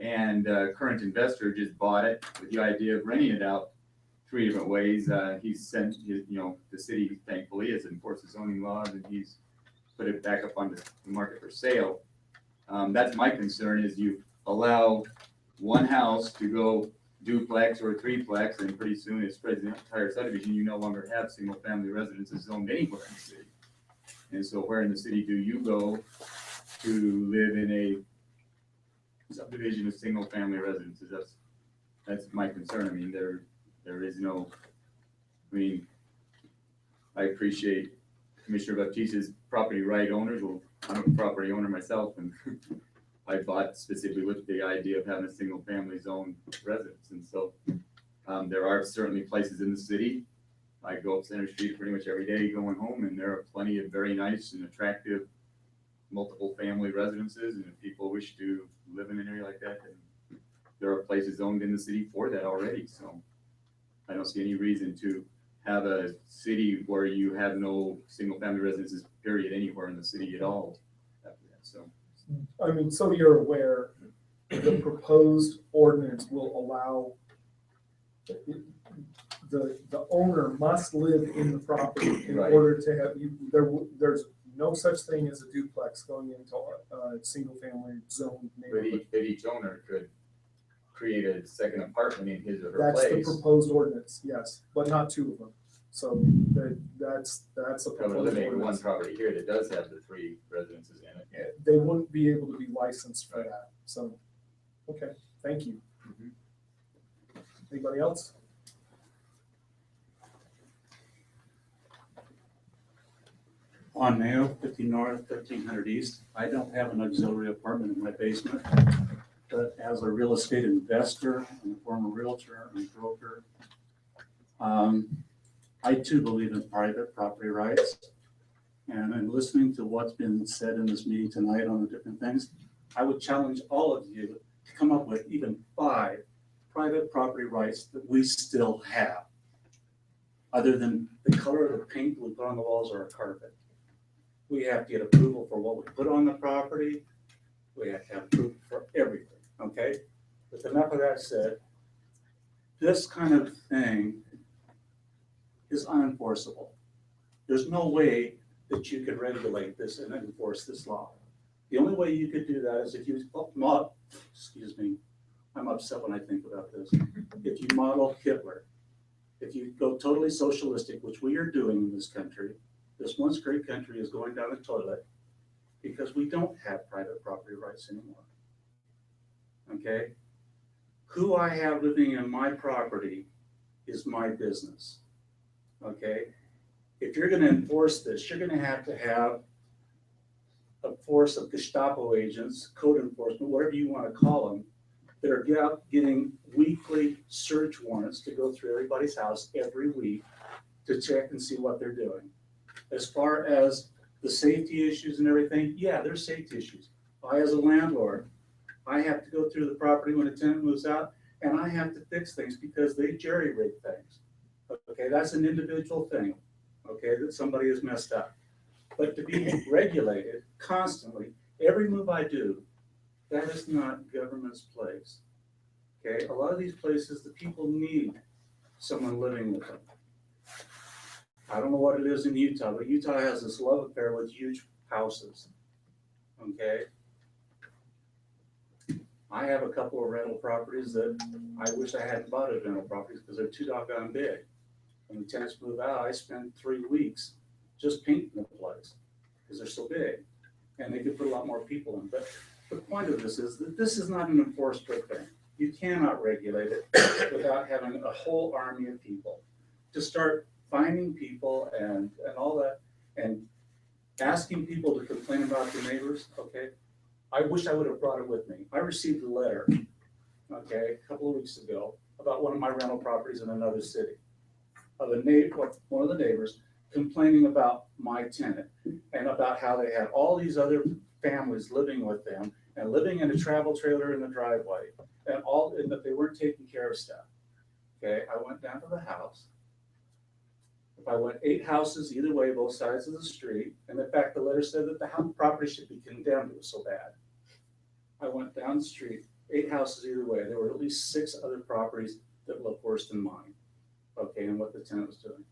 and current investor just bought it with the idea of renting it out 3 different ways. He's sent his, the city thankfully has enforced the zoning laws, and he's put it back up on the market for sale. That's my concern, is you allow one house to go duplex or threeplex, and pretty soon it spreads the entire subdivision. You no longer have single family residences zoned anywhere in the city. And so where in the city do you go to live in a subdivision of single family residences? That's my concern. I mean, there is no, I appreciate Commissioner Baptiste's property right owners. Well, I'm a property owner myself, and I bought specifically with the idea of having a single family zone residence. And so there are certainly places in the city. I go up Center Street pretty much every day going home, and there are plenty of very nice and attractive multiple family residences. And if people wish to live in an area like that, then there are places owned in the city for that already. So I don't see any reason to have a city where you have no single family residences period anywhere in the city at all. so. I mean, so you're aware, the proposed ordinance will allow the owner must live in the property in Right. order to have, there's no such thing as a duplex going into a single family zone But neighborhood. each owner could create a second apartment in his or her That's the place. proposed ordinance, yes, but not two of them. So that's a That would proposed eliminate one ordinance. property here that does have the 3 residences in it. They wouldn't be able to be licensed for that, so, okay, thank you. Anybody else? On Mayo, 50 North, 1300 East. I don't have an auxiliary apartment in my basement, but as a real estate investor and a former realtor and broker, I too believe in private property rights. And in listening to what's been said in this meeting tonight on the different things, I would challenge all of you to come up with even 5 private property rights that we still have, other than the color of the paint we put on the walls or our carpet. We have to get approval for what we put on the property. We have to have approval for everything, okay? With enough of that said, this kind of thing is unenforceable. There's no way that you could regulate this and enforce this law. The only way you could do that is if you, excuse me, I'm upset when I think about this. If you model Hitler, if you go totally socialistic, which we are doing in this country, this once great country is going down the toilet because we don't have private property rights anymore. Okay? Who I have living in my property is my business. Okay? If you're going to enforce this, you're going to have a force of Gestapo agents, code enforcement, whatever you want to call them, that are getting weekly search warrants to go through everybody's house every week to check and see what they're doing. As far as the safety issues and everything, yeah, there's safety issues. I, as a landlord, I have to go through the property when a tenant moves out, and I have to fix things because they jerry-rig things. Okay, that's an individual thing, okay, that somebody has messed up. But to be regulated constantly, every move I do, that is not government's place. Okay, a lot of these places, the people need someone living with them. I don't know what it is in Utah, but Utah has this love affair with huge houses. Okay. I have a couple of rental properties that I wish I hadn't bought as rental properties because they're too doggone big. When the tenants move out, I spend 3 weeks just painting the place because they're so big, and they could put a lot more people in. But the point of this is that this is not an enforced thing. You cannot regulate it without having a whole army of people to start finding people and all that, and asking people to complain about their neighbors. Okay, I wish I would have brought it with me. I received a letter, okay, a couple of weeks ago about one of my rental properties in another city, of one of the neighbors complaining about my tenant and about how they had all these other families living with them and living in a travel trailer in the driveway and that they weren't taking care of stuff. Okay, I went down to the house. If I went 8 houses either way, both sides of the street, and in fact, the letter said that the property should be condemned, it was so bad. I went down the street, 8 houses either way. There were at least 6 other properties that looked worse than mine, okay, and what the tenant was doing.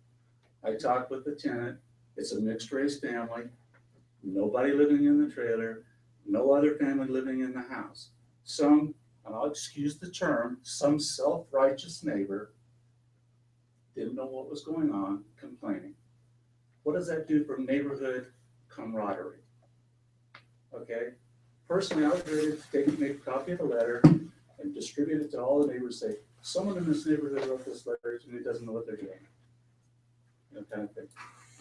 I talked with the tenant. It's a mixed race family, nobody living in the trailer, no other family living in the house. Some, and I'll excuse the term, some self-righteous neighbor didn't know what was going on, complaining. What does that do for neighborhood camaraderie? Okay, personally, I was ready to make a copy of the letter and distribute it to all the neighbors, say, someone in this neighborhood wrote this letter and he doesn't know what they're doing. That kind of thing.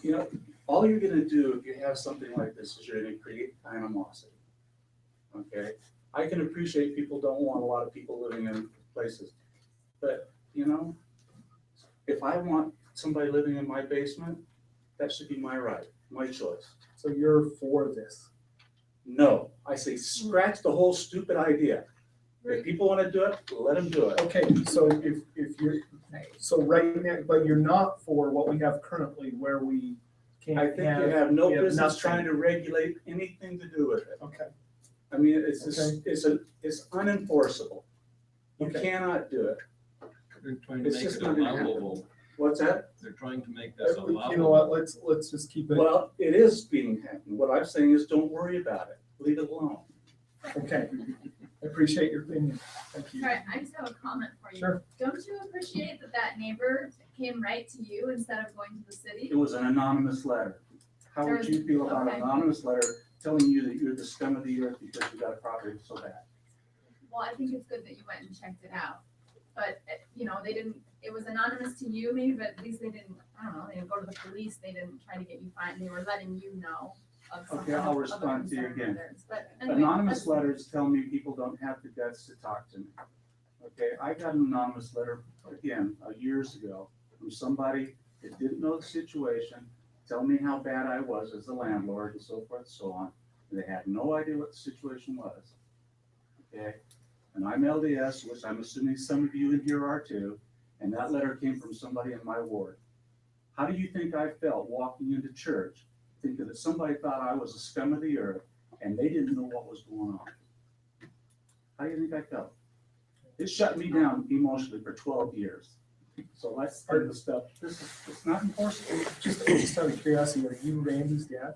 You know, all you're gonna do if you have something like this is you're gonna create animosity. Okay, I can appreciate people don't want a lot of people living in places, but you know, if I want somebody living in my basement, that should be my right, my choice. So you're for this? No, I say scratch the whole stupid idea. If people want to do it, let them do it. Okay, so if you're, so right now, but you're not for what we have currently where we I think you have no business trying to regulate anything to do with it. Okay. I mean, it's it's unenforceable. You cannot do it. They're trying to It's make just it not gonna happen. allowable. What's that? They're trying to make this allowable. You know what, let's just keep it. Well, it is being happened. What I'm saying is don't worry about it. Leave it alone. Okay, I appreciate your opinion, thank you. All right, I just have a comment for you. Sure. Don't you appreciate that that neighbor came right to you instead of going to the city? It was an anonymous letter. How would you feel about an anonymous letter telling you that you're the scum of the earth because you got a property so bad? Well, I think it's good that you went and checked it out. But, you know, they didn't, it was anonymous to you maybe, but at least they didn't, I don't know, they didn't go to the police, they didn't try to get you fined, they were letting you know of some Okay, I'll other respond to you concern again. letters. But anyway, Anonymous that's- letters tell me people don't have the guts to talk to me. Okay, I got an anonymous letter, again, years ago, from somebody that didn't know the situation, tell me how bad I was as a landlord and so forth and so on. And they had no idea what the situation was. Okay, and I'm LDS, which I'm assuming some of you in here are too, and that letter came from somebody in my ward. How do you think I felt walking into church, thinking that somebody thought I was a scum of the earth and they didn't know what was going on? How do you think I felt? It shut me down emotionally for 12 years. So let's start the stuff. It's not enforceable. Just out of curiosity, are you Randy's dad?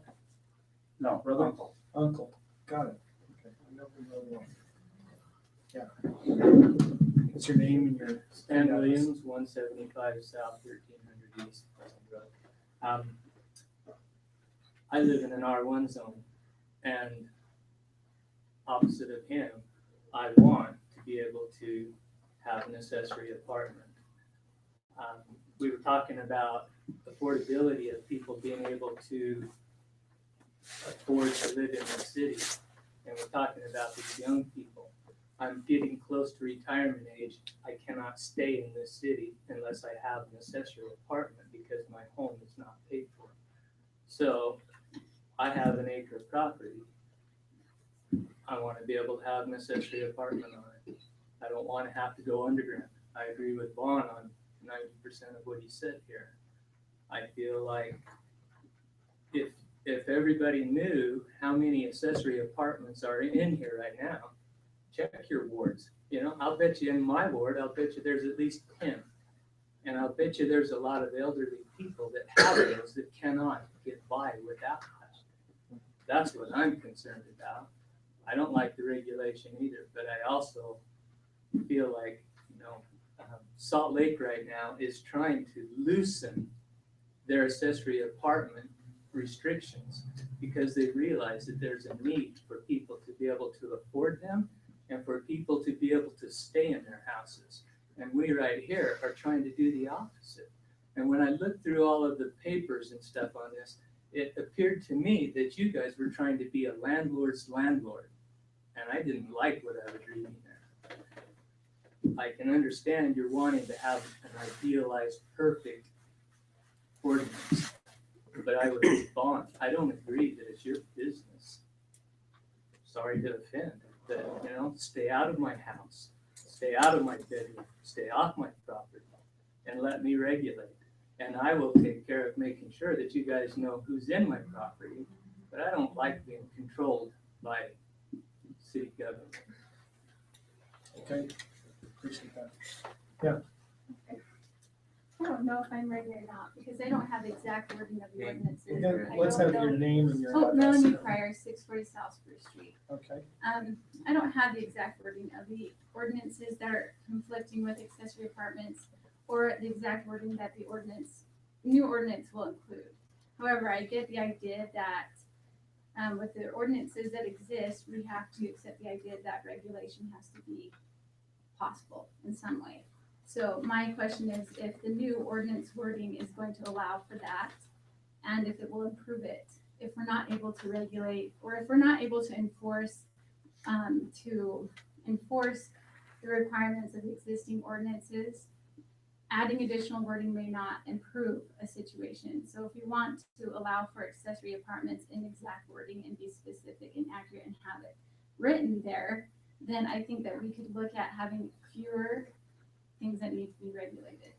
No, Brother? uncle. Uncle, got it. Okay. I know who you are. Yeah. What's your name and your? Stan Williams, 175 South, 1300 East, Pleasant Grove. I live in an R1 zone, and opposite of him, I want to be able to have an accessory apartment. We were talking about affordability of people being able to afford to live in the city, and we're talking about these young people. I'm getting close to retirement age. I cannot stay in this city unless I have an accessory apartment because my home is not paid for. So I have an acre of property. I want to be able to have an accessory apartment on it. I don't want to have to go underground. I agree with Vaughn on 90% of what he said here. I feel like if everybody knew how many accessory apartments are in here right now, check your wards. You know, I'll bet you in my ward, I'll bet you there's at least 10. And I'll bet you there's a lot of elderly people that have those that cannot get by without that. That's what I'm concerned about. I don't like the regulation either, but I also feel like, you know, Salt Lake right now is trying to loosen their accessory apartment restrictions because they realize that there's a need for people to be able to afford them and for people to be able to stay in their houses. And we right here are trying to do the opposite. And when I looked through all of the papers and stuff on this, it appeared to me that you guys were trying to be a landlord's landlord. And I didn't like what I was reading there. I can understand you're wanting to have an idealized, perfect ordinance. But I would respond, I don't agree that it's your business. Sorry to offend, but you know, stay out of my house, stay out of my bedroom, stay off my property, and let me regulate. And I will take care of making sure that you guys know who's in my property, but I don't like being controlled by city government. Okay, appreciate that. Yeah. I don't know if I'm ready or not, because I don't have the exact wording of the ordinance. Let's have your name and your Oh, address. Melanie Pryor, 640 South Spruce Street. Okay. I don't have the exact wording of the ordinances that are conflicting with accessory apartments or the exact wording that the new ordinance will include. However, I get the idea that with the ordinances that exist, we have to accept the idea that regulation has to be possible in some way. So my question is if the new ordinance wording is going to allow for that and if it will improve it. If we're not able to regulate or if we're not able to enforce the requirements of the existing ordinances, adding additional wording may not improve a situation. So if you want to allow for accessory apartments in exact wording and be specific and accurate and have it written there, then I think that we could look at having fewer things that need to be regulated.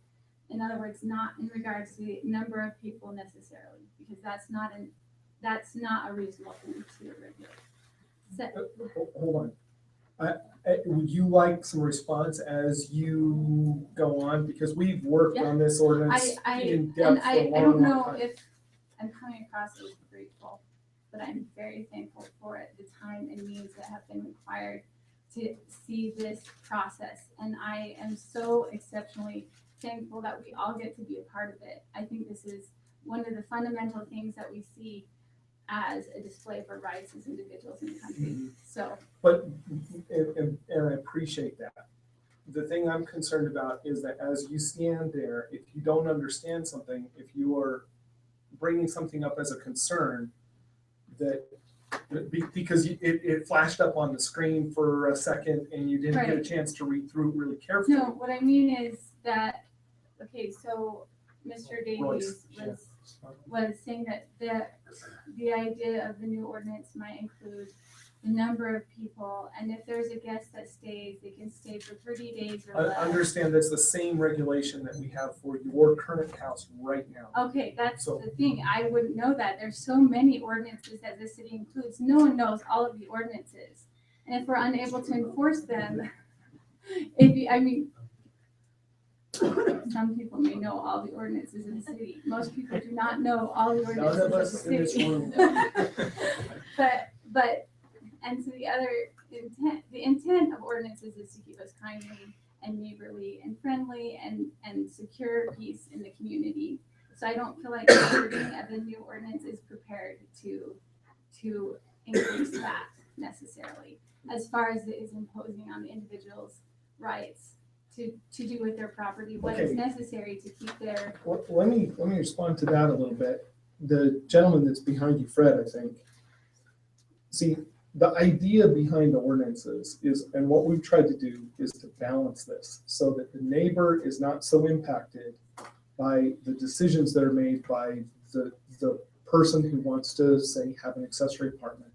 In other words, not in regards to the number of people necessarily, because that's not a reasonable thing to regulate. Hold on. Would you like some response as you go on? Because we've worked on this ordinance in depth for a I don't long know time. if I'm coming across as grateful, but I'm very thankful for the time and means that have been required to see this process. And I am so exceptionally thankful that we all get to be a part of it. I think this is one of the fundamental things that we see as a display for rights as individuals in the country. So, But, and I appreciate that. The thing I'm concerned about is that as you stand there, if you don't understand something, if you are bringing something up as a concern, that because it flashed up on the screen for a second and you didn't get a Right. chance to read through it really carefully. no, what I mean is that, okay, so Mr. Davies was saying that the idea of the new ordinance might include the number of people, and if there's a guest that stays, they can stay for 30 days or I less. understand that's the same regulation that we have for your current house right now. Okay, that's So- the thing, I wouldn't know that, there's so many ordinances that the city includes, no one knows all of the ordinances. And if we're unable to enforce them, I mean, some people may know all the ordinances in the city, most people do not know all the None ordinances of of us the in this city. room. But, and so the other intent of ordinances is to keep us kindly and neighborly and friendly and secure peace in the community. So I don't feel like the wording of the new ordinance is prepared to increase that necessarily, as far as it is imposing on the individual's rights to do with their property what is Okay. necessary to keep their. Let me respond to that a little bit. The gentleman that's behind you, Fred, I think. See, the idea behind the ordinances is, and what we've tried to do is to balance this so that the neighbor is not so impacted by the decisions that are made by the person who wants to, say, have an accessory apartment.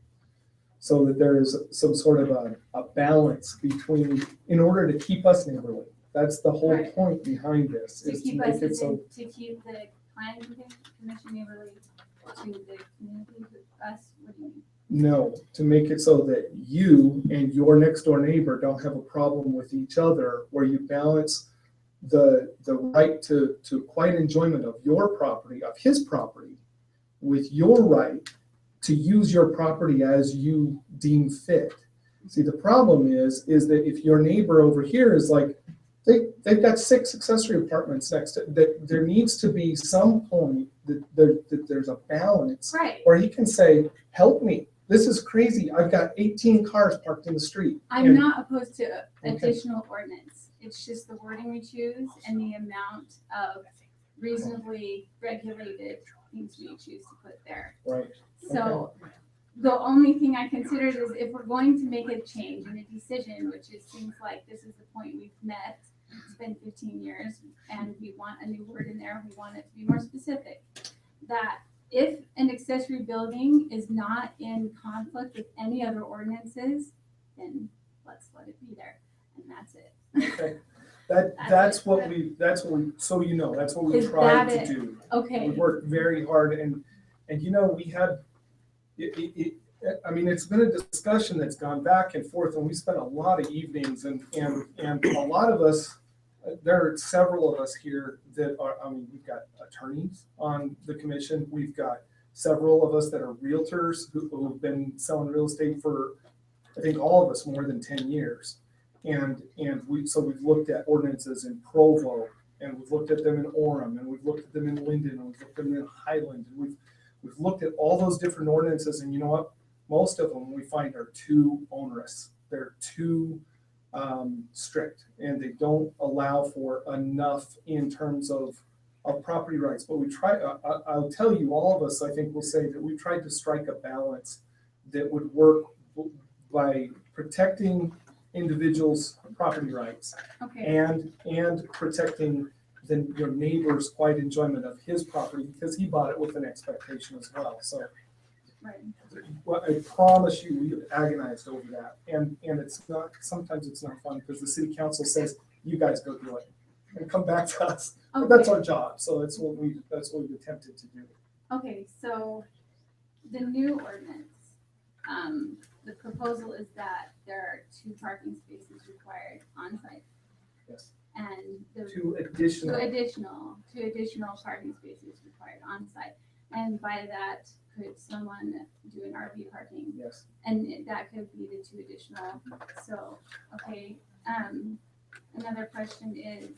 So that there is some sort of a balance between, in order to keep us neighborly. That's the whole Right. point behind this, To is to keep make us, it so. to keep the planning commission neighborly to the community, to us, what do you mean? No, to make it so that you and your next door neighbor don't have a problem with each other, where you balance the right to quiet enjoyment of your property, of his property, with your right to use your property as you deem fit. See, the problem is that if your neighbor over here is like, they've got 6 accessory apartments next to, that there needs to be some point that there's a balance. Right. Where he can say, help me, this is crazy, I've got 18 cars parked in the street. I'm And- not opposed to Okay. additional ordinance. It's just the wording we choose and the amount of reasonably regulated things we choose to put there. Right. So the only thing I considered is if we're going to make a change in a decision, which it seems like this is the point we've met, it's been 15 years and we want a new word in there, we want it to be more specific, that if an accessory building is not in conflict with any other ordinances, then let's let it be there, and that's it. Okay. That's what we, so you know, that's what we Is tried that to it? do. Okay. We worked very hard and you know, we had, I mean, it's been a discussion that's gone back and forth and we spent a lot of evenings and a lot of us, there are several of us here that are, I mean, we've got attorneys on the commission. We've got several of us that are realtors who've been selling real estate for, I think all of us, more than 10 years. And we've looked at ordinances in Provo, and we've looked at them in Orem, and we've looked at them in Linden, and we've looked at them in Highland, and we've looked at all those different ordinances, and you know what? Most of them we find are too onerous. They're too strict, and they don't allow for enough in terms of property rights. But we try, I'll tell you, all of us, I think, will say that we tried to strike a balance that would work by protecting individuals' property rights Okay. and protecting your neighbor's quiet enjoyment of his property, because he bought it with an expectation as well. So Right. well, I promise you, we agonized over that. And it's not, sometimes it's not fun because the city council says, you guys go do it. and come back to us. But that's our job, so that's what we've attempted to do. Okay, so the new ordinance, the proposal is that there are 2 parking spaces required on site. Yes. And the 2 additional. Two additional parking spaces required on site. And by that, could someone do an RV parking? Yes. And that could be the 2 additional. So, okay, another question is,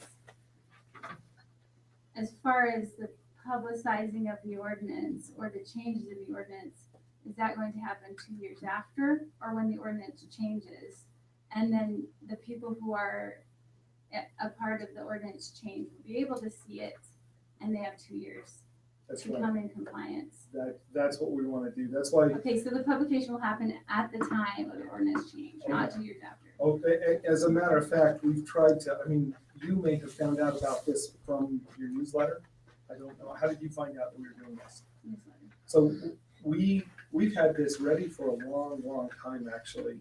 as far as the publicizing of the ordinance or the changes in the ordinance, is that going to happen 2 years after or when the ordinance changes? And then the people who are a part of the ordinance change will be able to see it and they have 2 years That's to right. come in compliance. That's what we want to do. That's why. Okay, so the publication will happen at the time of the ordinance change, not 2 years after. Okay, as a matter of fact, we've tried to, I mean, you may have found out about this from your newsletter. I don't know. How did you find out that we were doing this? Newsletter. So we've had this ready for a long, long time, actually,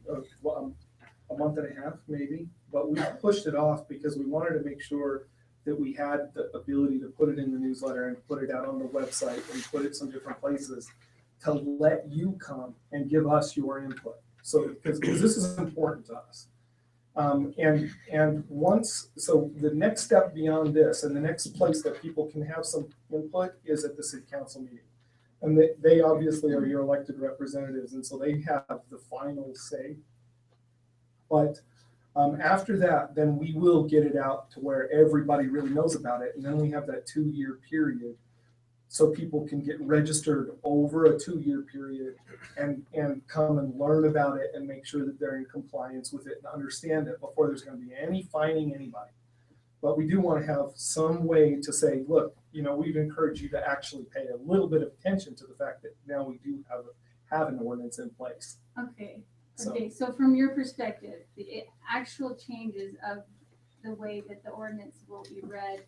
a month and a half maybe, but we pushed it off because we wanted to make sure that we had the ability to put it in the newsletter and put it out on the website and put it some different places to let you come and give us your input. So, because this is important to us. And once, so the next step beyond this and the next place that people can have some input is at the city council meeting. And they obviously are your elected representatives, and so they have the final say. But after that, then we will get it out to where everybody really knows about it. And then we have that 2-year period so people can get registered over a 2-year period and come and learn about it and make sure that they're in compliance with it and understand it before there's going to be any fining anybody. But we do want to have some way to say, look, you know, we'd encourage you to actually pay a little bit of attention to the fact that now we do have an ordinance in place. Okay. Okay, so from your perspective, the actual changes of the way that the ordinance will be read,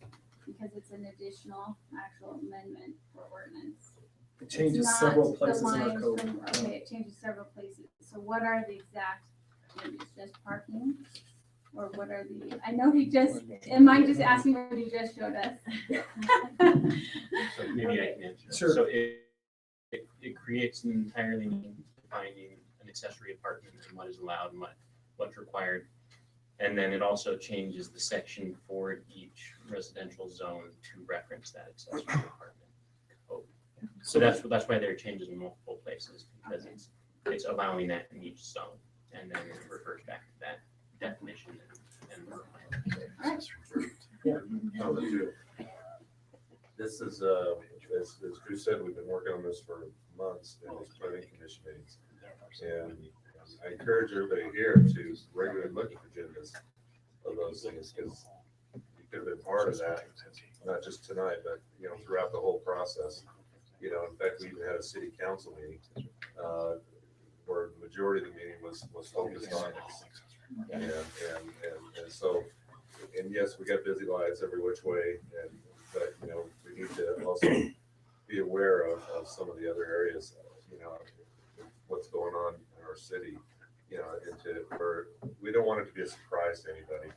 because it's an additional actual amendment for ordinance. It changes It's not several the places in our lines code. from- Okay, it changes several places. So what are the exact changes? Just parking? Or what are the, I know he just, am I just asking what he just showed us? So maybe I can answer. Sure. So it creates an entirely new defining an accessory apartment and what is allowed and what's required. And then it also changes the section for each residential zone to reference that accessory apartment code. So that's why there are changes in multiple places, because it's allowing that in each zone, and then it refers back to that definition and requirement. This is, as Drew said, we've been working on this for months in these planning commission meetings. And I encourage everybody here to regularly look at the agendas of those things, because you could have been part of that, not just tonight, but, you know, throughout the whole process. You know, in fact, we even had a city council meeting, where the majority of the meeting was focused on this. And so, and yes, we got busy lives every which way, but, you know, we need to also be aware of some of the other areas, you know, what's going on in our city, you know, where we don't want it to be a surprise to anybody,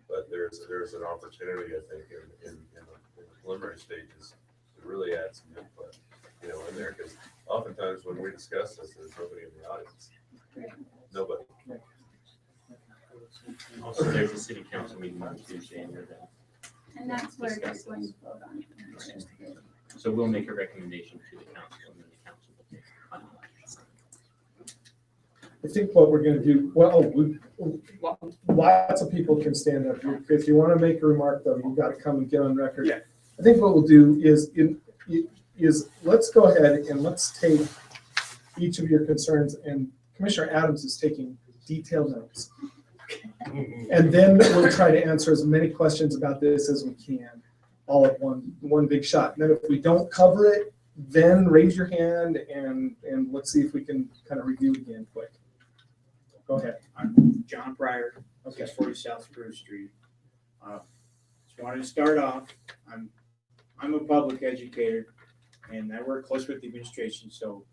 but there's an opportunity, I think, in the preliminary stages to really add some input, you know, in there, because oftentimes when we discuss this, there's nobody in the audience. Nobody. Also, there's a city council meeting on Tuesday, And that's where they're going to vote on it. so we'll make a recommendation to the council, and then the council will take the final action. I think what we're gonna do, lots of people can stand up. If you want to make a remark, though, you've got to come and get on record. Yeah. I think what we'll do is let's go ahead and let's take each of your concerns, and Commissioner Adams is taking detailed notes. And then we'll try to answer as many questions about this as we can, all at one big shot. And then if we don't cover it, then raise your hand and let's see if we can kind of review again quick. Go ahead. I'm John Pryor, Okay. 640 South Spruce Street. Just wanted to start off. I'm a public educator, and I work close with the administration. So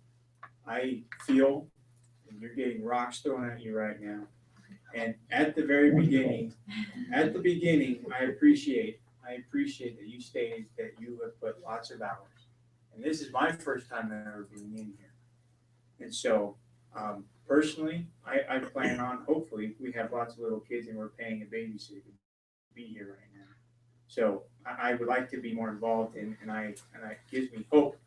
I feel, and you're getting rocks thrown at you right now. And at the very beginning, I appreciate that you stated that you have put lots of hours. And this is my first time ever being in here. And so, personally, I plan on, hopefully, we have lots of little kids and we're paying a babysitter to be here right now. So I would like to be more involved and it gives me hope,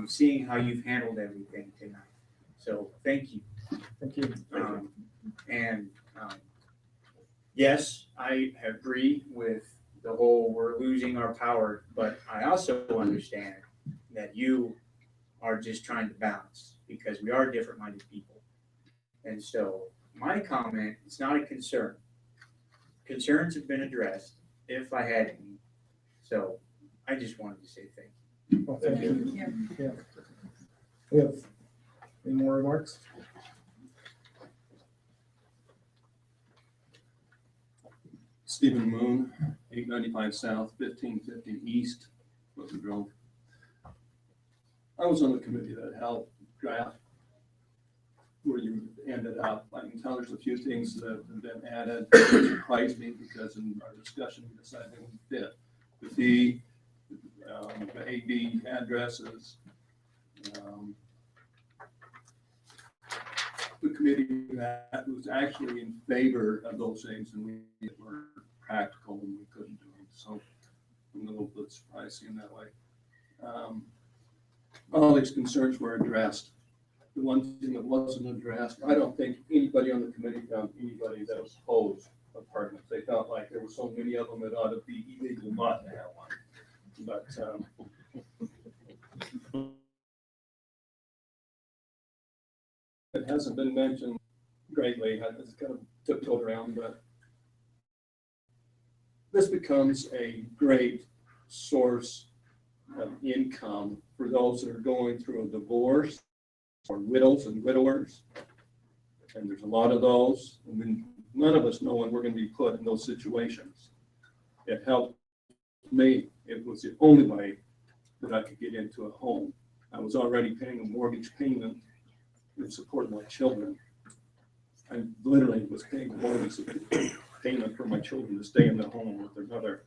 seeing how you've handled everything tonight. So thank you. Thank you. Yes, I agree with the whole we're losing our power, but I also understand that you are just trying to balance because we are different minded people. And so my comment, it's not a concern. Concerns have been addressed if I had any. So I just wanted to say thank you. Well, thank you. Yeah. We have any more remarks? Stephen Moon, 895 South, 1550 East, Pleasant Grove. I was on the committee that helped draft where you ended up. I can tell there's a few things that have been added that surprised me because in our discussion we decided they wouldn't fit. The fee, the AD addresses, the committee that was actually in favor of those things, and we were practical and we couldn't do them. So I'm a little bit surprised seeing that way. All these concerns were addressed. The one thing that wasn't addressed, I don't think anybody on the committee found anybody that was opposed apartments. They felt like there were so many of them that ought to be illegal not to have one. But it hasn't been mentioned greatly. It's kind of tiptoed around, but this becomes a great source of income for those that are going through a divorce, or widows and widowers. And there's a lot of those. I mean, none of us know when we're going to be put in those situations. It helped me. It was the only way that I could get into a home. I was already paying a mortgage payment in support of my children. I literally was paying a mortgage payment for my children to stay in the home with their mother.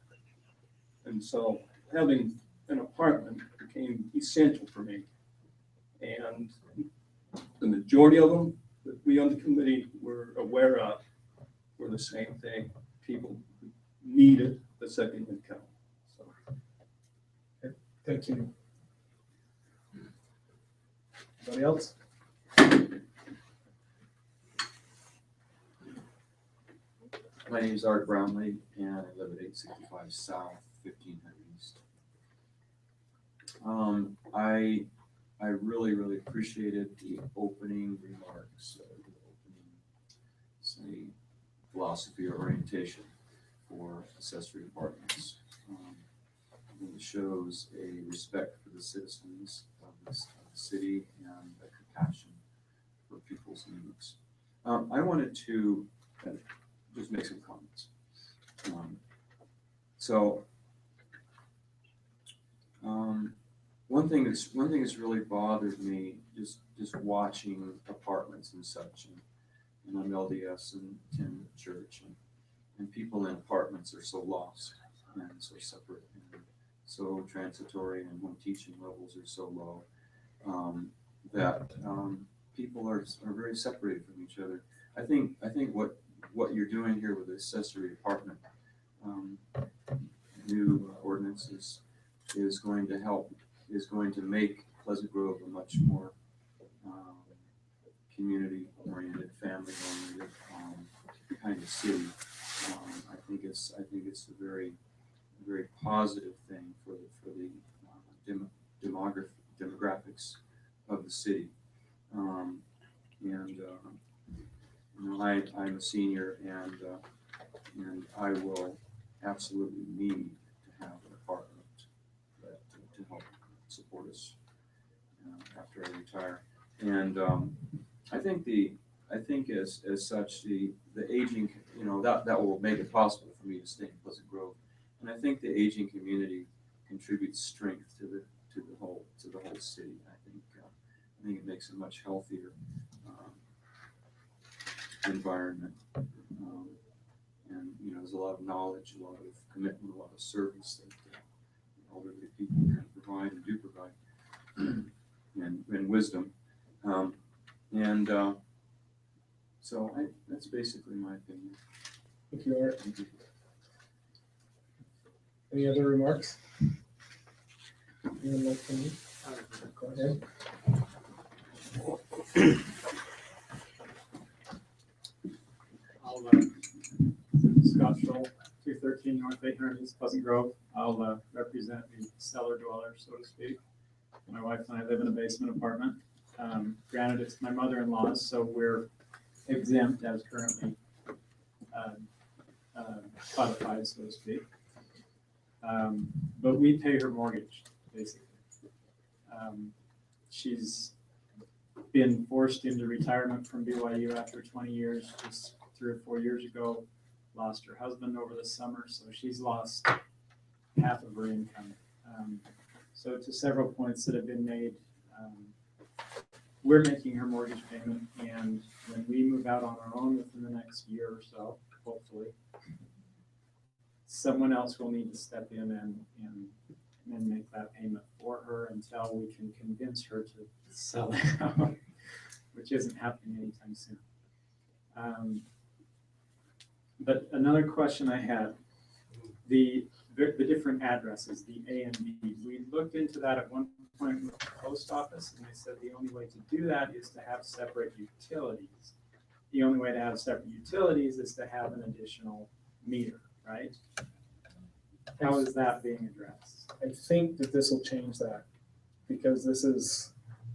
And so having an apartment became essential for me. And the majority of them that we on the committee were aware of were the same thing. People needed the second income. So. Okay. Thank you. Anybody else? My name is Art Brownlee, and I live at 865 South, 1500 East. I really appreciated the opening remarks, the opening, say, philosophy or orientation for accessory apartments. It shows a respect for the citizens of the city and a compassion for people's needs. I wanted to just make some comments. One thing that's really bothered me just watching apartments and such, and I'm LDS and attend church, and people in apartments are so lost and so separate and so transitory, and when teaching levels are so low, that people are very separated from each other. I think what you're doing here with the accessory apartment new ordinances is going to help, is going to make Pleasant Grove a much more community-oriented, family-oriented kind of city. I think it's a very positive thing for the demographics of the city. I'm a senior, and I will absolutely need to have an apartment to help support us after I retire. And I think as such, the aging, that will make it possible for me to stay in Pleasant Grove. And I think the aging community contributes strength to the whole city. I think it makes it much healthier. environment. And, you know, there's a lot of knowledge, a lot of commitment, a lot of service that elderly people can provide and do provide, and wisdom. So that's basically my opinion. Thank you, Art. Any other remarks? Anyone like from you? Go ahead. Scott Scholl, 213 North 800 East Pleasant Grove. I'll represent the cellar dwellers, so to speak. My wife and I live in a basement apartment. Granted, it's my mother-in-law's, so we're exempt as currently codified, so to speak. But we pay her mortgage, basically. She's been forced into retirement from BYU after 20 years, just 3 or 4 years ago. Lost her husband over the summer, so she's lost half of her income. So to several points that have been made, we're making her mortgage payment, and when we move out on our own within the next year or so, hopefully, someone else will need to step in and make that payment for her until we can convince her to sell it out, which isn't happening anytime soon. But another question I had, the different addresses, the A and B, we looked into that at one point with the post office, and they said the only way to do that is to have separate utilities. The only way to have separate utilities is to have an additional meter, right? How is that being addressed? I think that this will change that, because this is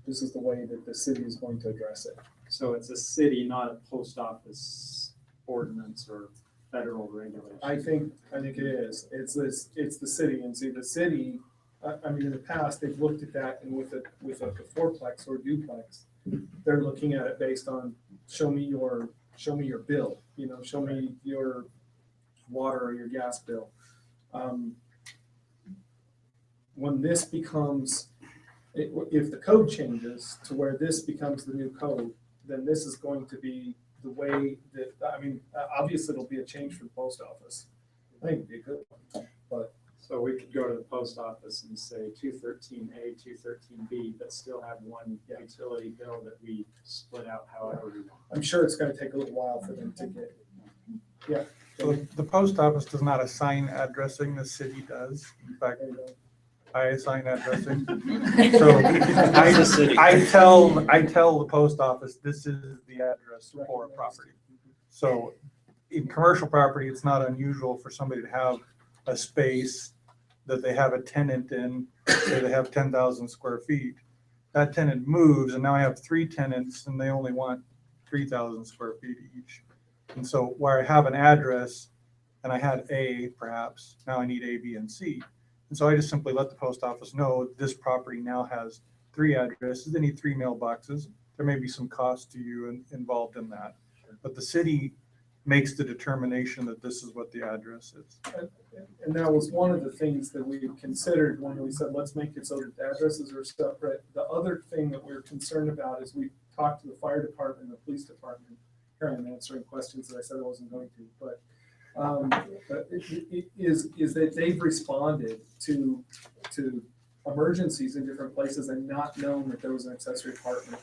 the way that the city is going to address it. So it's a city, not a post office ordinance or federal regulation. I think it is. It's the city, and see the city. I mean, in the past they've looked at that, and with a fourplex or duplex, they're looking at it based on show me your bill. You know, show me your water or your gas bill. When this becomes, if the code changes to where this becomes the new code, then this is going to be the way that, I mean, obviously it'll be a change for the post office. I think it'd be a good one, but. So we could go to the post office and say 213A, 213B, but still have one utility bill that we split out however we want. I'm sure it's gonna take a little while for them to get, yeah. So the post office does not assign addressing, the city does. In fact, I assign addressing. So I tell the post office, this is the address for a property. So in commercial property, it's not unusual for somebody to have a space that they have a tenant in, say they have 10,000 square feet. That tenant moves, and now I have 3 tenants, and they only want 3,000 square feet each. And so where I have an address, and I had A perhaps, now I need A, B, and C. And so I just simply let the post office know this property now has 3 addresses. They need 3 mailboxes. There may be some cost to you involved in that, but the city makes the determination that this is what the address is. And that was one of the things that we considered when we said, let's make it so that the addresses are separate. The other thing that we were concerned about is we talked to the fire department and the police department. Here I'm answering questions that I said I wasn't going to, but is that they've responded to emergencies in different places and not known that there was an accessory apartment.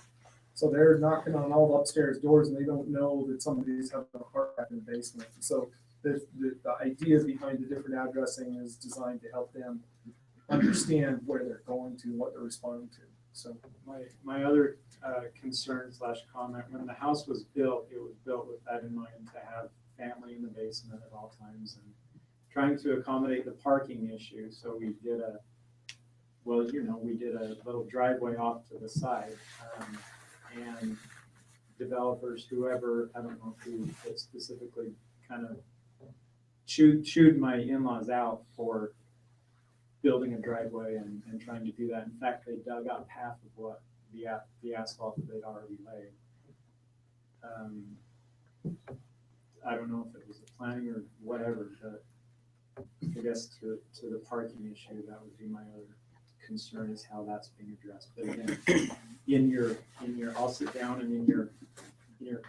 So they're knocking on all the upstairs doors and they don't know that somebody's having a heart attack in the basement. So the idea behind the different addressing is designed to help them understand where they're going to, what they're responding to. So my other concern / comment, when the house was built, it was built with that in mind, to have family in the basement at all times and trying to accommodate the parking issue. So we did a little driveway off to the side. And developers, whoever, I don't know who specifically, kind of chewed my in-laws out for building a driveway and trying to do that. In fact, they dug up half of what the asphalt that they'd already laid. I don't know if it was the planning or whatever, but I guess to the parking issue, that would be my other concern, is how that's being addressed. But again, in your I'll sit down and in your in your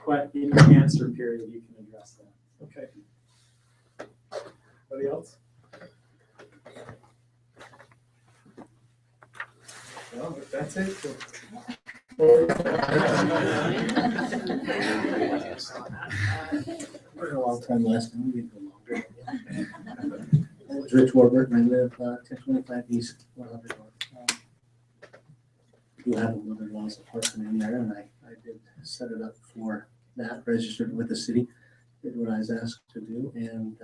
answer period, you can address that. Okay. Anybody else? Well, if that's it. For a long time last time, we go longer. My name is Rich Warburton, I live 1025 East 100 North. We do have a mother-in-law's apartment in there, and I did set it up for that, registered with the city, did what I was asked to do, and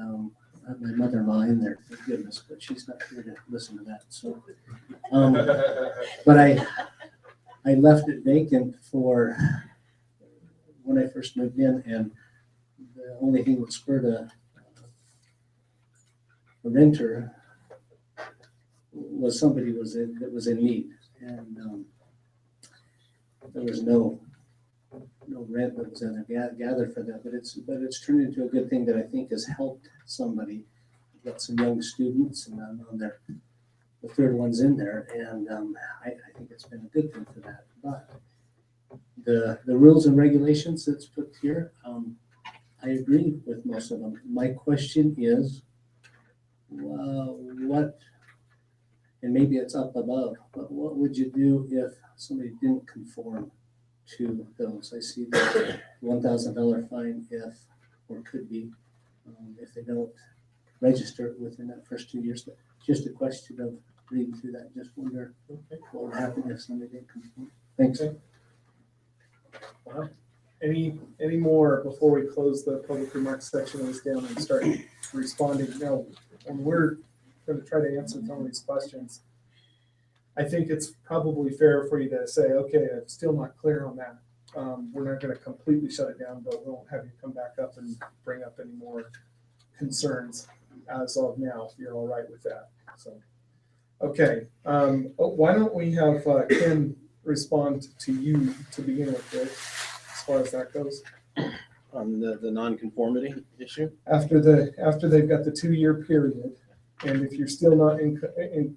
I have my mother-in-law in there, thank goodness, but she's not here to listen to that, so. But I left it vacant for when I first moved in, and the only thing that spurred a renter was somebody that was in need, and there was no rent that was gathered for that, but it's turned into a good thing that I think has helped somebody. Got some young students, and I'm on the third one's in there, and I think it's been a good thing for that. But the rules and regulations that's put here, I agree with most of them. My question is, what, and maybe it's up above, but what would you do if somebody didn't conform to those? I see the $1,000 fine or could be, if they don't register within that first 2 years. But just a question of reading through that, just wonder what would happen if somebody didn't conform. Thanks. Wow. Any more before we close the public remarks section of this down and start responding? No, and we're going to try to answer some of these questions. I think it's probably fair for you to say, okay, I'm still not clear on that. We're not going to completely shut it down, but we won't have you come back up and bring up any more concerns as of now, if you're all right with that. So, okay. Why don't we have Ken respond to you to begin with, Rick, as far as that goes? On the nonconformity issue? After they've got the 2-year period, and if you're still not in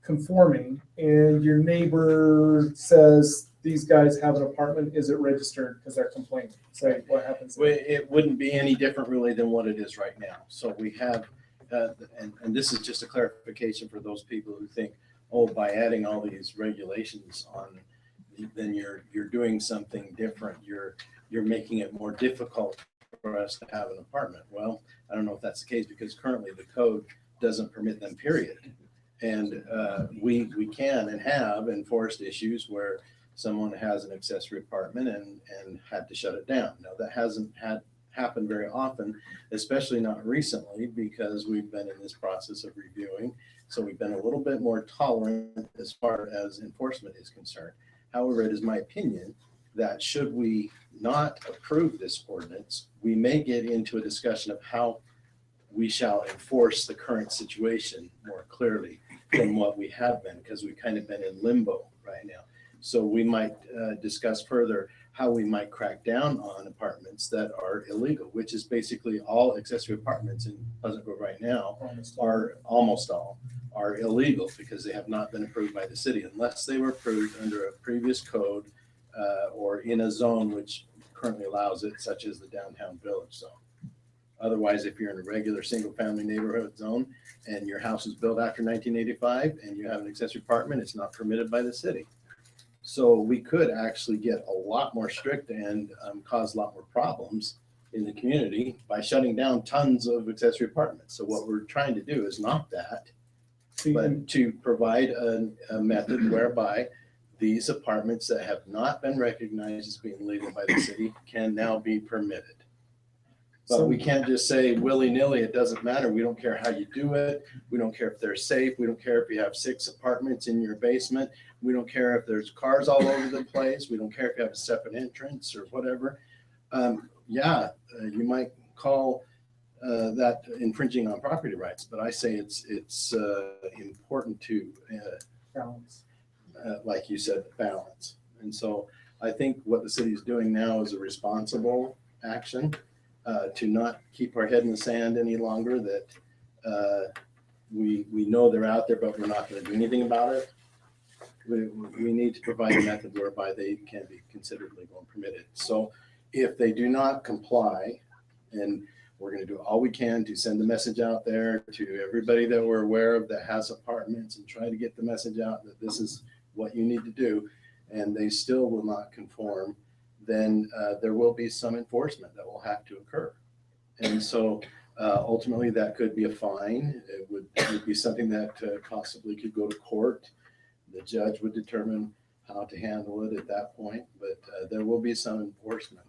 conforming, and your neighbor says these guys have an apartment, is it registered because they're complaining? Say, what happens? It wouldn't be any different really than what it is right now. So we have, and this is just a clarification for those people who think, oh, by adding all these regulations on, then you're doing something different. You're making it more difficult for us to have an apartment. Well, I don't know if that's the case, because currently the code doesn't permit them, period. And we can and have enforced issues where someone has an accessory apartment and had to shut it down. Now, that hasn't happened very often, especially not recently, because we've been in this process of reviewing. So we've been a little bit more tolerant as far as enforcement is concerned. However, it is my opinion that should we not approve this ordinance, we may get into a discussion of how we shall enforce the current situation more clearly than what we have been, because we've kind of been in limbo right now. So we might discuss further how we might crack down on apartments that are illegal, which is basically all accessory apartments in Pleasant Grove right now almost all are illegal because they have not been approved by the city unless they were approved under a previous code or in a zone which currently allows it, such as the downtown village zone. Otherwise, if you're in a regular single-family neighborhood zone and your house is built after 1985 and you have an accessory apartment, it's not permitted by the city. So we could actually get a lot more strict and cause a lot more problems in the community by shutting down tons of accessory apartments. So what we're trying to do is not that, but to provide a method whereby these apartments that have not been recognized as being legal by the city can now be permitted. But we can't just say willy-nilly, it doesn't matter. We don't care how you do it. We don't care if they're safe. We don't care if you have 6 apartments in your basement. We don't care if there's cars all over the place. We don't care if you have a separate entrance or whatever. You might call that infringing on property rights, but I say it's important to balance, like you said, balance. And so I think what the city is doing now is a responsible action. To not keep our head in the sand any longer, that we know they're out there, but we're not going to do anything about it. We need to provide a method whereby they can be considered legal and permitted. So if they do not comply, and we're gonna do all we can to send the message out there to everybody that we're aware of that has apartments and try to get the message out that this is what you need to do, and they still will not conform, then there will be some enforcement that will have to occur. And so ultimately that could be a fine. It would be something that possibly could go to court. The judge would determine how to handle it at that point, but there will be some enforcement.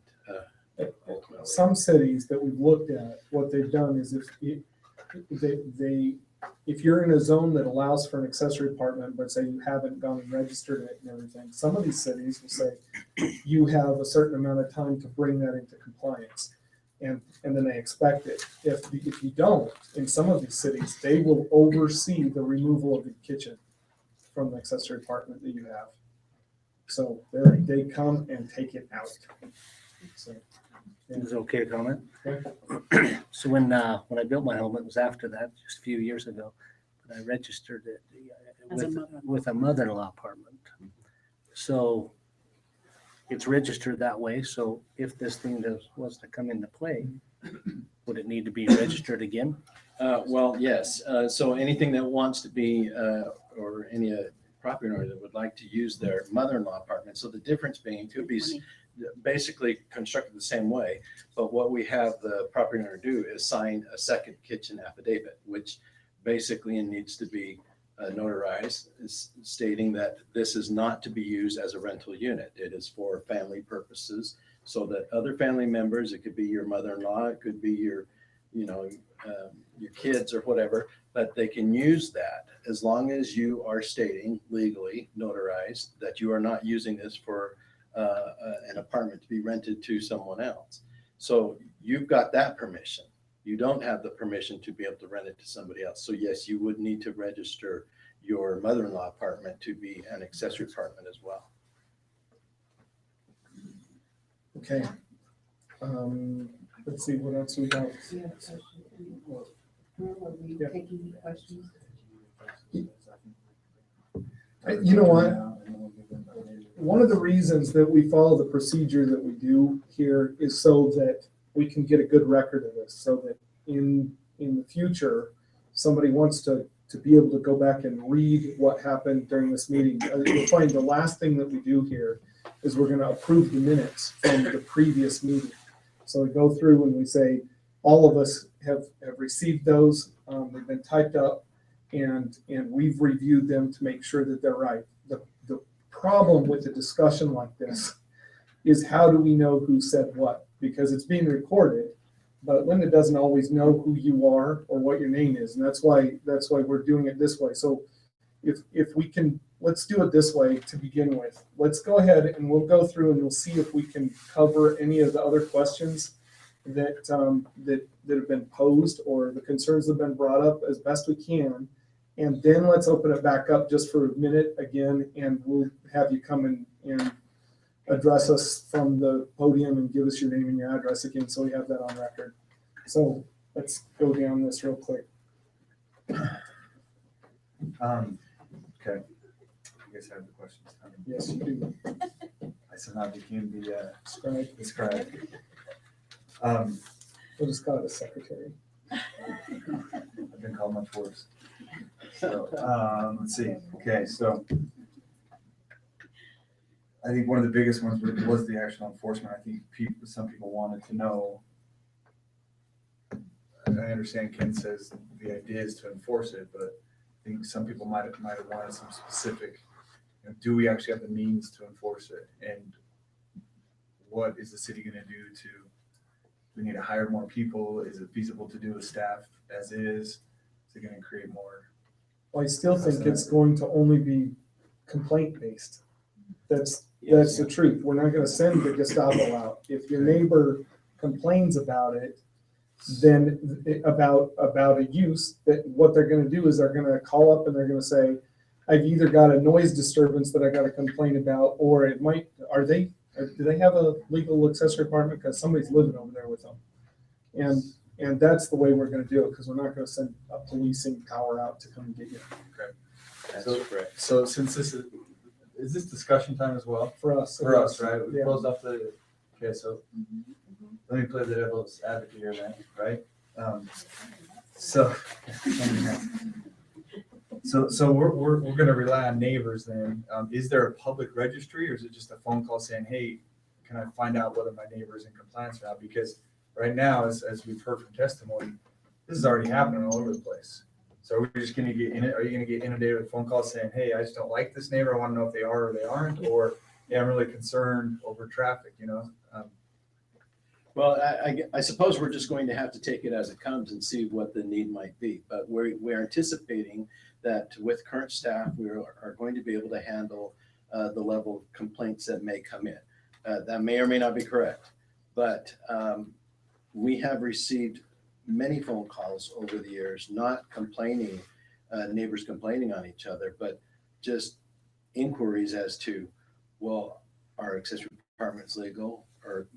Some cities that we've looked at, what they've done is if you're in a zone that allows for an accessory apartment, but say you haven't gone and registered it and everything, some of these cities will say you have a certain amount of time to bring that into compliance. And then they expect it. If you don't, in some of these cities, they will oversee the removal of the kitchen from the accessory apartment that you have. So they come and take it out. So, yeah. Is it okay to comment? Okay. So when I built my home, it was after that, just a few years ago, but I registered it with a mother-in-law apartment. So it's registered that way. So if this thing was to come into play, would it need to be registered again? Well, yes. So anything that wants to be, or any property owner that would like to use their mother-in-law apartment. So the difference being it could be basically constructed the same way, but what we have the property owner do is sign a second kitchen affidavit, which basically needs to be notarized, stating that this is not to be used as a rental unit. It is for family purposes, so that other family members, it could be your mother-in-law, it could be your, your kids or whatever, but they can use that as long as you are stating legally notarized that you are not using this for an apartment to be rented to someone else. So you've got that permission. You don't have the permission to be able to rent it to somebody else. So yes, you would need to register your mother-in-law apartment to be an accessory apartment as well. Okay. Let's see what else we got. Yeah. Taking questions. You know what? One of the reasons that we follow the procedure that we do here is so that we can get a good record of this, so that in the future, somebody wants to be able to go back and read what happened during this meeting. You'll find the last thing that we do here is we're going to approve the minutes from the previous meeting. So we go through and we say, all of us have received those, they've been typed up, and we've reviewed them to make sure that they're right. The problem with a discussion like this is, how do we know who said what? Because it's being recorded, but Linda doesn't always know who you are or what your name is, and that's why we're doing it this way. So if we can, let's do it this way to begin with. Let's go ahead and we'll go through and we'll see if we can cover any of the other questions that have been posed or the concerns that have been brought up as best we can. And then let's open it back up just for a minute again, and we'll have you come and address us from the podium and give us your name and your address again, so we have that on record. So let's go down this real quick. Okay. You guys have the questions. Yes, you do. I somehow became the Scribe. scribe. We'll just call it a secretary. I've been called much worse. So let's see. Okay, so I think one of the biggest ones was the actual enforcement. I think some people wanted to know. I understand Ken says the idea is to enforce it, but I think some people might have wanted some specific. Do we actually have the means to enforce it, and what is the city going to do to? We need to hire more people. Is it feasible to do with staff as is? Is it going to create more? Well, I still think it's going to only be complaint based. That's the truth. We're not going to send the Gestapo out. If your neighbor complains about it, then about a use, that what they're going to do is they're going to call up and they're going to say, I've either got a noise disturbance that I got to complain about, or it might, do they have a legal accessory apartment? Because somebody's living over there with them. And that's the way we're going to do it, because we're not going to send a policing power out to come and get you. Okay. That's correct. So since this is this discussion time as well? For us. For us, right? We Yeah. closed off the Okay, so let me play the devil's advocate here then, right? So, so we're gonna rely on neighbors then. Is there a public registry or is it just a phone call saying, hey, can I find out whether my neighbor is in compliance or not? Because right now, as we've heard from testimony, this is already happening all over the place. So are we just gonna get are you gonna get inundated with phone calls saying, hey, I just don't like this neighbor, I wanna know if they are or they aren't, or yeah, I'm really concerned over traffic, you know? Well, I suppose we're just going to have to take it as it comes and see what the need might be. But we're anticipating that with current staff, we are going to be able to handle the level of complaints that may come in. That may or may not be correct, but we have received many phone calls over the years, not complaining, neighbors complaining on each other, but just inquiries as to, well, our accessory apartment's legal, or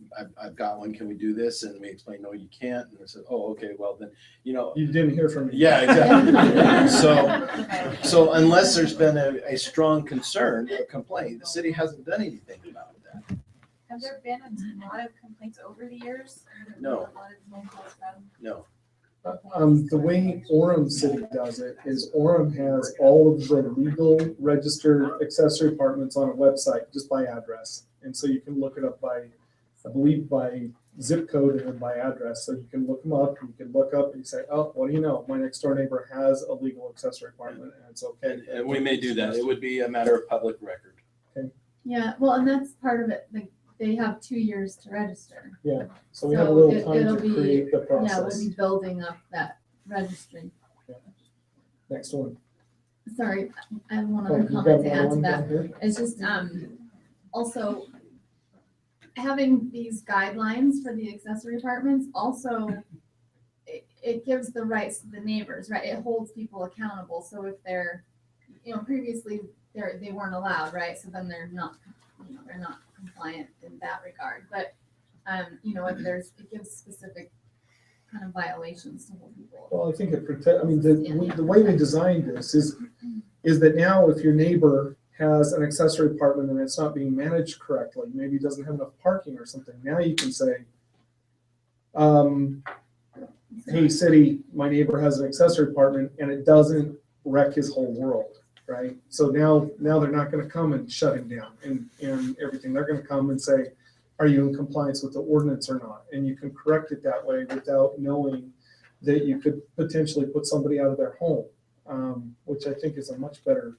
I've got one, can we do this? And we explain, no, you can't. And I said, oh, okay, well then, you know. You didn't hear from me. Yeah, exactly. So unless there's been a strong concern, a complaint, the city hasn't done anything about that. Have there been a lot of complaints over the years? No. A lot of phone calls from- No. The way Orem City does it is Orem has all of the legal registered accessory apartments on a website just by address. And so you can look it up by, I believe, by zip code and then by address. So you can look them up, you can look up and you say, oh, what do you know? My next door neighbor has a legal accessory apartment and it's okay. And we may do that. It would be a matter of public record. Okay. Yeah, well, and that's part of it, like, they have 2 years to register. Yeah, so we have a little time it'll to be- create the Yeah, we'll process. be building up that registry. Next one. Sorry, I have one Oh, other you got comment to another add to one that. down here? It's just, also having these guidelines for the accessory apartments also, it gives the rights to the neighbors, right? It holds people accountable. So if they're, previously they weren't allowed, right? So then they're not compliant in that regard. But, if it gives specific kind of violations to hold people. Well, I think it protect, I mean, the way they designed this is that now if your neighbor has an accessory apartment and it's not being managed correctly, maybe it doesn't have enough parking or something, now you can say, hey, city, my neighbor has an accessory apartment and it doesn't wreck his whole world, right? So now they're not gonna come and shut him down and everything. They're gonna come and say, are you in compliance with the ordinance or not? And you can correct it that way without knowing that you could potentially put somebody out of their home, which I think is a much better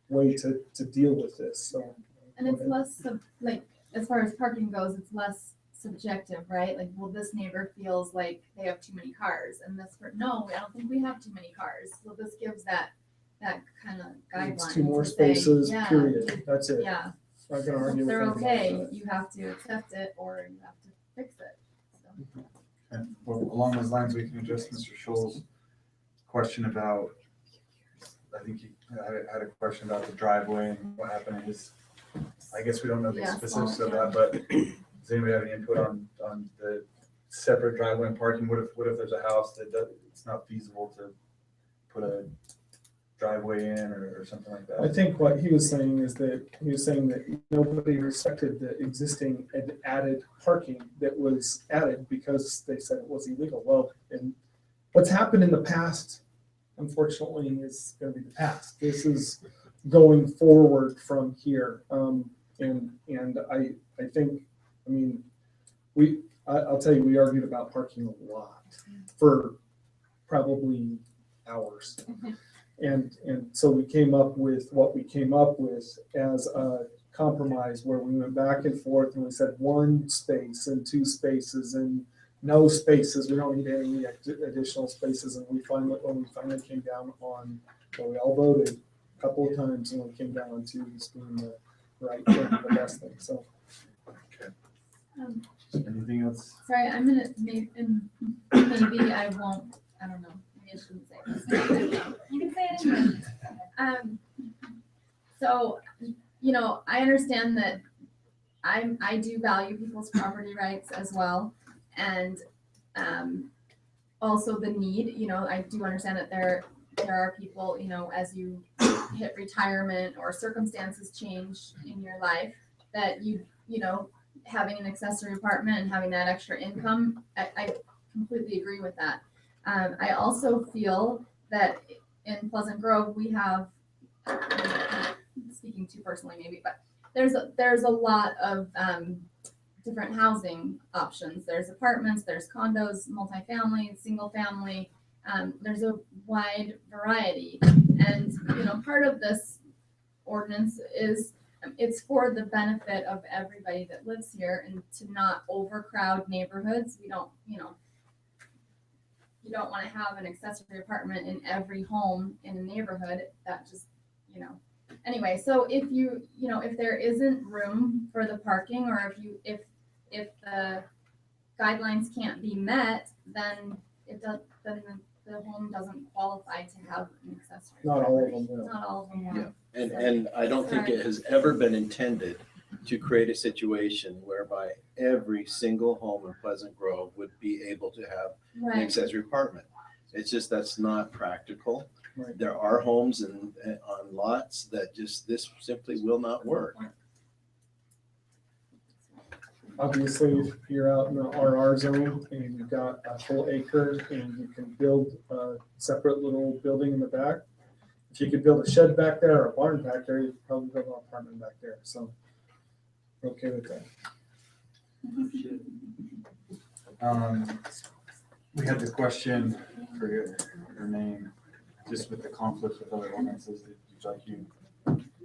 way to deal with this, so. And it's less, as far as parking goes, it's less subjective, right? Like, well, this neighbor feels like they have too many cars, and no, I don't think we have too many cars. So this gives that kind of guideline. It's 2 more to say, spaces, yeah, period, that's it. Yeah. Not gonna If argue with they're anybody okay, about that. you have to accept it or you have to fix it. So. And well, along those lines, we can address Mr. Scholl's question about, I think he had a question about the driveway and what happened in his, I guess we don't know the Yeah, specifics of yeah. that, but does anybody have any input on the separate driveway and parking? What if there's a house that it's not feasible to put a driveway in or something like that? I think what he was saying is that nobody respected the existing added parking that was added because they said it was illegal. Well, and what's happened in the past, unfortunately, is going to be the past. This is going forward from here. And I think, I mean, I'll tell you, we argued about parking a lot for probably hours. And so we came up with what we came up with as a compromise where we went back and forth and we said 1 space and 2 spaces and no spaces. We don't need any additional spaces. And when we finally came down on, we all voted a couple of times and we came down on 2 as being the right thing, the best thing. So. Anything else? Sorry, I'm gonna maybe I won't. I don't know. Maybe I shouldn't say this. You can say it anyway. So, I understand that I do value people's property rights as well, and also the need. I do understand that there are people, as you hit retirement or circumstances change in your life, that you having an accessory apartment and having that extra income, I completely agree with that. I also feel that in Pleasant Grove, we have, speaking too personally maybe, but there's a lot of different housing options. There's apartments, there's condos, multifamily, single family. There's a wide variety. And, you know, part of this ordinance is it's for the benefit of everybody that lives here and to not overcrowd neighborhoods. We don't, you know, you don't want to have an accessory apartment in every home in a neighborhood. That just, you know, anyway, so if you know, if there isn't room for the parking, or if the guidelines can't be met, then the home doesn't qualify to have an accessory. Not all of them will. Not all of them will. Yeah, and I don't think it has ever been intended to create a situation whereby every single home in Pleasant Grove would be able to have an Right. accessory apartment. It's just, that's not practical. Right. There are homes on lots that just, this simply will not work. Obviously, if you're out in the RR zone and you've got a full acre and you can build a separate little building in the back, if you could build a shed back there or a barn back there, you could probably build an apartment back there. So, okay with that. We had the question for your name, just with the conflicts with other ordinances, would you like you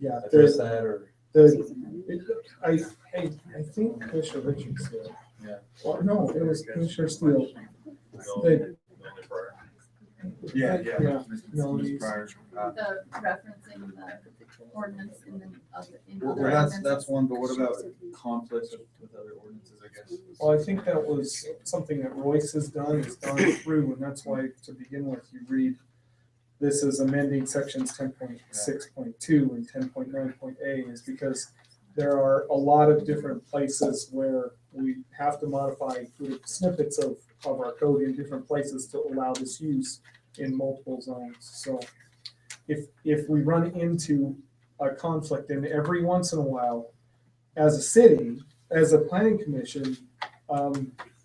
Yeah, address that, or? I think Commissioner Richards did. Yeah. Well, no, it was Commissioner Steele. Yeah. Melodies. The referencing the ordinance in the other. Well, that's one, but what about conflicts with other ordinances, I guess? Well, I think that was something that Royce has gone through, and that's why, to begin with, you read, this is amending sections 10.6.2 and 10.9.a, is because there are a lot of different places where we have to modify little snippets of our code in different places to allow this use in multiple zones. So if we run into a conflict, and every once in a while, as a city, as a planning commission,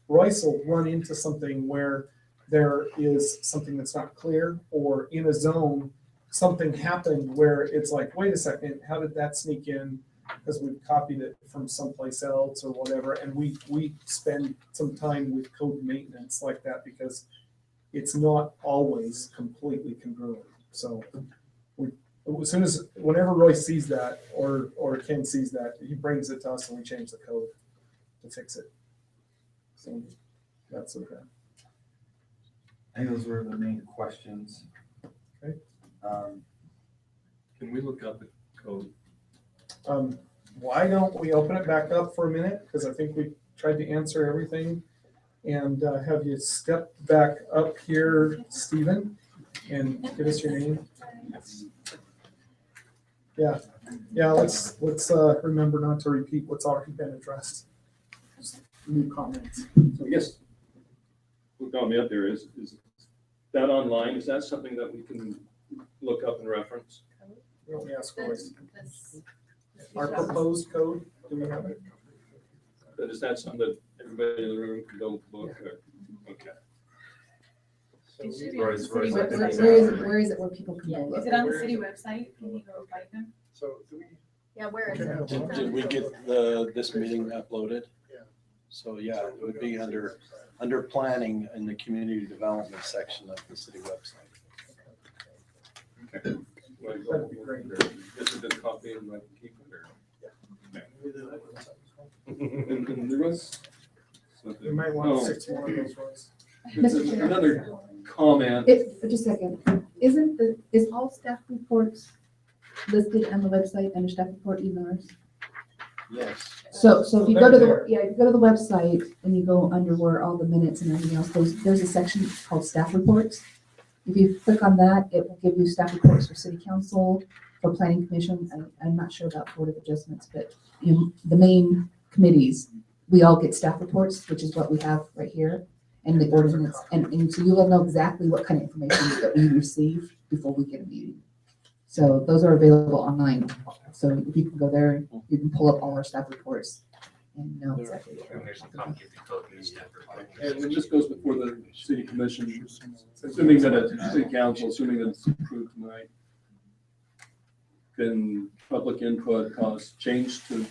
Royce will run into something where there is something that's not clear, or in a zone, something happened where it's like, wait a second, how did that sneak in? Because we've copied it from someplace else or whatever. And we spend some time with code maintenance like that, because it's not always completely congruent. So whenever Royce sees that, or Ken sees that, he brings it to us and we change the code to fix it. So that's okay. I think those were the main questions. Okay. Can we look up the code? Why don't we open it back up for a minute? Because I think we tried to answer everything. And have you step back up here, Stephen, and give us your name. Yeah, let's remember not to repeat what's already been addressed. Just new comments. So I guess what got me up there is that online, is that something that we can look up and reference? Let me ask Royce. Our proposed code, do we have it? But is that something that everybody in the room can go look at? Okay. It should be Where on the is- city where is it? website. Where is it where people can Yeah, go is look? it on the city website? Can you go find them? So do we? Yeah, where is it? Did we get this meeting uploaded? Yeah. So yeah, it would be under planning in the community development section of the city website. Okay. That'd be great. This is a copy and I can keep it there. And there was something. You might want to Oh, stick to one of those, Royce. this is another comment. Just a second, is all staff reports listed on the website under staff report emails? Yes. So if you go to the website and you go under where all the minutes and everything else, there's a section called staff reports. If you click on that, it will give you staff reports for city council, for planning commission. I'm not sure about board of adjustments, but in the main committees, we all get staff reports, which is what we have right here. And the ordinance, and so you will know exactly what kind of information that we receive before we get a meeting. So those are available online. So if you can go there, you can pull up all our staff reports and no executive. And there's a copy of the code in the staff report. And when this goes before the city commission, assuming that it's city council, assuming that it's approved tonight, can public input cause change to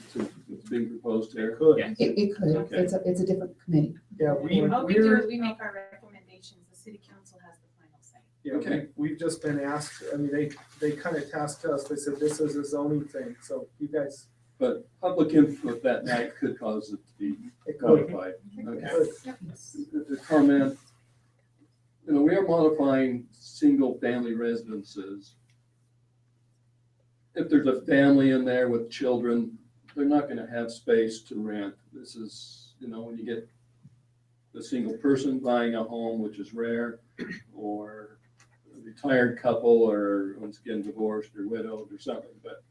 what's being proposed here? Could. Yes. It could, Okay. it's a different committee. Yeah, All we do is we make our recommendations, the city council has the final say. Yeah, Okay. we've just been asked, I mean, they kind of tasked us, they said, this is a zoning thing, so you guys. But public input that night could cause it to be It could. modified. Okay. Could. The comment, we are modifying single-family residences. If there's a family in there with children, they're not gonna have space to rent. This is, when you get the single person buying a home, which is rare, or a retired couple, or once again divorced or widowed or something, but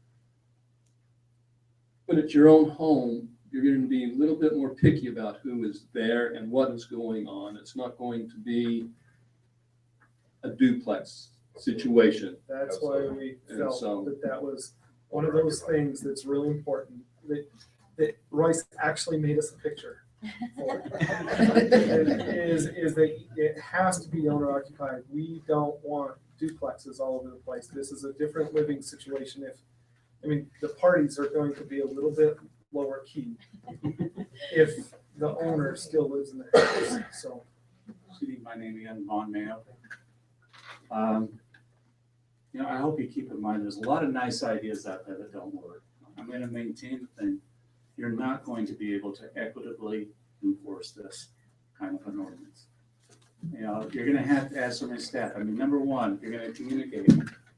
when it's your own home, you're gonna be a little bit more picky about who is there and what is going on. It's not going to be a duplex situation. That's why we And felt so- that was one of those things that's really important, that Royce actually made us a picture for. Is that it has to be owner occupied. We don't want duplexes all over the place. This is a different living situation. The parties are going to be a little bit lower key if the owner still lives in the house, so. City, my name again, Vaughn Mayo. I hope you keep in mind, there's a lot of nice ideas out there that don't work. I'm going to maintain the thing. You're not going to be able to equitably enforce this kind of an ordinance. You're going to have to add so many staff. Number one, you're going to communicate.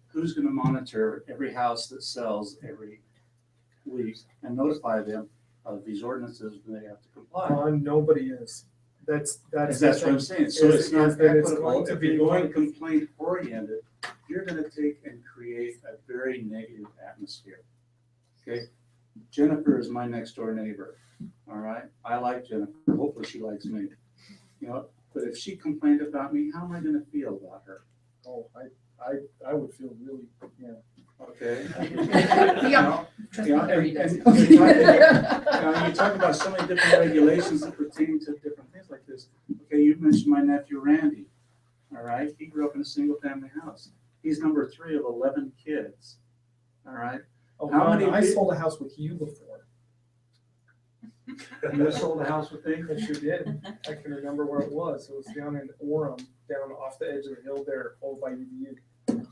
Who's going to monitor every house that sells every week and notify them of these ordinances when they have to comply? Nobody is. That's That's what I'm saying. So it's not equitable. If you're going complaint oriented, you're gonna take and create a very negative atmosphere. Okay? Jennifer is my next door neighbor. All right? I like Jennifer. Hopefully she likes me. But if she complained about me, how am I gonna feel about her? Oh, I would feel really, yeah. Okay? Yeah. You talk about so many different regulations that pertain to different things like this. Okay, you mentioned my nephew Randy. All right, he grew up in a single family house. He's number 3 of 11 kids. All right. Oh, How many I big- sold a house with you before. You sold a house with me? I sure did. I can remember where it was. It was down in Orem, down off the edge of the hill there, over by UVU. The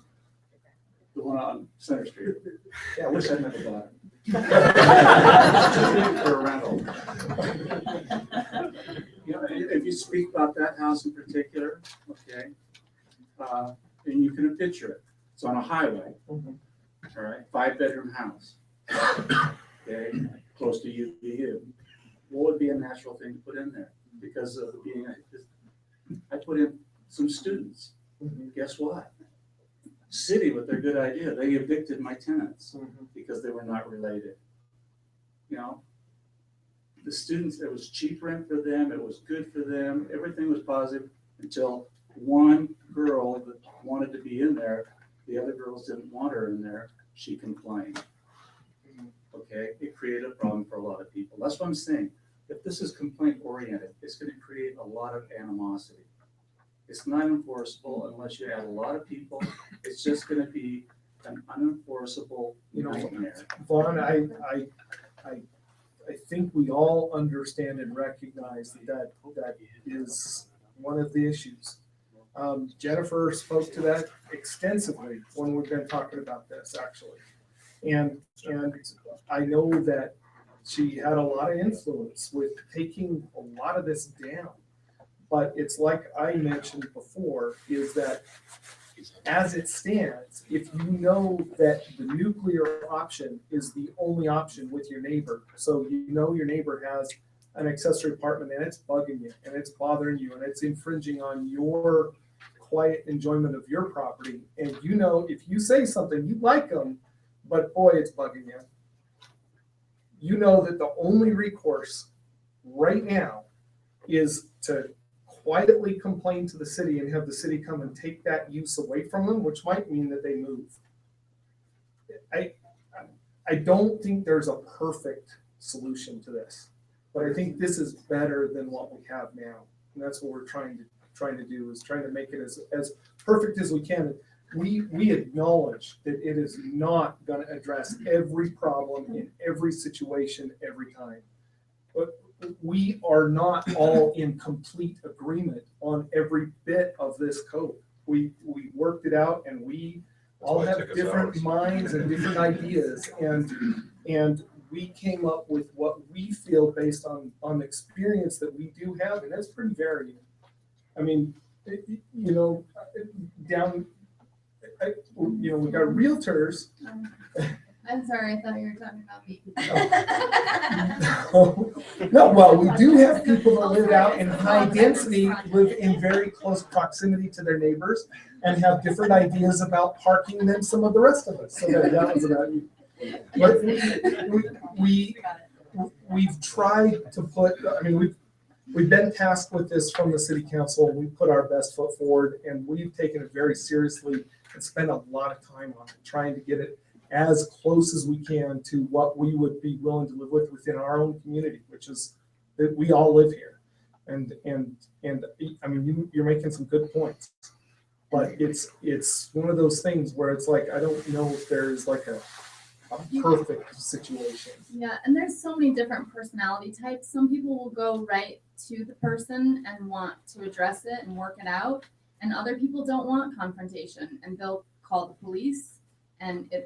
one on Center Street. Yeah, I wish I'd never bought it. Too big for a rental. If you speak about that house in particular, okay, and you can picture it. It's on a highway, all right, 5-bedroom house, okay, close to UVU. What would be a natural thing to put in there? Because of I put in some students. Guess what? City, with their good idea, they evicted my tenants because they were not related. The students, it was cheap rent for them, it was good for them, everything was positive until one girl that wanted to be in there, the other girls didn't want her in there, she complained. Okay, it created a problem for a lot of people. That's what I'm saying. If this is complaint oriented, it's going to create a lot of animosity. It's not enforceable unless you add a lot of people. It's just going to be an unenforceable nightmare. Vaughn, I think we all understand and recognize that is one of the issues. Jennifer spoke to that extensively when we've been talking about this, actually. And I know that she had a lot of influence with taking a lot of this down. But it's like I mentioned before, is that as it stands, if you know that the nuclear option is the only option with your neighbor, so your neighbor has an accessory apartment and it's bugging you and it's bothering you and it's infringing on your quiet enjoyment of your property, and if you say something, you like them, but boy, it's bugging you. You know that the only recourse right now is to quietly complain to the city and have the city come and take that use away from them, which might mean that they move. I don't think there's a perfect solution to this. But I think this is better than what we have now. And that's what we're trying to do, is trying to make it as perfect as we can. We acknowledge that it is not gonna address every problem in every situation every time. But we are not all in complete agreement on every bit of this code. We worked it out, and we all why it have took us different hours. minds and different ideas, and we came up with what we feel based on the experience that we do have, and that's pretty varied. I mean, you know, we got realtors. I'm sorry, I thought you were talking about me. No, well, we do have people that live out in high density, live in very close proximity to their neighbors, and have different ideas about parking than some of the rest of us. So that was about you. But we've tried to put, I mean, we've been tasked with this from the city council. We put our best foot forward, and we've taken it very seriously and spent a lot of time on it, trying to get it as close as we can to what we would be willing to live with within our own community, which is that we all live here. And I mean, you're making some good points, but it's one of those things where it's like, I don't know if there's like a perfect situation. Yeah, and there's so many different personality types. Some people will go right to the person and want to address it and work it out, and other people don't want confrontation, and they'll call the police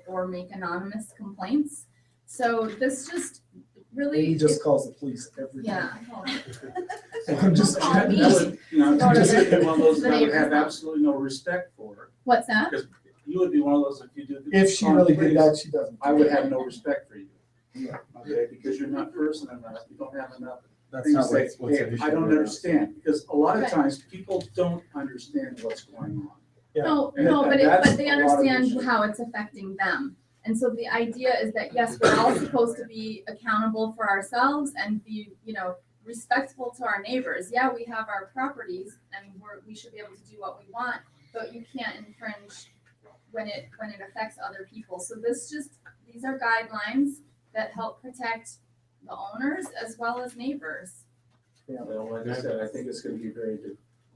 or make anonymous complaints. So this just really. He just calls the police every Yeah. I'm just That would, you know, just be one of those that I would have absolutely no respect for. What's that? Because you would be one of those, if you do. If she really did that, she doesn't. I would have no respect for you. Yeah. Okay, because you're not person enough, you don't have enough That's things not that, what's hey, at issue I don't here. understand, because a lot of Right. times people don't understand what's going on. No, And- no, and but that's they a lot of understand issues. how it's affecting them. And so the idea is that, yes, we're all supposed to be accountable for ourselves and be, respectful to our neighbors. Yeah, we have our properties and we should be able to do what we want, but you can't infringe when it affects other people. So these are guidelines that help protect the owners as well as neighbors. Yeah, well, like I said, I think it's gonna be very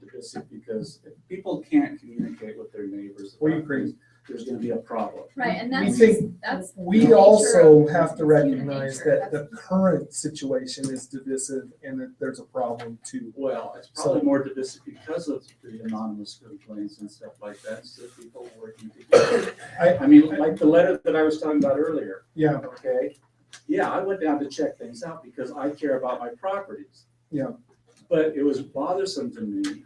divisive, because if people can't communicate with their neighbors. We about agree. things, There's gonna be a problem. Right, and We that's think that's the we nature also of have to human recognize nature. that the current situation is divisive and that there's a problem too. Well, it's probably So- more divisive because of the anonymous complaints and stuff like that, so people working together. I mean, like the letter that I was talking about earlier. Yeah. Okay, yeah, I went down to check things out because I care about my properties. Yeah. But it was bothersome to me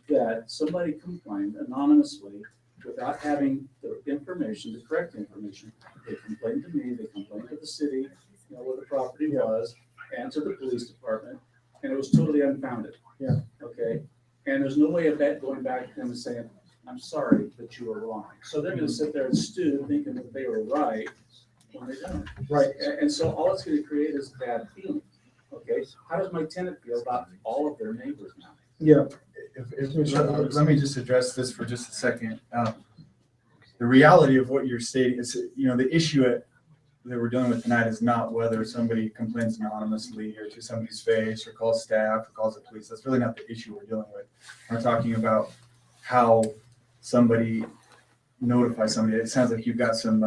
that somebody complained anonymously without having the information, the correct information. They complained to me, they complained to the city, where the property was, and to the police department, and it was totally unfounded. Yeah. Okay, and there's no way of that going back to them and saying, I'm sorry, but you were wrong. So they're gonna sit there and stew thinking that they were right when they don't. Right. And so all it's gonna create is bad feelings. Okay, how does my tenant feel about all of their neighbors now? Yeah. Let me just address this for just a second. The reality of what you're stating is, the issue that we're dealing with tonight is not whether somebody complains anonymously or to somebody's face or calls staff or calls the police. That's really not the issue we're dealing with. We're talking about how somebody notifies somebody. It sounds like you've got some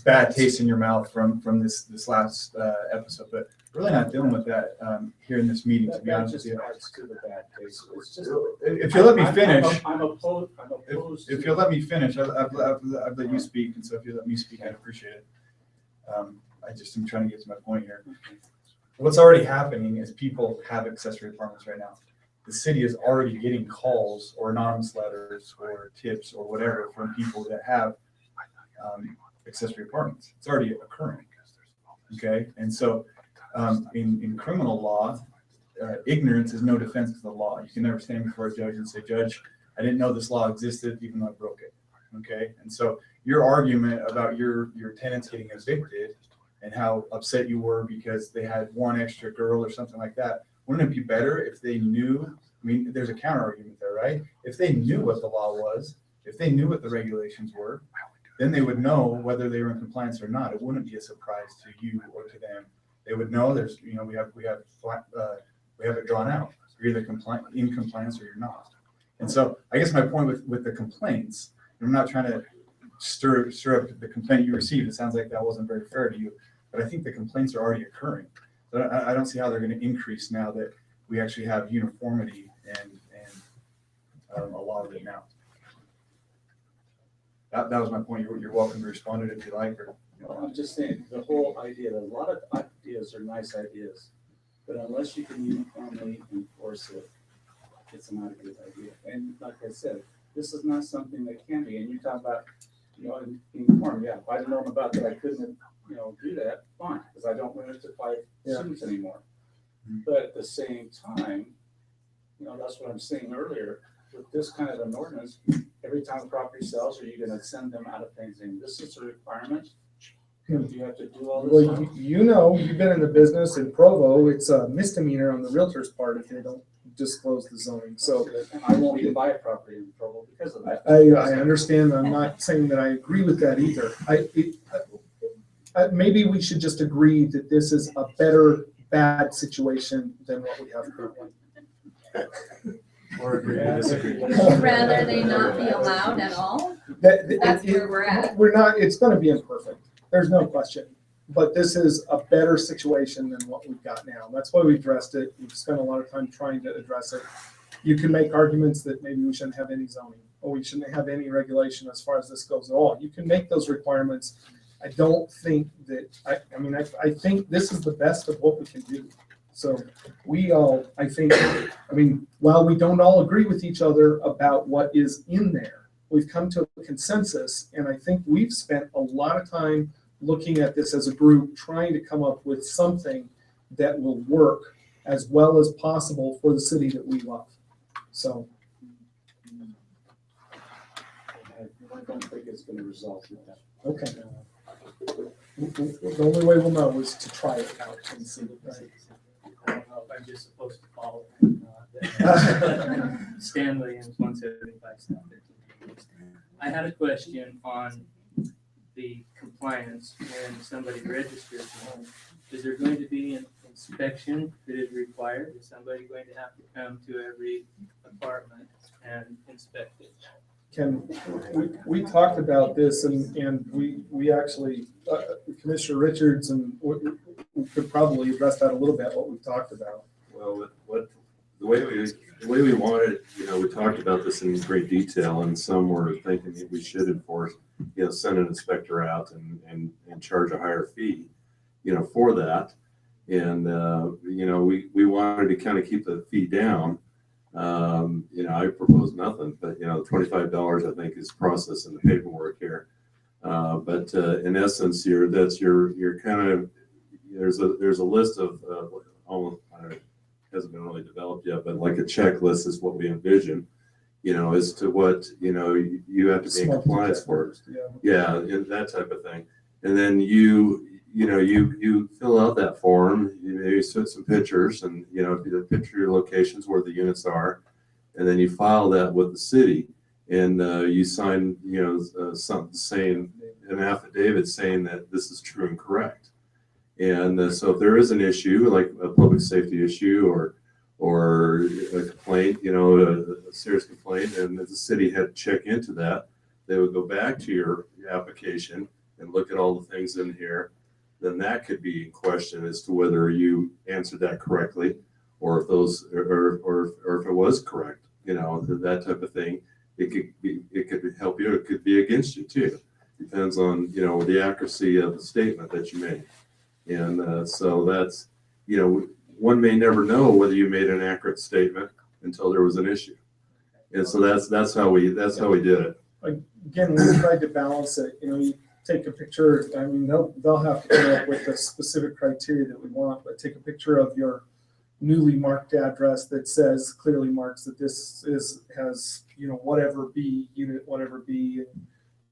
bad taste in your mouth from this last episode, but we're really not dealing with that here in this meeting, to be honest with you. That just adds to the bad taste. It's just. If you'll let me finish. I'm opposed. If you'll let me finish, I've let you speak, and so if you let me speak, I'd appreciate it. I just am trying to get to my point here. What's already happening is people have accessory apartments right now. The city is already getting calls or anonymous letters or tips or whatever from people that have accessory apartments. It's already occurring. Okay, and so in criminal law, ignorance is no defense to the law. You can never stand before a judge and say, Judge, I didn't know this law existed, even though I broke it. Okay, and so your argument about your tenants getting evicted and how upset you were because they had one extra girl or something like that, wouldn't it be better if they knew? I mean, there's a counter argument there, right? If they knew what the law was, if they knew what the regulations were, then they would know whether they were in compliance or not. It wouldn't be a surprise to you or to them They would know there's, you know, we have it drawn out. You're either in compliance or you're not. And so I guess my point with the complaints, I'm not trying to stir up the complaint you received. It sounds like that wasn't very fair to you, but I think the complaints are already occurring. So I don't see how they're going to increase now that we actually have uniformity and a lot of it now. That was my point. You're welcome to respond to it if you like. Or, No, I'm just saying, the whole idea, a lot of ideas are nice ideas, but unless you can uniformly enforce it, it's not a good idea. And like I said, this is not something that can be, and you talk about, you know, inform, yeah, if I'd known about that, I couldn't, you know, do that, fine, because I don't rent it to 5 students anymore. But at the same time, you know, that's what I'm saying earlier, with this kind of an ordinance, every time a property sells, are you gonna send them out of things saying, this is a requirement? Do you have to do all this? Well, you know, you've been in the business in Provo, it's a misdemeanor on the realtor's part if they don't disclose the zoning, so. And I won't even buy a property in Provo because of that. I understand, I'm not saying that I agree with that either. Maybe we should just agree that this is a better bad situation than what we have currently. Or agree to disagree. Rather they not be allowed at all? That's where we're at. We're not, it's gonna be imperfect, there's no question. But this is a better situation than what we've got now. That's why we addressed it. We've spent a lot of time trying to address it. You can make arguments that maybe we shouldn't have any zoning, or we shouldn't have any regulation as far as this goes at all. You can make those requirements. I don't think that, I think this is the best of what we can do. So we all, while we don't all agree with each other about what is in there, we've come to a consensus, and I think we've spent a lot of time looking at this as a group, trying to come up with something that will work as well as possible for the city that we love. So. I don't think it's gonna result in that. Okay. The only way we'll know is to try it out and see. Right? I don't know if I'm just supposed to follow that. Stanley and 175 South 13. I had a question on the compliance when somebody registers a home. Is there going to be an inspection that is required? Is somebody going to have to come to every apartment and inspect it? Ken, we talked about this and we actually, Commissioner Richards, and we could probably address that a little bit, what we talked about. Well, the way we wanted, you know, we talked about this in great detail, and some were thinking that we should enforce, you know, send an inspector out and charge a higher fee, you know, for that. And, you know, we wanted to kind of keep the fee down. You know, I proposed nothing, but, you know, $25 I think is processing the paperwork here. But in essence, you're kind of, there's a list of almost, I don't know, hasn't been really developed yet, but like a checklist is what we envision, you know, as to what, you know, you have to be in compliance for. Yeah, that type of thing. And then you fill out that form, you maybe put some pictures and, you know, picture your locations where the units are, and then you file that with the city, and you sign, you know, something saying, an affidavit saying that this is true and correct. And so if there is an issue, like a public safety issue or a complaint, you know, a serious complaint, and if the city had to check into that, they would go back to your application and look at all the things in here. Then that could be in question as to whether you answered that correctly, or if those, or if it was correct, you know, that type of thing. It could help you. It could be against you too. Depends on, you know, the accuracy of the statement that you made. And so that's, you know, one may never know whether you made an accurate statement until there was an issue. And so that's how we did it. Again, we tried to balance it. You know, you take a picture. I mean, they'll have to come up with the specific criteria that we want, but take a picture of your newly marked address that says, clearly marks that this has, you know, whatever B, unit whatever B,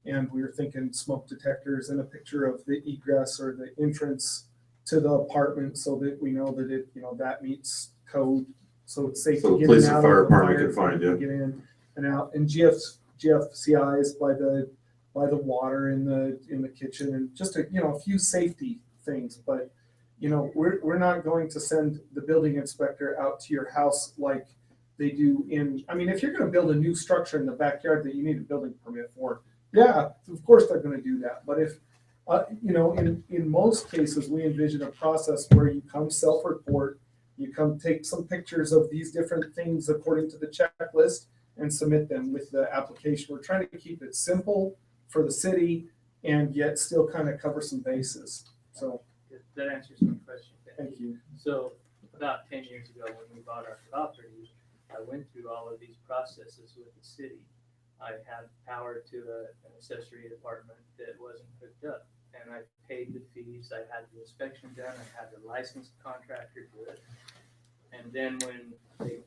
and we were thinking smoke detectors, and a picture of the egress or the entrance to the apartment so that we know that it, you know, that meets code, so it's safe to get in and out. So the police and fire department can find you. Get in and out, and GFCIs by the water in the kitchen, and just a few safety things. But you know, we're not going to send the building inspector out to your house like they do in, I mean, if you're gonna build a new structure in the backyard that you need a building permit for, yeah, of course they're gonna do that. But if, you know, in most cases, we envision a process where you come self-report, you come take some pictures of these different things according to the checklist and submit them with the application. We're trying to keep it simple for the city and yet still kind of cover some bases. So. That answers my question. Thank you. So about 10 years ago, when we bought our property, I went through all of these processes with the city. I had power to an accessory apartment that wasn't hooked up, and I paid the fees. I had the inspection done. I had the licensed contractor do it. And then when they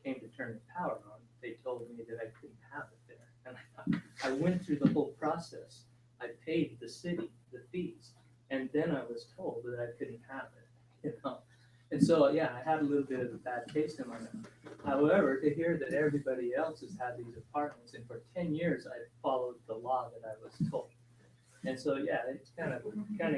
came to turn the power on, they told me that I couldn't have it there. And I went through the whole process. I paid the city the fees, and then I was told that I couldn't have it, you know? And so, yeah, I had a little bit of a bad taste in my mouth. However, to hear that everybody else has had these apartments, and for 10 years, I followed the law that I was told. And so, yeah, it's kind of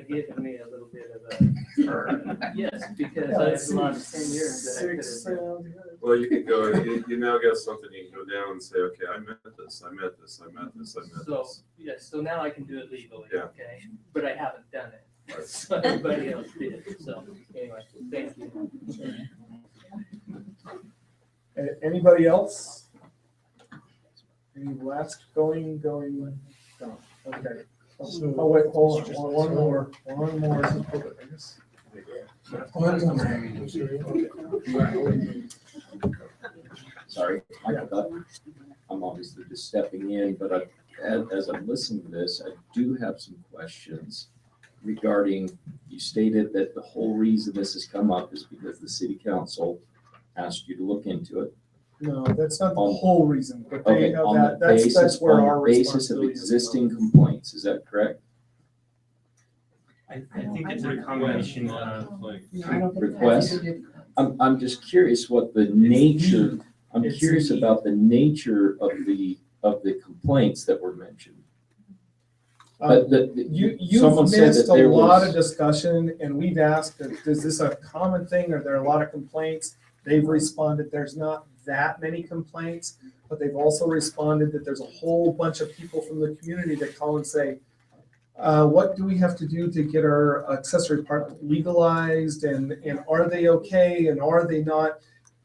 given me a little bit of a, yes, because I had lost 10 years that I could have. Well, you can go, you now got something, you can go down and say, okay, I met this, I met this, I met this, I met So, this. yes, so now I can do it legally, Yeah. okay? But I haven't done it. So everybody else did. So anyway, thank you. Anybody else? Any last going, no. Okay. Oh, wait, hold on, one more. Sorry, I'm obviously just stepping in, but as I'm listening to this, I do have some questions regarding, you stated that the whole reason this has come up is because the city council asked you to look into it. No, that's not the whole reason, but they Okay, have on that, the that's basis, where on our the basis of responsibility is. existing complaints, is that correct? I think it's a combination of No, I don't think it has Request? to do- I'm just curious what the nature, need. I'm It's curious need. about the nature of the complaints that were mentioned. Uh, But You've someone said missed that a there lot was- of discussion, and we've asked, is this a common thing? Are there a lot of complaints? They've responded, there's not that many complaints, but they've also responded that there's a whole bunch of people from the community that call and say, what do we have to do to get our accessory apartment legalized, and are they okay, and are they not?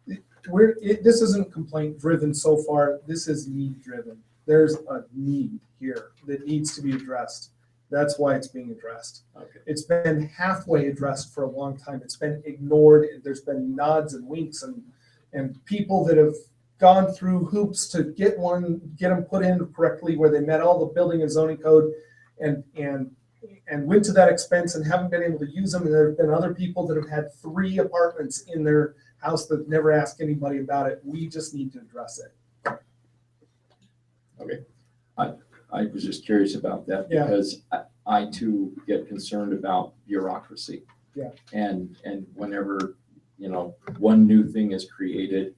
This isn't complaint driven so far, this is need driven. There's a need here that needs to be addressed. That's why it's being addressed. Okay. It's been halfway addressed for a long time. It's been ignored. There's been nods and winks and people that have gone through hoops to get them put in correctly where they met all the building and zoning code and went to that expense and haven't been able to use them. And there have been other people that have had 3 apartments in their house that never asked anybody about it. We just need to address it. Okay. I was just curious about that Yeah. because I too get concerned about bureaucracy. Yeah. And whenever, one new thing is created,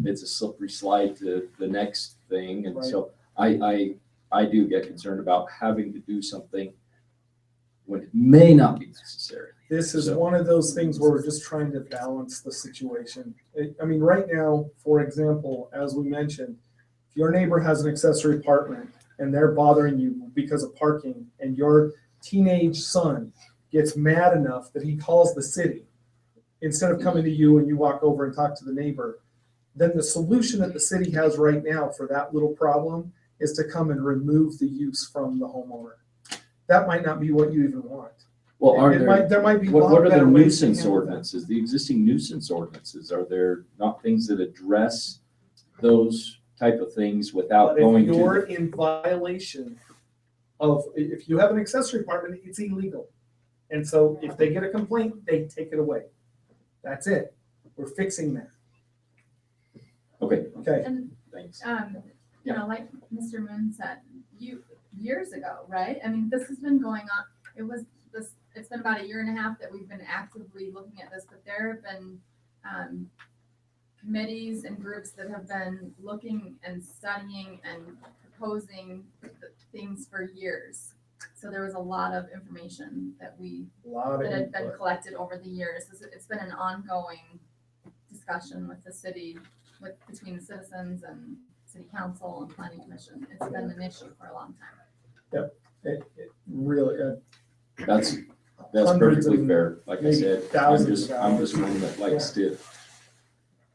it's a slippery slide to the next thing. And Right. so I do get concerned about having to do something when it may not be necessary. This is So- one of those things where we're just trying to balance the situation. I mean, right now, for example, as we mentioned, if your neighbor has an accessory apartment and they're bothering you because of parking, and your teenage son gets mad enough that he calls the city, instead of coming to you and you walk over and talk to the neighbor, then the solution that the city has right now for that little problem is to come and remove the use from the homeowner. That might not be what you even want. Well, are There might be a what lot are the better ways to nuisance handle that. ordinances, the existing nuisance ordinances? Are there not things that address those type of things without But if going to? you're in violation of, if you have an accessory apartment, it's illegal. And so if they get a complaint, they take it away. That's it. We're fixing that. Okay. Okay. And, Thanks. you know, like Mr. Moon said, years ago, right? I mean, this has been going on. It's been about 1.5 years that we've been actively looking at this, but there have been committees and groups that have been looking and studying and proposing things for years. So there was a lot of information that Lot of that had been input. collected over the years. It's been an ongoing discussion with the city, between the citizens and city council and planning commission. It's been an issue for a long time. It really, That's hundreds perfectly and fair. Like I maybe said, thousands of I'm just hours. one that likes to If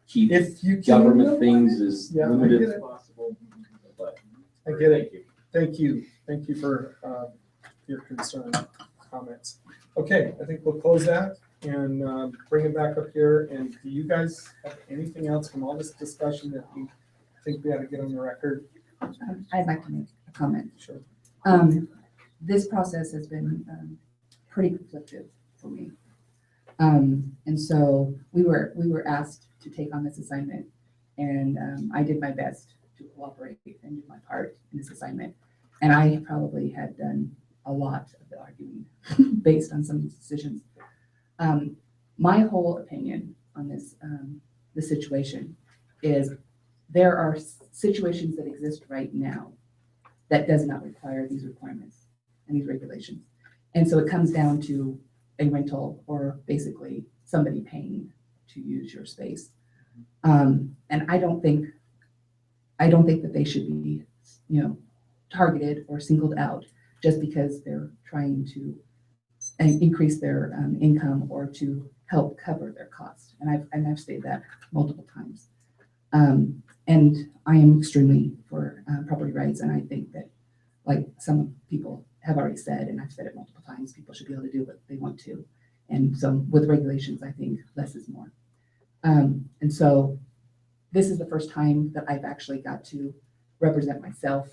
keep you can- government things as Yeah, I limited get as it. possible. But I get it. Thank you. Thank you for your concern comments. Okay, I think we'll close that and bring it back up here. And do you guys have anything else from all this discussion that you think we ought to get on the record? I'd like to make a comment. Sure. This process has been pretty conflicted for me. And so we were asked to take on this assignment, and I did my best to cooperate and do my part in this assignment. And I probably had done a lot of the arguing based on some of these decisions. My whole opinion on this situation is there are situations that exist right now that does not require these requirements and these regulations. And so it comes down to a rental or basically somebody paying to use your space. And I don't think that they should be, targeted or singled out just because they're trying to increase their income or to help cover their costs. And I've stated that multiple times. And I am extremely for property rights, and I think that, like some people have already said, and I've said it multiple times, people should be able to do what they want to. And so with regulations, I think less is more. And so this is the first time that I've actually got to represent myself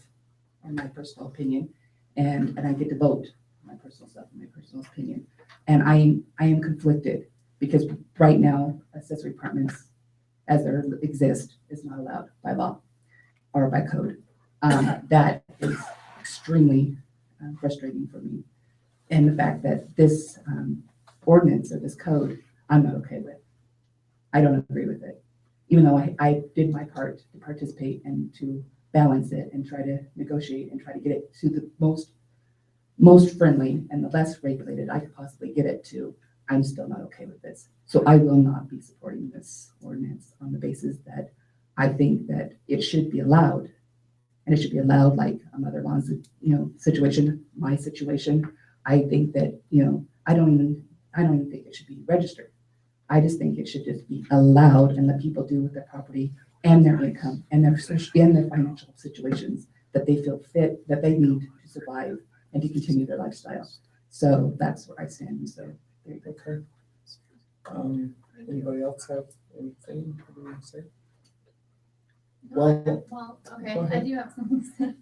and my personal opinion, and I get to vote my personal stuff and my personal opinion. And I am conflicted because right now accessory apartments as they exist is not allowed by law or by code. That is extremely frustrating for me. And the fact that this ordinance or this code, I'm not okay with. I don't agree with it. Even though I did my part to participate and to balance it and try to negotiate and try to get it to the most friendly and the less regulated I could possibly get it to, I'm still not okay with this. So I will not be supporting this ordinance on the basis that I think that it should be allowed. And it should be allowed like a mother-in-law's, situation, my situation. I think that, I don't even think it should be registered. I just think it should just be allowed and let people do with their property and their income and their financial situations that they feel fit, that they need to survive and to continue their lifestyle. So that's where I stand. So there you go. Okay. Anybody else have anything they want to say? Well, Okay, go I ahead. do have something to say.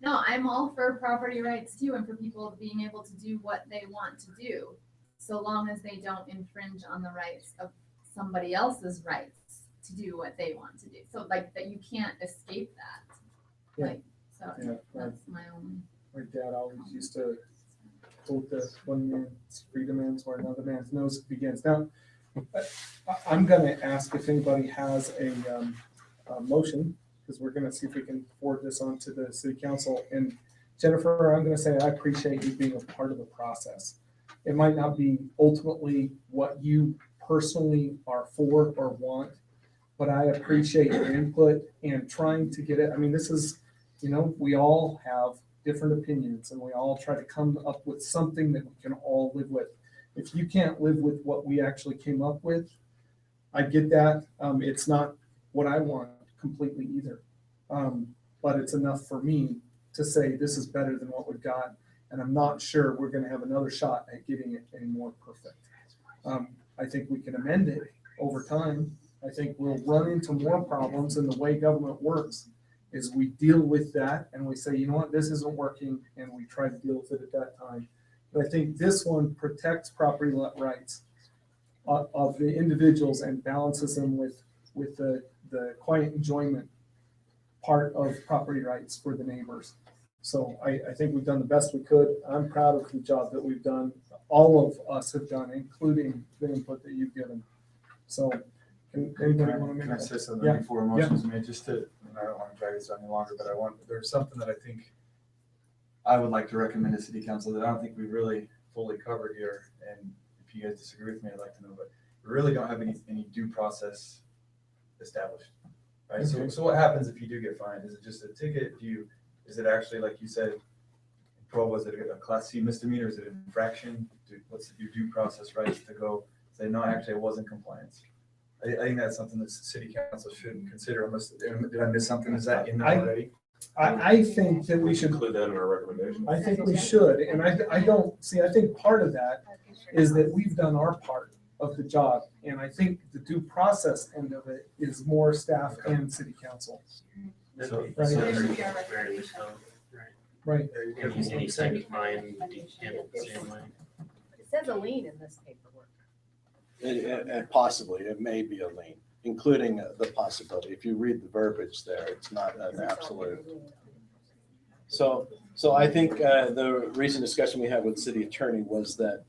No, I'm all for property rights too, and for people being able to do what they want to do, so long as they don't infringe on the rights of somebody else's rights to do what they want to do. So like that you can't escape that. Yeah. Like, so Yeah, that's my only. My dad always used to quote that one man's freedom ends where another man's nose begins. Now, I'm going to ask if anybody has a motion, because we're going to see if we can forward this on to the city council. And Jennifer, I'm going to say I appreciate you being a part of the process. It might not be ultimately what you personally are for or want, but I appreciate your input and trying to get it. I mean, this is, we all have different opinions and we all try to come up with something that we can all live with. If you can't live with what we actually came up with, I get that. It's not what I want completely either. But it's enough for me to say this is better than what we've got. And I'm not sure we're going to have another shot at getting it any more perfect. I think we can amend it over time. I think we'll run into more problems, and the way government works is we deal with that and we say, you know what, this isn't working, and we try to deal with it at that time. But I think this one protects property rights of the individuals and balances them with the quiet enjoyment part of property rights for the neighbors. So I think we've done the best we could. I'm proud of the job that we've done. All of us have done, including the input that you've given. So can anybody want to make Can I say something Yeah. before a motion is made? Just to, and I don't want to drag this on any longer, but there's something that I think I would like to recommend to city council that I don't think we really fully covered here, and if you guys disagree with me, I'd like to know, but we really don't have any due process established, right? So what happens if you do get fined? Is it just a ticket? Is it actually, like you said, was it a class C misdemeanor? Is it an infraction? What's your due process rights to go say, no, actually it wasn't compliance? I think that's something that city council should consider. Unless, did I miss something? Is that in there already? I think that we should include that in our recommendation. I think we should, and I don't see, I think part of that is that we've done our part of the job, and I think the due process end of it is more staff and city council. So, Right. so That should be our very recommendation. so, Right. any second fine would be handled the same way. It says a lien in this paperwork. And possibly, it may be a lien, including the possibility. If you read the verbiage there, it's not an absolute. So I think the recent discussion we had with the city attorney was that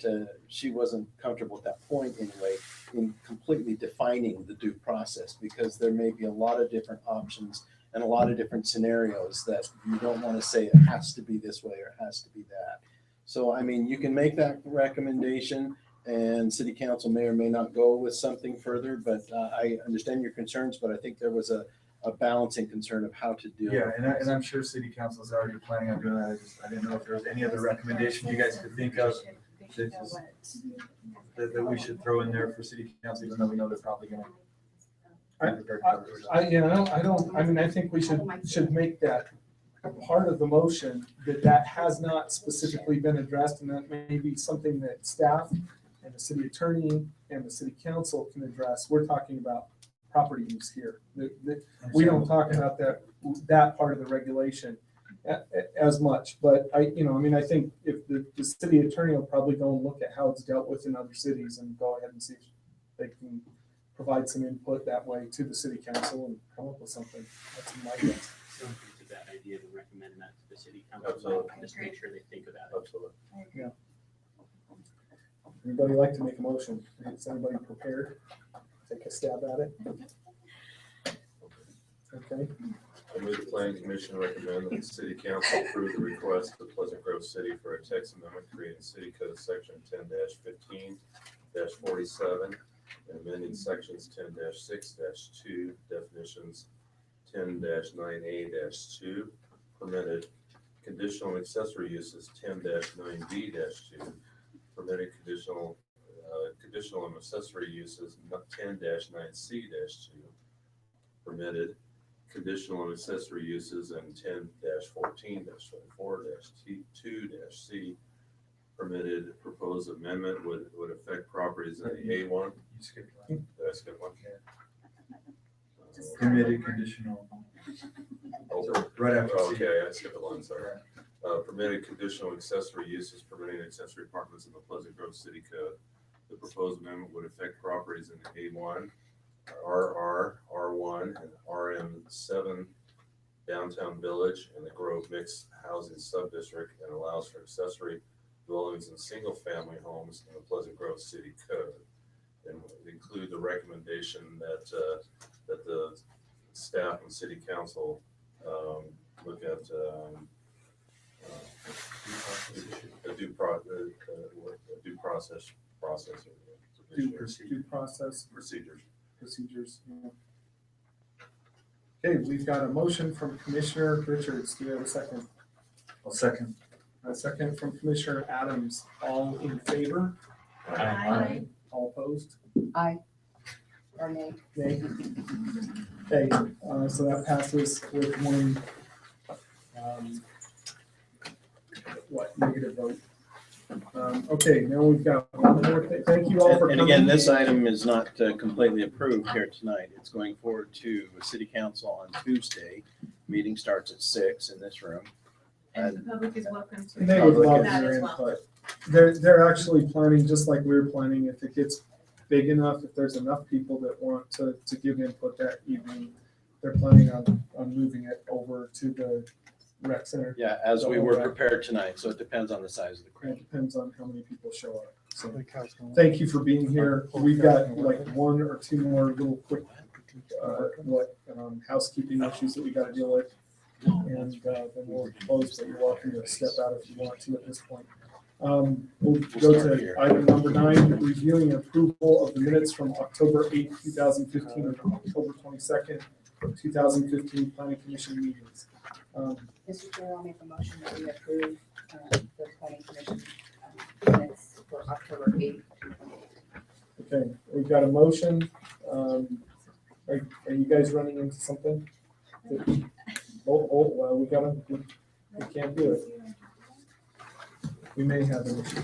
she wasn't comfortable at that point anyway in completely defining the due process, because there may be a lot of different options and a lot of different scenarios that you don't want to say it has to be this way or it has to be that. So, I mean, you can make that recommendation and city council may or may not go with something further, but I understand your concerns, but I think there was a balancing concern of how to deal with Yeah, and I'm sure city council is already planning on doing that. I didn't know if there was any other recommendation you guys could think of that we should throw in there for city council, even though we know they're probably gonna. I think we should make that a part of the motion, that has not specifically been addressed, and that may be something that staff and the city attorney and the city council can address. We're talking about property use here. We don't talk about that part of the regulation as much, but I think if the city attorney will probably go and look at how it's dealt with in other cities and go ahead and see if they can provide some input that way to the city council and come up with something. That's my guess. I don't think it's a bad idea to recommend that to the city council. Absolutely. Just make sure they think about it. Absolutely. Yeah. Anybody like to make a motion? Is anybody prepared? Take a stab at it? Okay. I move the planning commission recommend that the city council approve the request of Pleasant Grove City for a text amendment creating city code section 10-15-47 and amending sections 10-6-2 definitions, 10-9A-2 permitted conditional and accessory uses, 10-9B-2 permitted conditional and accessory uses, 10-9C-2 permitted conditional and accessory uses, and 10-14-24-2-C permitted. Proposed amendment would affect properties in the A1. You skipped one. Did I skip one? Permitted conditional. Right after C. Okay, I skipped one, sorry. Permitted conditional accessory uses, permitting accessory apartments in the Pleasant Grove City Code. The proposed amendment would affect properties in the A1, RR, R1, and RM7 downtown village and the Grove mixed housing subdistrict, and allows for accessory dwellings and single family homes in the Pleasant Grove City Code. And would include the recommendation that that the staff and city council look at a due process procedures. Yeah. Okay, we've got a motion from Commissioner Richards. Do we have a second? I'll second. A second from Commissioner Adams. All in favor? Aye. All opposed? Aye. Or nay? Nay. Okay, so that passes with one, negative vote. Okay, now we've got one more thing. Thank you all for And coming. again, this item is not completely approved here tonight. It's going forward to city council on Tuesday. Meeting starts at 6 in this room. And the public is welcome to. And they would love that your as well. input. They're actually planning, just like we were planning, if it gets big enough, if there's enough people that want to give input that evening, they're planning on moving it over to the rec center. Yeah, as we were prepared tonight, so it depends on the size of the crowd. It depends on how many people show up. So thank you for being here. We've got like one or two more little quick housekeeping issues that we got to deal with. And then we'll close, but you're welcome to step out if you want to at this point. We'll go to item number 9, reviewing approval of the minutes from October 8th, 2015, and October 22nd, 2015 planning commission meetings. Mr. Chair, I'll make a motion that we approve the planning commission minutes for October 8th. Okay, we've got a motion. Are you guys running into something? Well, we can't do it. We may have an issue.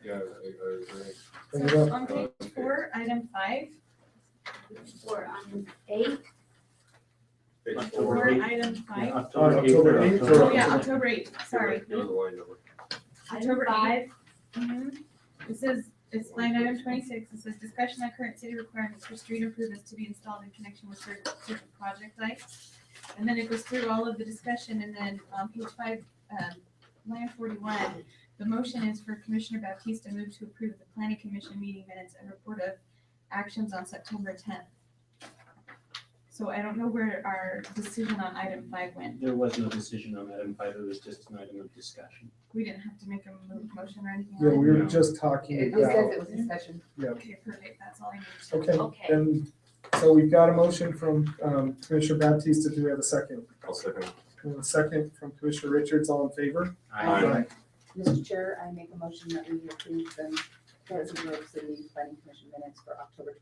Yeah, I agree. So on page 4, item 5. Or on 8. Or item 5. October 8th. Oh, yeah, October 8th, sorry. Go to the line number. October 5. This is, it's line item 26. It says discussion on current city requirements for street improvements to be installed in connection with certain project sites. And then it goes through all of the discussion, and then on page 5, line 41, the motion is for Commissioner Baptista move to approve the planning commission meeting minutes and report of actions on September 10th. So I don't know where our decision on item 5 went. There was no decision on item 5, it was just an item of discussion. We didn't have to make a motion or anything. Yeah, on it? we were just talking It about. says it was discussion. Yeah. Okay, perfect, that's all I need to. Okay, then, so we've got a motion from Commissioner Baptista. Do we have a second? I'll second. We have a second from Commissioner Richards. All in favor? Aye. Mr. Chair, I make a motion that we approve the Pleasant Grove City Planning Commission minutes for October